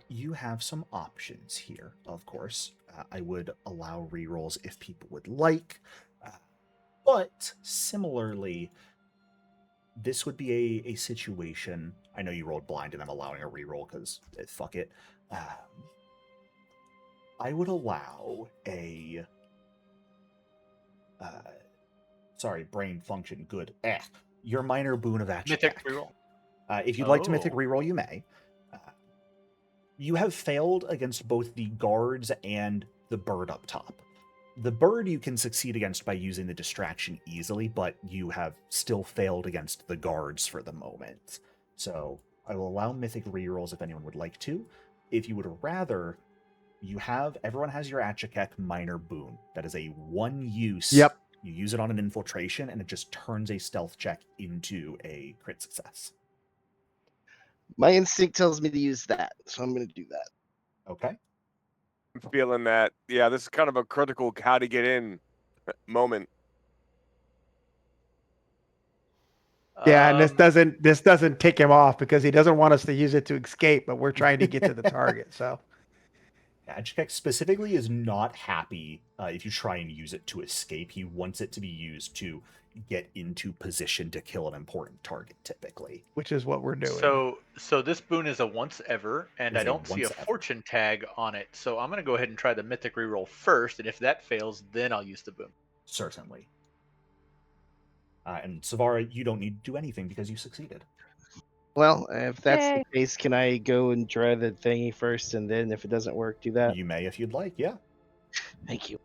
A: you have some options here, of course. I would allow rerolls if people would like. But similarly, this would be a situation. I know you rolled blind and I'm allowing a reroll because fuck it. I would allow a. Sorry, brain function. Good. Your minor boon of Achaekek.
D: Mythic reroll.
A: If you'd like to mythic reroll, you may. You have failed against both the guards and the bird up top. The bird you can succeed against by using the distraction easily, but you have still failed against the guards for the moment. So I will allow mythic rerolls if anyone would like to. If you would rather, everyone has your Achaekek minor boon. That is a one use.
E: Yep.
A: You use it on an infiltration, and it just turns a stealth check into a crit success.
F: My instinct tells me to use that, so I'm going to do that.
A: Okay.
C: I'm feeling that. Yeah, this is kind of a critical how to get in moment.
E: Yeah, and this doesn't tick him off because he doesn't want us to use it to escape, but we're trying to get to the target. So
A: Achaekek specifically is not happy if you try and use it to escape. He wants it to be used to get into position to kill an important target, typically.
E: which is what we're doing.
D: So this boon is a once ever, and I don't see a fortune tag on it. So I'm going to go ahead and try the mythic reroll first, and if that fails, then I'll use the boon.
A: Certainly. And Savara, you don't need to do anything because you succeeded.
G: Well, if that's
B: Yay.
G: the case, can I go and try the thingy first, and then if it doesn't work, do that?
A: You may if you'd like, yeah.
G: Thank you.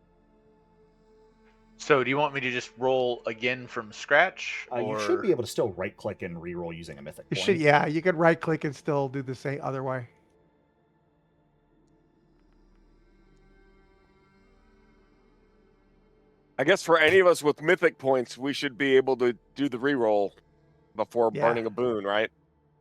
D: So do you want me to just roll again from scratch? Or...
A: You should be able to still right-click and reroll using a mythic
E: You
A: point.
E: should, yeah, you could right-click and still do the same other way.
C: I guess for any of us with mythic points, we should be able to do the reroll before burning a boon, right?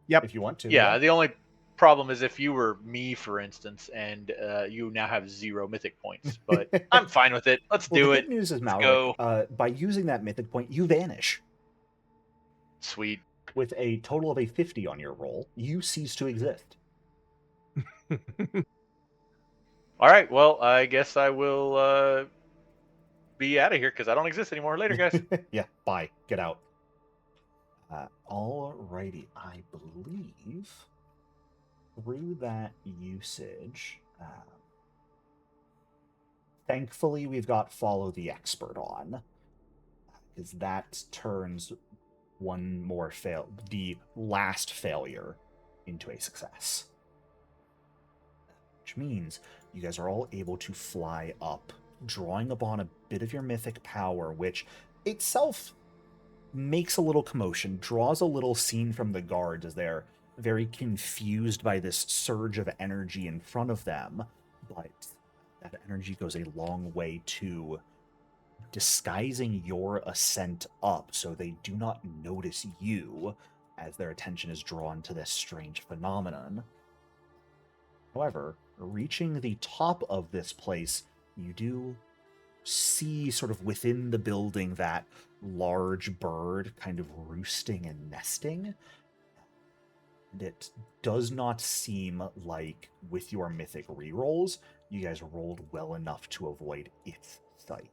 E: Yep.
A: If you want to.
D: Yeah, the only problem is if you were me, for instance, and you now have 0 mythic points. But I'm fine with it. Let's do it.
A: The good news is,
D: Let's
A: Malric,
D: go.
A: by using that mythic point, you vanish.
D: Sweet.
A: With a total of a 50 on your roll, you cease to exist.
D: All right, well, I guess I will be out of here because I don't exist anymore. Later, guys.
A: Yeah, bye. Get out. Alrighty, I believe through that usage, thankfully we've got Follow the Expert on, because that turns one more the last failure into a success. Which means you guys are all able to fly up, drawing upon a bit of your mythic power, which itself makes a little commotion, draws a little scene from the guards as they're very confused by this surge of energy in front of them. But that energy goes a long way to disguising your ascent up so they do not notice you as their attention is drawn to this strange phenomenon. However, reaching the top of this place, you do see sort of within the building that large bird kind of roosting and nesting. And it does not seem like, with your mythic rerolls, you guys rolled well enough to avoid its sight.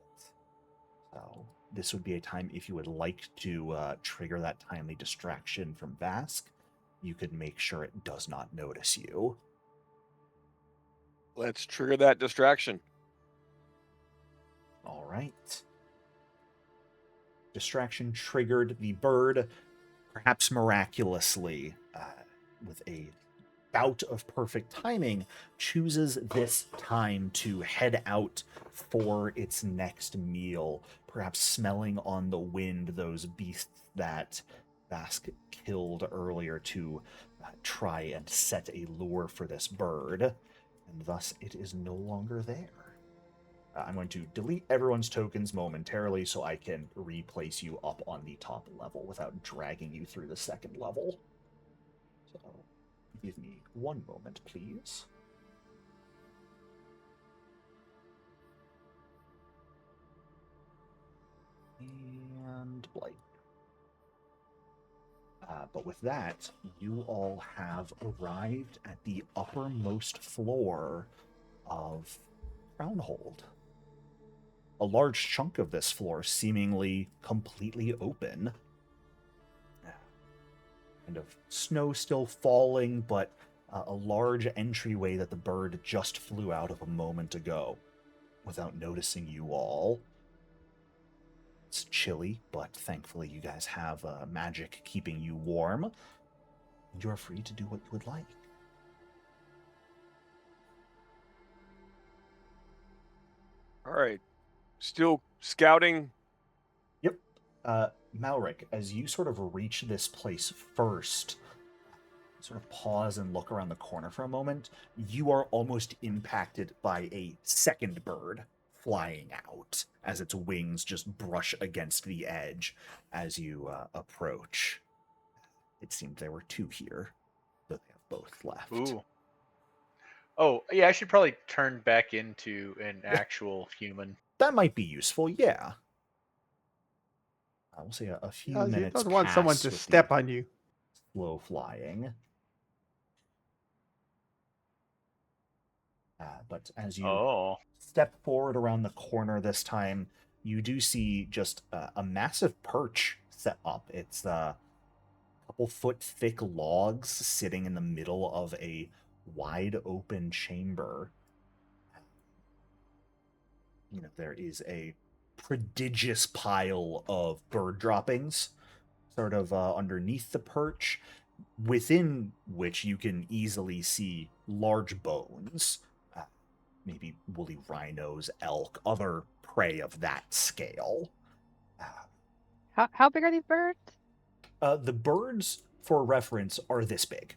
A: So this would be a time, if you would like to trigger that timely distraction from Vask, you could make sure it does not notice you.
C: Let's trigger that distraction.
A: All right. Distraction triggered. The bird, perhaps miraculously, with a bout of perfect timing, chooses this time to head out for its next meal, perhaps smelling on the wind those beasts that Vask killed earlier to try and set a lure for this bird, and thus it is no longer there. I'm going to delete everyone's tokens momentarily so I can replace you up on the top level without dragging you through the second level. So, give me one moment, please. And But with that, you all have arrived at the uppermost floor of Crownhold. A large chunk of this floor seemingly completely open. Kind of snow still falling, but a large entryway that the bird just flew out of a moment ago without noticing you all. It's chilly, but thankfully you guys have magic keeping you warm. And you are free to do what you would like.
C: All right. Still scouting?
A: Yep. Malric, as you sort of reach this place first, sort of pause and look around the corner for a moment, you are almost impacted by a second bird flying out as its wings just brush against the edge as you approach. It seemed there were two here, but they have both left.
D: Ooh. Oh, yeah, I should probably turn back into an actual human.
A: That might be useful, yeah. I will say a few minutes
E: You don't want someone to
A: with
E: step
A: the
E: on you.
A: slow flying. But as you step forward around the corner this time, you do see just a massive perch set up. It's a couple foot thick logs sitting in the middle of a wide open chamber. You know, there is a prodigious pile of bird droppings sort of underneath the perch, within which you can easily see large bones, maybe woolly rhinos, elk, other prey of that scale.
B: How big are these birds?
A: The birds, for reference, are this big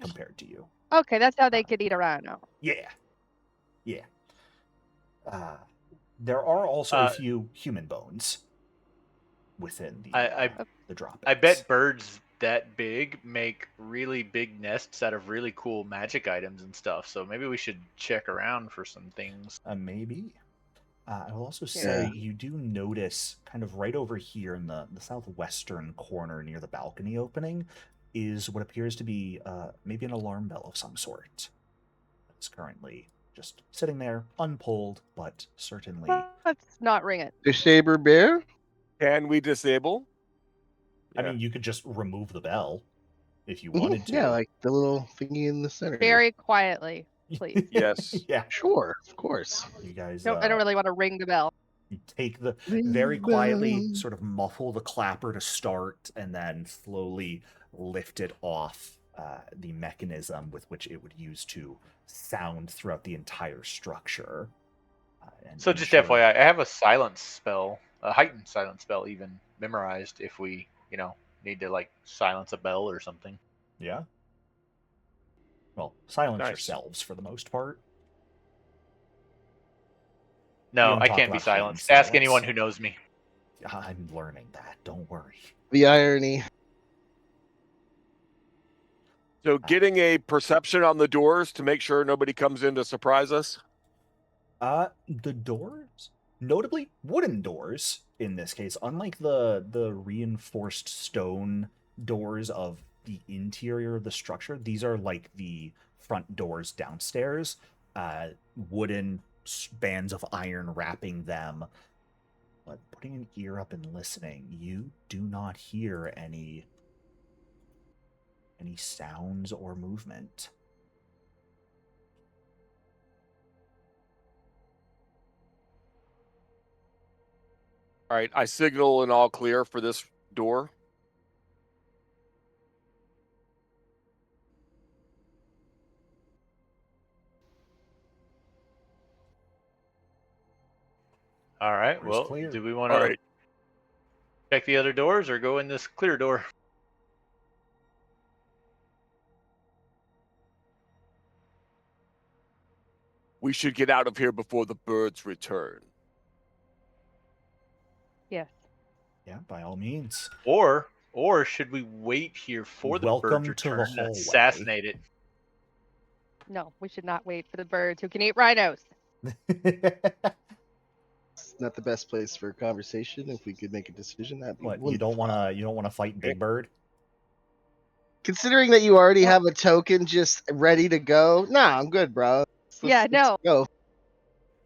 A: compared to you.
B: Okay, that's how they could eat a rhino.
A: Yeah. Yeah. There are also a few human bones within the droppings.
D: I bet birds that big make really big nests out of really cool magic items and stuff. So maybe we should check around for some things.
A: Maybe. I will also say you do notice kind of right over here in the southwestern corner near the balcony opening is what appears to be maybe an alarm bell of some sort. It's currently just sitting there, unpulled, but certainly...
B: Let's not ring it.
G: The Saber Bear?
C: Can we disable?
A: I mean, you could just remove the bell if you wanted to.
G: Yeah, like the little thingy in the center.
B: Very quietly, please.
C: Yes.
A: Yeah.
G: Sure, of course.
A: You guys...
B: I don't really want to ring the bell.
A: You take the... very quietly sort of muffle the clapper to start, and then slowly lift it off the mechanism with which it would use to sound throughout the entire structure.
D: So just FYI, I have a silence spell, a heightened silence spell even memorized if we, need to like silence a bell or something.
A: Yeah. Well, silence yourselves for the most part.
D: No, I can't be silenced. Ask anyone who knows me.
A: I'm learning that. Don't worry.
G: The irony.
C: So getting a perception on the doors to make sure nobody comes in to surprise us?
A: The doors, notably wooden doors in this case, unlike the reinforced stone doors of the interior of the structure, these are like the front doors downstairs, wooden bands of iron wrapping them. But putting an ear up and listening, you do not hear any sounds or movement.
C: All right, I signal an all clear for this door.
D: All right, well, do we want to check the other doors or go in this clear door?
C: We should get out of here before the birds return.
B: Yes.
A: Yeah, by all means.
D: Or should we wait here for the birds return and assassinate it?
B: No, we should not wait for the birds who can eat rhinos.
G: not the best place for a conversation. If we could make a decision, that'd be
A: What,
G: wonderful.
A: you don't wanna fight Big Bird?
G: Considering that you already have a token just ready to go, nah, I'm good, bro.
B: Yeah, no.
G: Go.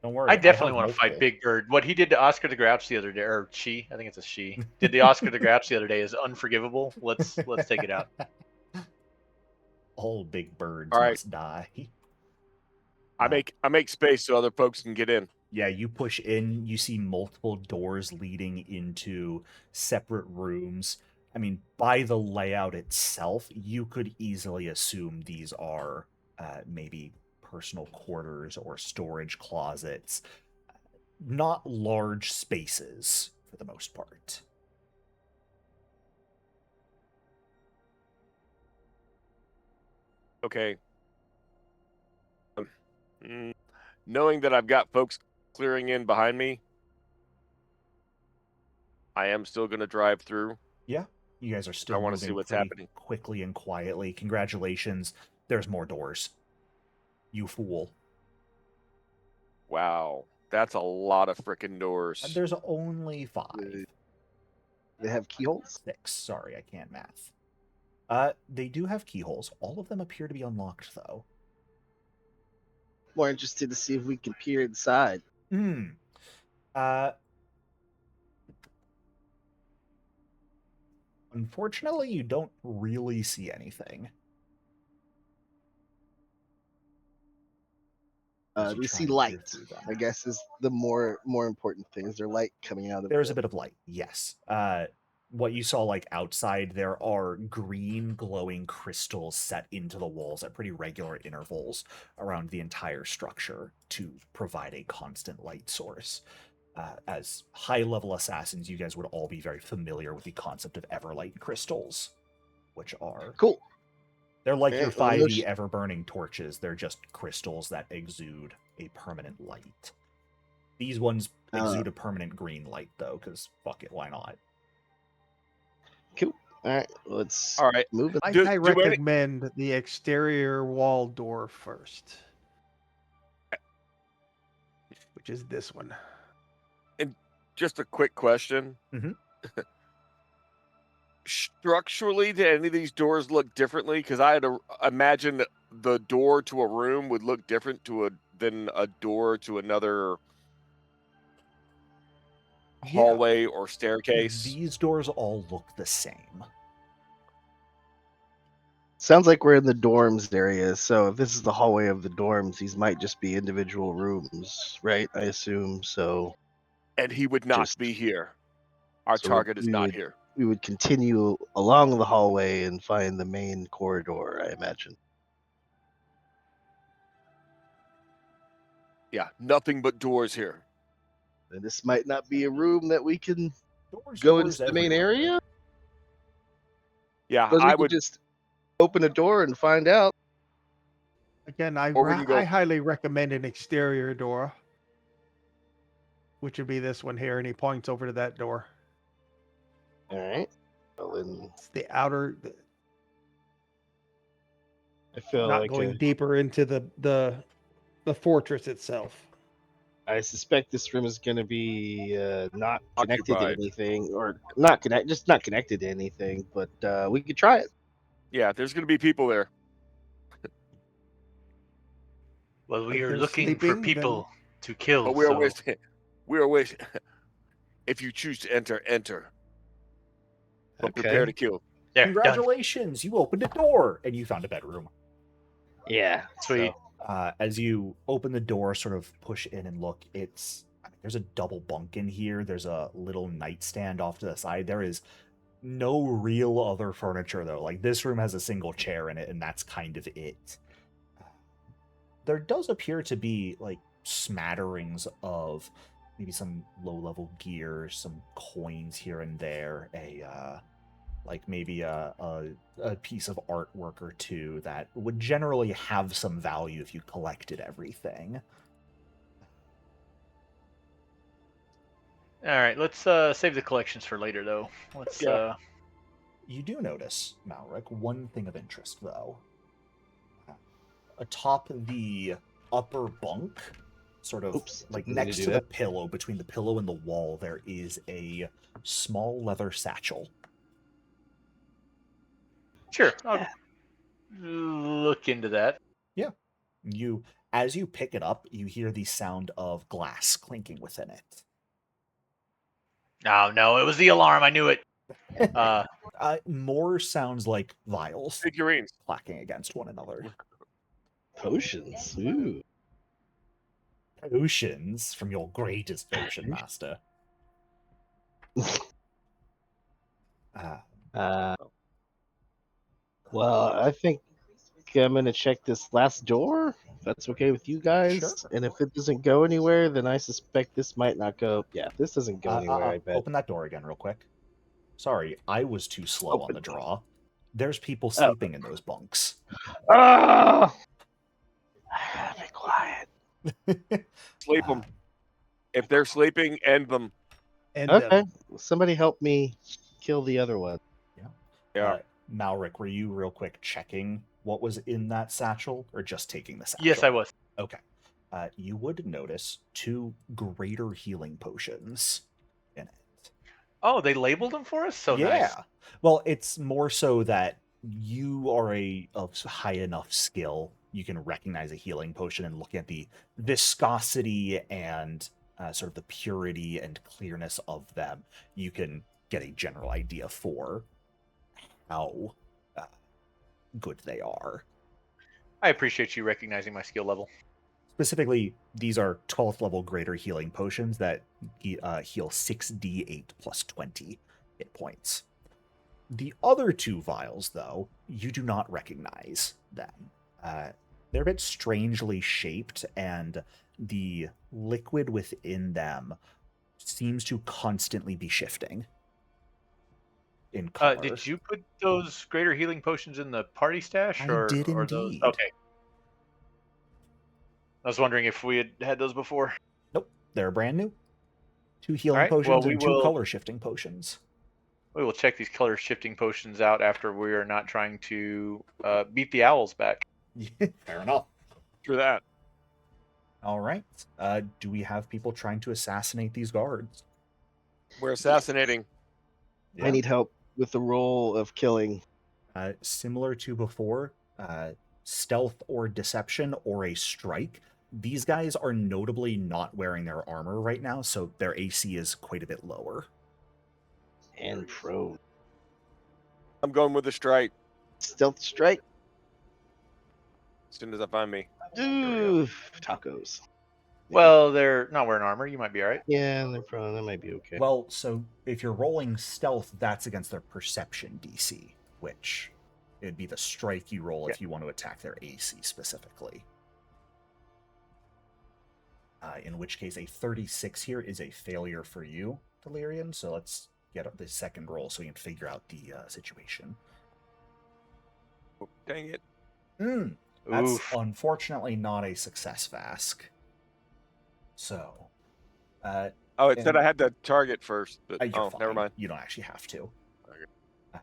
A: Don't worry.
D: I definitely
A: have
D: want to fight
A: multiple.
D: Big Bird. What he did to Oscar the Grouch the other day, or she, I think it's a she, did the Oscar the Grouch the other day is unforgivable. Let's take it out.
A: All big birds
C: All right.
A: must die.
C: I make space so other folks can get in.
A: Yeah, you push in, you see multiple doors leading into separate rooms. I mean, by the layout itself, you could easily assume these are maybe personal quarters or storage closets. Not large spaces, for the most part.
C: Okay. Knowing that I've got folks clearing in behind me, I am still going to drive through.
A: Yeah, you guys are still
C: I want to
A: moving
C: see what's
A: pretty
C: happening
A: quickly and quietly. Congratulations. There's more doors. You fool.
C: Wow, that's a lot of frickin' doors.
A: There's only 5.
G: They have keyholes?
A: 6. Sorry, I can't math. They do have keyholes. All of them appear to be unlocked, though.
G: More interested to see if we can peer inside.
A: Unfortunately, you don't really see anything.
G: We see light, I guess, is the more important thing. Is there light coming out of
A: There's a bit of light, yes. What you saw, like, outside, there are green glowing crystals set into the walls at pretty regular intervals around the entire structure to provide a constant light source. As high-level assassins, you guys would all be very familiar with the concept of everlight crystals, which are...
G: Cool.
A: They're like your 5e ever-burning torches. They're just crystals that exude a permanent light. These ones exude a permanent green light, though, because fuck it, why not?
G: Cool. All right, let's move it.
E: I recommend the exterior wall door first, which is this one.
C: And just a quick question.
A: Mm-hmm.
C: Structurally, do any of these doors look differently? Because I had to imagine that the door to a room would look different than a door to another hallway or staircase.
A: These doors all look the same.
G: Sounds like we're in the dorms area. So if this is the hallway of the dorms, these might just be individual rooms, right? I assume so.
C: And he would not be here. Our target is not here.
G: We would continue along the hallway and find the main corridor, I imagine.
C: Yeah, nothing but doors here.
G: And this might not be a room that we can go into the main area.
C: Yeah,
G: I would just open a door and find out.
E: Again, I highly recommend an exterior door, which would be this one here, and he points over to that door.
G: All right. Well, then
E: it's the outer.
G: I feel
E: not
G: like
E: going deeper into the fortress itself.
G: I suspect this room is going to be not connected
C: Occupied.
G: to anything, or not connected to anything. But we could try it.
C: Yeah, there's going to be people there.
D: Well, we are looking for people to kill.
C: But we are wishing. If you choose to enter, enter. But prepare to kill.
D: There,
A: congratulations, you opened a door and you found a bedroom.
G: Yeah,
D: sweet.
A: So, as you open the door, sort of push in and look, there's a double bunk in here. There's a little nightstand off to the side. There is no real other furniture, though. Like, this room has a single chair in it, and that's kind of it. There does appear to be, like, smatterings of maybe some low-level gear, some coins here and there, maybe a piece of artwork or two that would generally have some value if you collected everything.
D: All right, let's save the collections for later, though.
A: You do notice, Malric, one thing of interest, though. Atop the upper bunk, sort of
G: Oops,
A: like
G: didn't mean to
A: next
G: do
A: to the
G: that.
A: pillow, between the pillow and the wall, there is a small leather satchel.
D: Sure, I'll look into that.
A: Yeah. As you pick it up, you hear the sound of glass clinking within it.
D: Oh, no, it was the alarm. I knew it.
A: More sounds like vials
C: Figurines.
A: clacking against one another.
G: Potions. Ooh.
A: Potions from your greatest potion master.
G: Well, I think I'm gonna check this last door. If that's okay with you guys.
A: Sure.
G: And if it doesn't go anywhere, then I suspect this might not go. Yeah, this doesn't go anywhere. I bet.
A: Open that door again, real quick. Sorry, I was too slow on the draw. There's people sleeping in those bunks.
G: Ah! Be quiet.
C: Sleep them. If they're sleeping, end them.
G: Okay. Somebody help me kill the other one.
C: Yeah.
A: Malric, were you real quick checking what was in that satchel, or just taking the satchel?
D: Yes, I was.
A: Okay. You would notice 2 greater healing potions in it.
D: Oh, they labeled them for us? So nice.
A: Yeah. Well, it's more so that you are of high enough skill, you can recognize a healing potion, and look at the viscosity and sort of the purity and clearness of them. You can get a general idea for how good they are.
D: I appreciate you recognizing my skill level.
A: Specifically, these are 12th level greater healing potions that heal 6d8 plus 20 hit points. The other 2 vials, though, you do not recognize them. They're a bit strangely shaped, and the liquid within them seems to constantly be shifting in color.
D: Did you put those greater healing potions in the party stash?
A: I did
D: or
A: indeed.
D: Those? Okay. I was wondering if we had those before.
A: Nope, they're brand new. 2 healing potions and 2 color shifting potions.
D: We will check these color shifting potions out after we are not trying to beat the owls back.
A: Fair enough.
C: Through that.
A: All right. Do we have people trying to assassinate these guards?
C: We're assassinating.
A: Yeah.
G: I need help with the role of killing.
A: Similar to before, stealth or deception or a strike. These guys are notably not wearing their armor right now, so their AC is quite a bit lower.
G: And prone.
C: I'm going with the strike.
G: Stealth strike.
C: As soon as I find me.
G: Ooh, tacos.
D: Well, they're not wearing armor. You might be all right.
G: Yeah, they're prone. That might be okay.
A: Well, so if you're rolling stealth, that's against their perception DC, which it'd be the strike you roll if you want to attack their AC specifically. In which case, a 36 here is a failure for you, Delirian. So let's get up the second roll so we can figure out the situation.
C: Oh, dang it.
A: That's
D: Oof.
A: unfortunately not a success, Vask. So.
C: It said I had to target first, but never mind.
A: You don't actually have to.
C: Okay.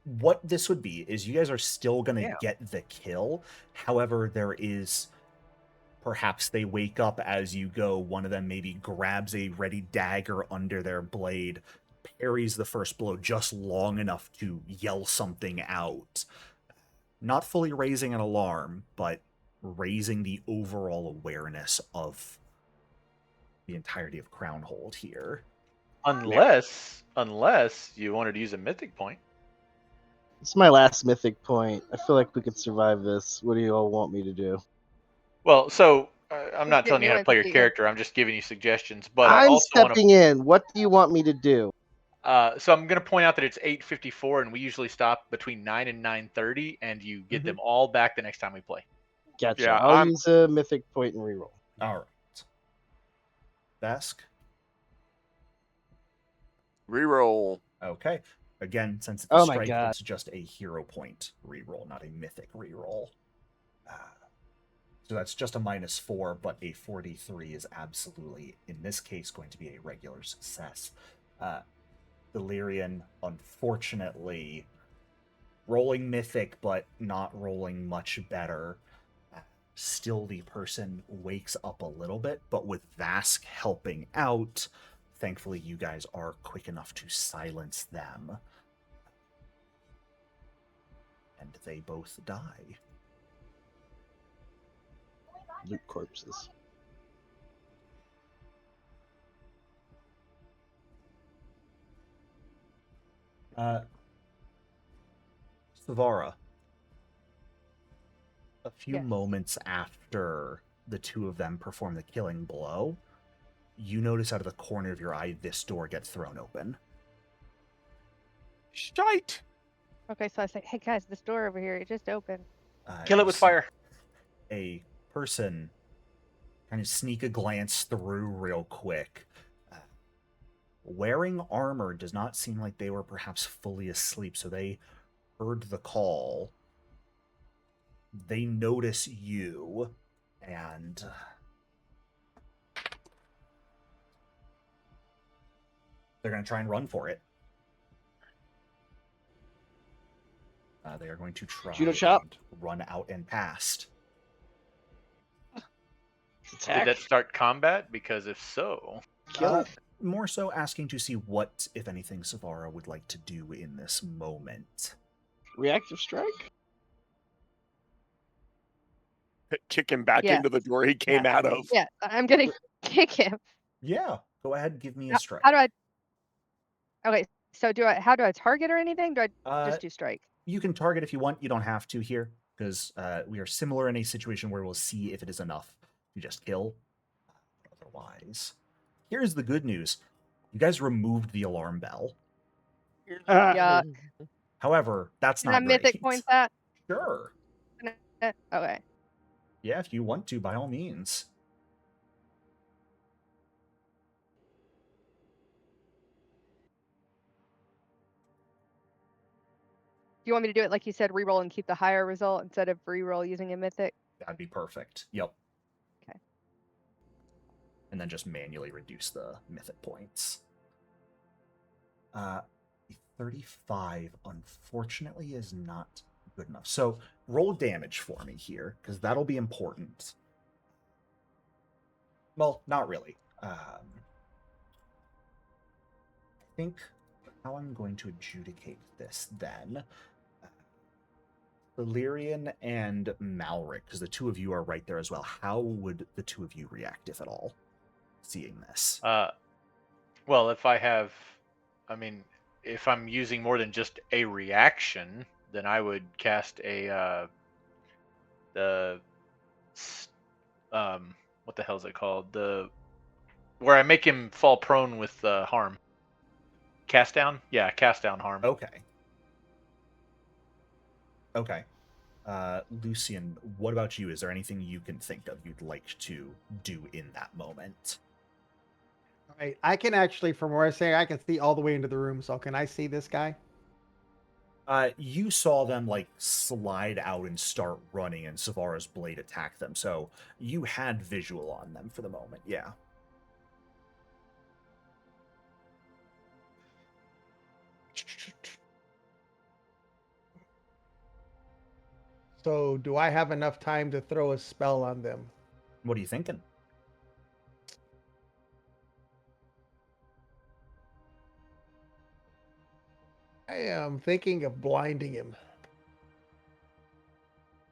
A: What this would be is you guys are still going to get the kill. However, there is... Perhaps they wake up as you go. One of them maybe grabs a ready dagger under their blade, parries the first blow just long enough to yell something out. Not fully raising an alarm, but raising the overall awareness of the entirety of Crownhold here.
D: Unless you wanted to use a mythic point.
G: It's my last mythic point. I feel like we could survive this. What do you all want me to do?
D: Well, so I'm not
B: Get
D: telling you how
B: new
D: to play your
B: ones,
D: character. I'm just giving you suggestions. But
G: I'm
D: I also
G: stepping in. What do you want me to do?
D: So I'm going to point out that it's 8:54, and we usually stop between 9 and 9:30, and you get them all back the next time we play.
G: Gotcha.
C: Yeah,
G: I'll use a mythic point and reroll.
A: All right. Bask?
C: Reroll.
A: Okay. Again, since it's a
G: my
A: strike,
G: God.
A: it's just a hero point reroll, not a mythic reroll. So that's just a -4, but a 43 is absolutely, in this case, going to be a regular success. Delirian, unfortunately, rolling mythic, but not rolling much better. Still, the person wakes up a little bit, but with Vask helping out, thankfully you guys are quick enough to silence them. And they both die.
H: Loot corpses.
A: Savara, a few
B: Yes.
A: moments after the two of them perform the killing blow, you notice out of the corner of your eye this door gets thrown open.
C: Shite!
B: Okay, so I say, hey guys, this door over here, it just opened.
D: Kill it
A: You
D: with
A: see
D: fire.
A: A person kind of sneak a glance through real quick. Wearing armor does not seem like they were perhaps fully asleep, so they heard the call. They notice you, and they're going to try and run for it. They are going to try
G: Judo chop.
A: and run out and past.
D: Did that start combat? Because if so,
G: Kill it.
A: More so asking to see what, if anything, Savara would like to do in this moment.
G: Reactive strike.
C: Kick him back
B: Yeah.
C: into the door he came out of.
B: Yeah, I'm gonna kick him.
A: Yeah, go ahead and give me a strike.
B: How do I? Okay, so how do I target or anything? Do I just do strike?
A: You can target if you want. You don't have to here, because we are similar in a situation where we'll see if it is enough to just kill. Otherwise, here's the good news. You guys removed the alarm bell.
B: Yuck.
A: However, that's
B: Can
A: not
B: I mythic
A: great.
B: point that?
A: Sure.
B: Okay.
A: Yeah, if you want to, by all means.
B: Do you want me to do it like you said, reroll and keep the higher result instead of reroll using a mythic?
A: That'd be perfect. Yep.
B: Okay.
A: And then just manually reduce the mythic points. 35, unfortunately, is not good enough. So roll damage for me here, because that'll be important. Well, not really. I think how I'm going to adjudicate this then. Illyrian and Malric, because the two of you are right there as well. How would the two of you react, if at all, seeing this?
D: well, if I'm using more than just a reaction, then I would cast what the hell is it called? Where I make him fall prone with harm. Cast down? Yeah, cast down harm.
A: Okay. Lucian, what about you? Is there anything you can think of you'd like to do in that moment?
E: All right, I can actually, from where I say, I can see all the way into the room. So can I see this guy?
A: You saw them like slide out and start running, and Savara's blade attack them. So you had visual on them for the moment. Yeah.
E: So do I have enough time to throw a spell on them?
A: What are you thinking?
E: I am thinking of blinding him.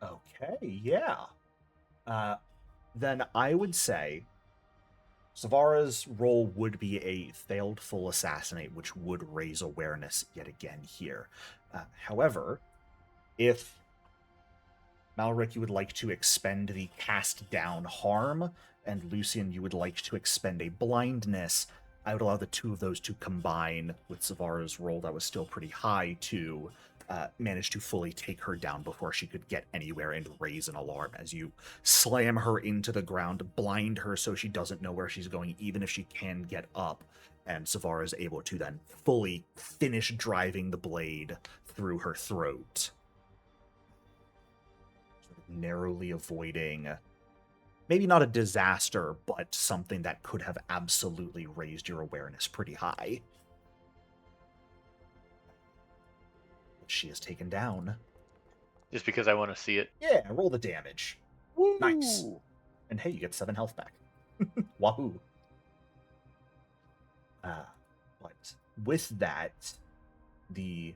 A: Okay, yeah. Then I would say Savara's role would be a failed full assassinate, which would raise awareness yet again here. However, if Malric, you would like to expend the cast down harm, and Lucian, you would like to expend a blindness, I would allow the two of those to combine with Savara's roll that was still pretty high to manage to fully take her down before she could get anywhere and raise an alarm as you slam her into the ground, blind her so she doesn't know where she's going, even if she can get up. And Savara is able to then fully finish driving the blade through her throat. Sort of narrowly avoiding, maybe not a disaster, but something that could have absolutely raised your awareness pretty high. She is taken down.
D: Just because I want to see it.
A: Yeah, roll the damage. Nice. And hey, you get 7 health back. Wahoo. But with that, the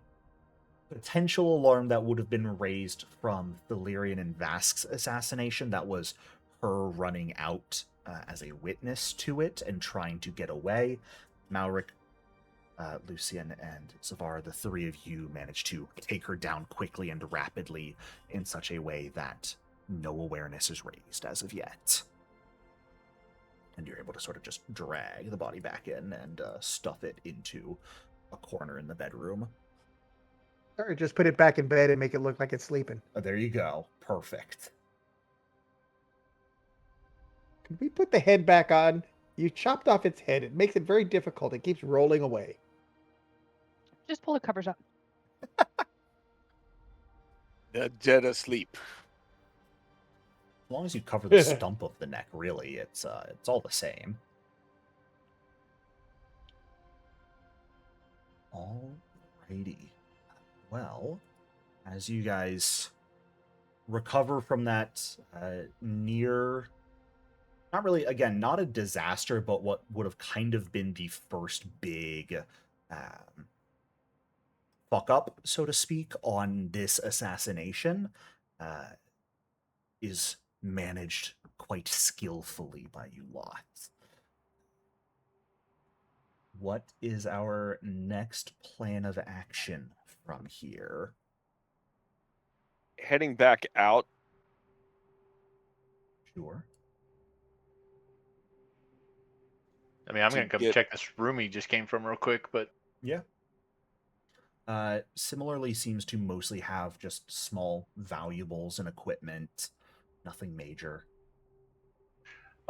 A: potential alarm that would have been raised from Thelyrian and Vask's assassination, that was her running out as a witness to it and trying to get away. Malric, Lucian, and Zavar, the 3 of you managed to take her down quickly and rapidly in such a way that no awareness is raised as of yet. And you're able to sort of just drag the body back in and stuff it into a corner in the bedroom.
E: Or just put it back in bed and make it look like it's sleeping.
A: Oh, there you go. Perfect.
E: Can we put the head back on? You chopped off its head. It makes it very difficult. It keeps rolling away.
B: Just pull the covers up.
C: Dead asleep.
A: As long as you cover the stump of the neck, really, it's all the same. Alrighty. Well, as you guys recover from that near, not really, again, not a disaster, but what would have kind of been the first big fuck up, so to speak, on this assassination, is managed quite skillfully by you lot. What is our next plan of action from here?
C: Heading back out.
A: Sure.
D: I mean, I'm going to come check this room he just came from real quick, but...
A: Yeah. Similarly seems to mostly have just small valuables and equipment. Nothing major.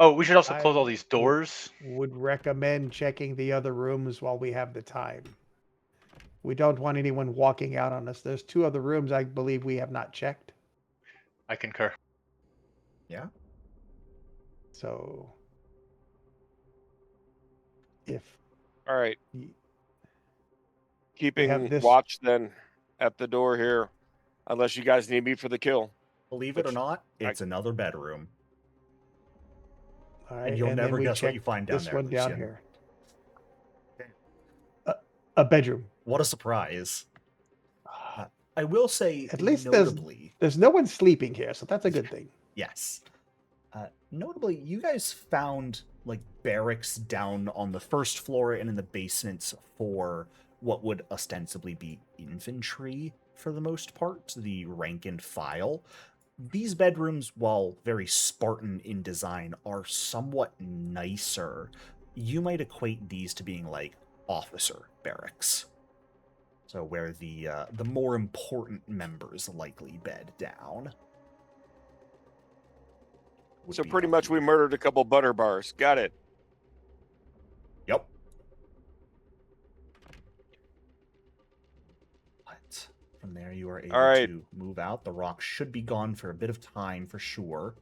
D: Oh, we should also close all these doors.
E: Would recommend checking the other rooms while we have the time. We don't want anyone walking out on us. There's 2 other rooms I believe we have not checked.
D: I concur.
A: Yeah.
E: So, if...
C: All right. Keeping watch then at the door here, unless you guys need me for the kill.
A: Believe it or not, it's another bedroom.
E: All right,
A: and you'll never guess what you find down
E: this
A: there.
E: One
A: Lucian.
E: down here. A bedroom.
A: What a surprise! I will say,
E: at least
A: notably,
E: there's no one sleeping here, so that's a good thing.
A: Yes. Notably, you guys found like barracks down on the first floor and in the basements for what would ostensibly be infantry for the most part, the rank and file. These bedrooms, while very Spartan in design, are somewhat nicer. You might equate these to being like officer barracks. So where the more important members likely bed down.
C: So pretty much we murdered a couple butter bars. Got it.
A: Yep. But from there you are able to move out. The rock should be gone for a bit of time for sure.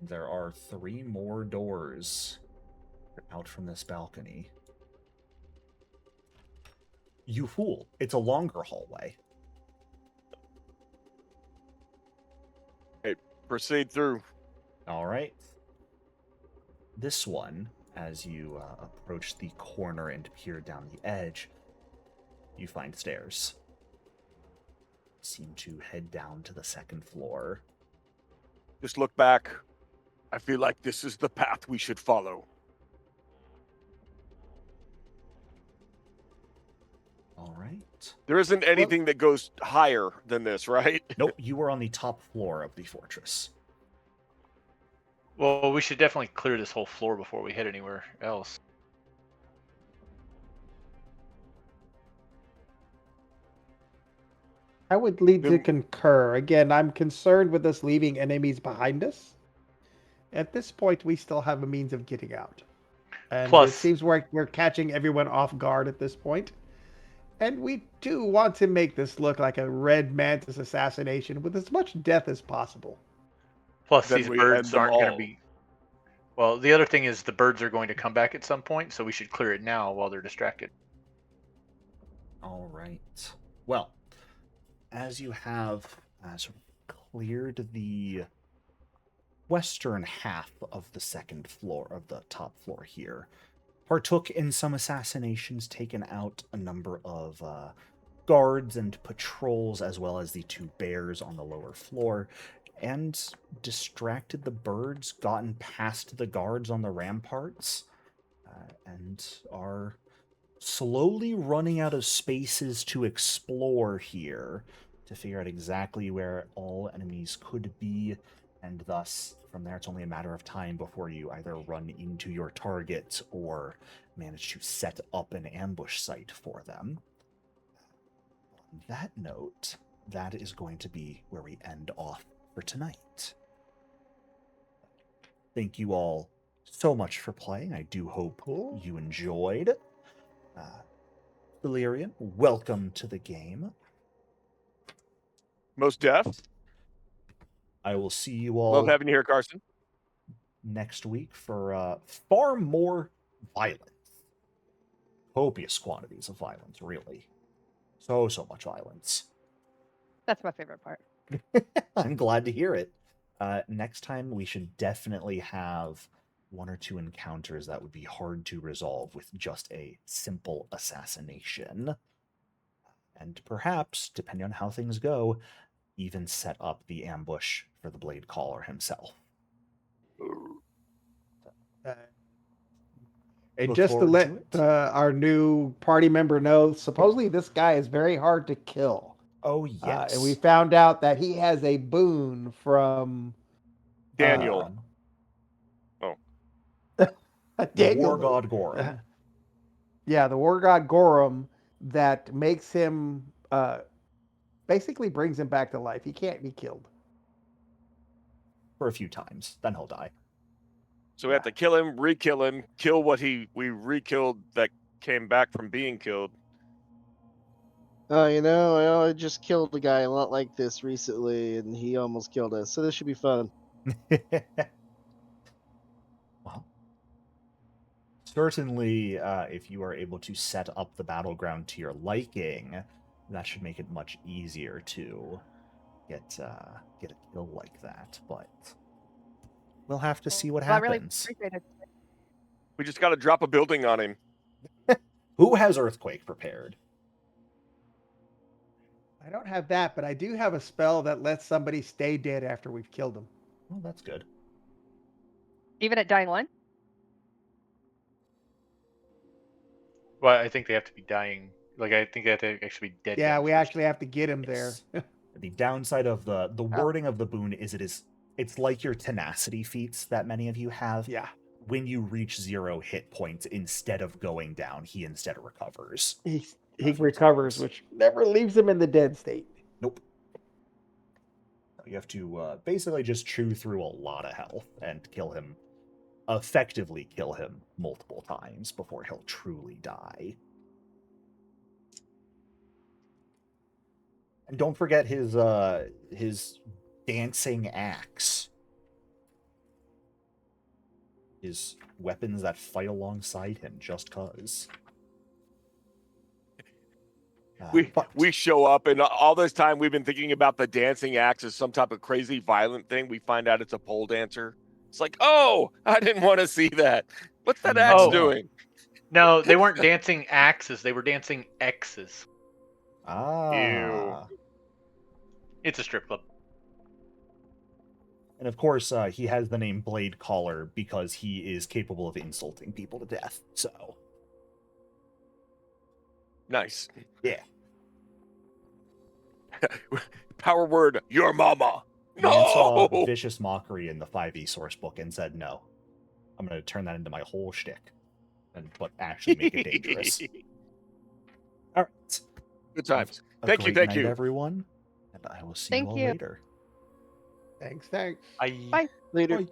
A: There are 3 more doors out from this balcony. You fool. It's a longer hallway.
C: Hey, proceed through.
A: All right. This one, as you approach the corner and peer down the edge, you find stairs. Seem to head down to the 2nd floor.
C: Just look back. I feel like this is the path we should follow.
A: All right.
C: There isn't anything that goes higher than this, right?
A: Nope, you are on the top floor of the fortress.
D: Well, we should definitely clear this whole floor before we head anywhere else.
E: I would lead to concur. Again, I'm concerned with us leaving enemies behind us. At this point, we still have a means of getting out. And
D: Plus,
E: it seems we're catching everyone off guard at this point. And we do want to make this look like a Red Mantis assassination with as much death as possible.
D: Plus, these birds aren't going to be... Well, the other thing is the birds are going to come back at some point, so we should clear it now while they're distracted.
A: All right. Well, as you have sort of cleared the western half of the second floor, of the top floor here. Partook in some assassinations, taken out a number of guards and patrols, as well as the 2 bears on the lower floor, and distracted the birds, gotten past the guards on the ramparts, and are slowly running out of spaces to explore here, to figure out exactly where all enemies could be, and thus, from there, it's only a matter of time before you either run into your target or manage to set up an ambush site for them. On that note, that is going to be where we end off for tonight. Thank you all so much for playing. I do hope you enjoyed. Delirium, welcome to the game.
C: Most deaf.
A: I will see you all
C: Love having you here, Carson.
A: next week for far more violence. Copious quantities of violence, really. So much violence.
B: That's my favorite part.
A: I'm glad to hear it. Next time, we should definitely have 1 or 2 encounters that would be hard to resolve with just a simple assassination. And perhaps, depending on how things go, even set up the ambush for the Blade Caller himself.
E: And
A: Look
E: just to
A: forward
E: let
A: to it.
E: our new party member know, supposedly this guy is very hard to kill.
A: Oh, yes.
E: And we found out that he has a boon from
C: Daniel.
E: Daniel.
A: War God Gorum.
E: Yeah, the War God Gorum that makes him, basically brings him back to life. He can't be killed.
A: For a few times, then he'll die.
C: So we have to kill him, re-kill him, kill what we re-killed that came back from being killed.
G: I just killed a guy a lot like this recently, and he almost killed us. So this should be fun.
A: Well, certainly, if you are able to set up the battleground to your liking, that should make it much easier to get a kill like that. But we'll have to see what
B: Well, I really
A: happens.
B: appreciate it.
C: We just got to drop a building on him.
A: Who has Earthquake prepared?
E: I don't have that, but I do have a spell that lets somebody stay dead after we've killed them.
A: Well, that's good.
B: Even at dying 1?
D: Well, I think they have to be dying. Like, I think they have to actually be dead.
E: Yeah,
D: down
E: we
D: first.
E: actually have to get him there.
A: The downside of the wording of the boon is it's like your tenacity feats that many of you have.
E: Yeah.
A: When you reach 0 hit points, instead of going down, he instead recovers.
E: He recovers, which never leaves him in the dead state.
A: Nope. You have to basically just chew through a lot of health and effectively kill him multiple times before he'll truly die. And don't forget his dancing axe. His weapons that fight alongside him just cause.
C: We show up, and all this time we've been thinking about the dancing axe as some type of crazy violent thing. We find out it's a pole dancer. It's like, oh, I didn't want to see that. What's that axe doing?
D: No, they weren't dancing axes. They were dancing X's.
A: Ah.
C: Ew.
D: It's a strip club.
A: And of course, he has the name Blade Caller because he is capable of insulting people to death. So.
C: Nice.
A: Yeah.
C: Power word, your mama.
A: Man
C: No!
A: saw vicious mockery in the 5e source book and said, no, I'm going to turn that into my whole shtick. But actually make it dangerous. All right.
C: Good times.
A: Thank
C: you,
A: everyone. And I will see you all later.
E: Thanks.
D: Bye.
B: Bye.
G: Later.
A: Bye.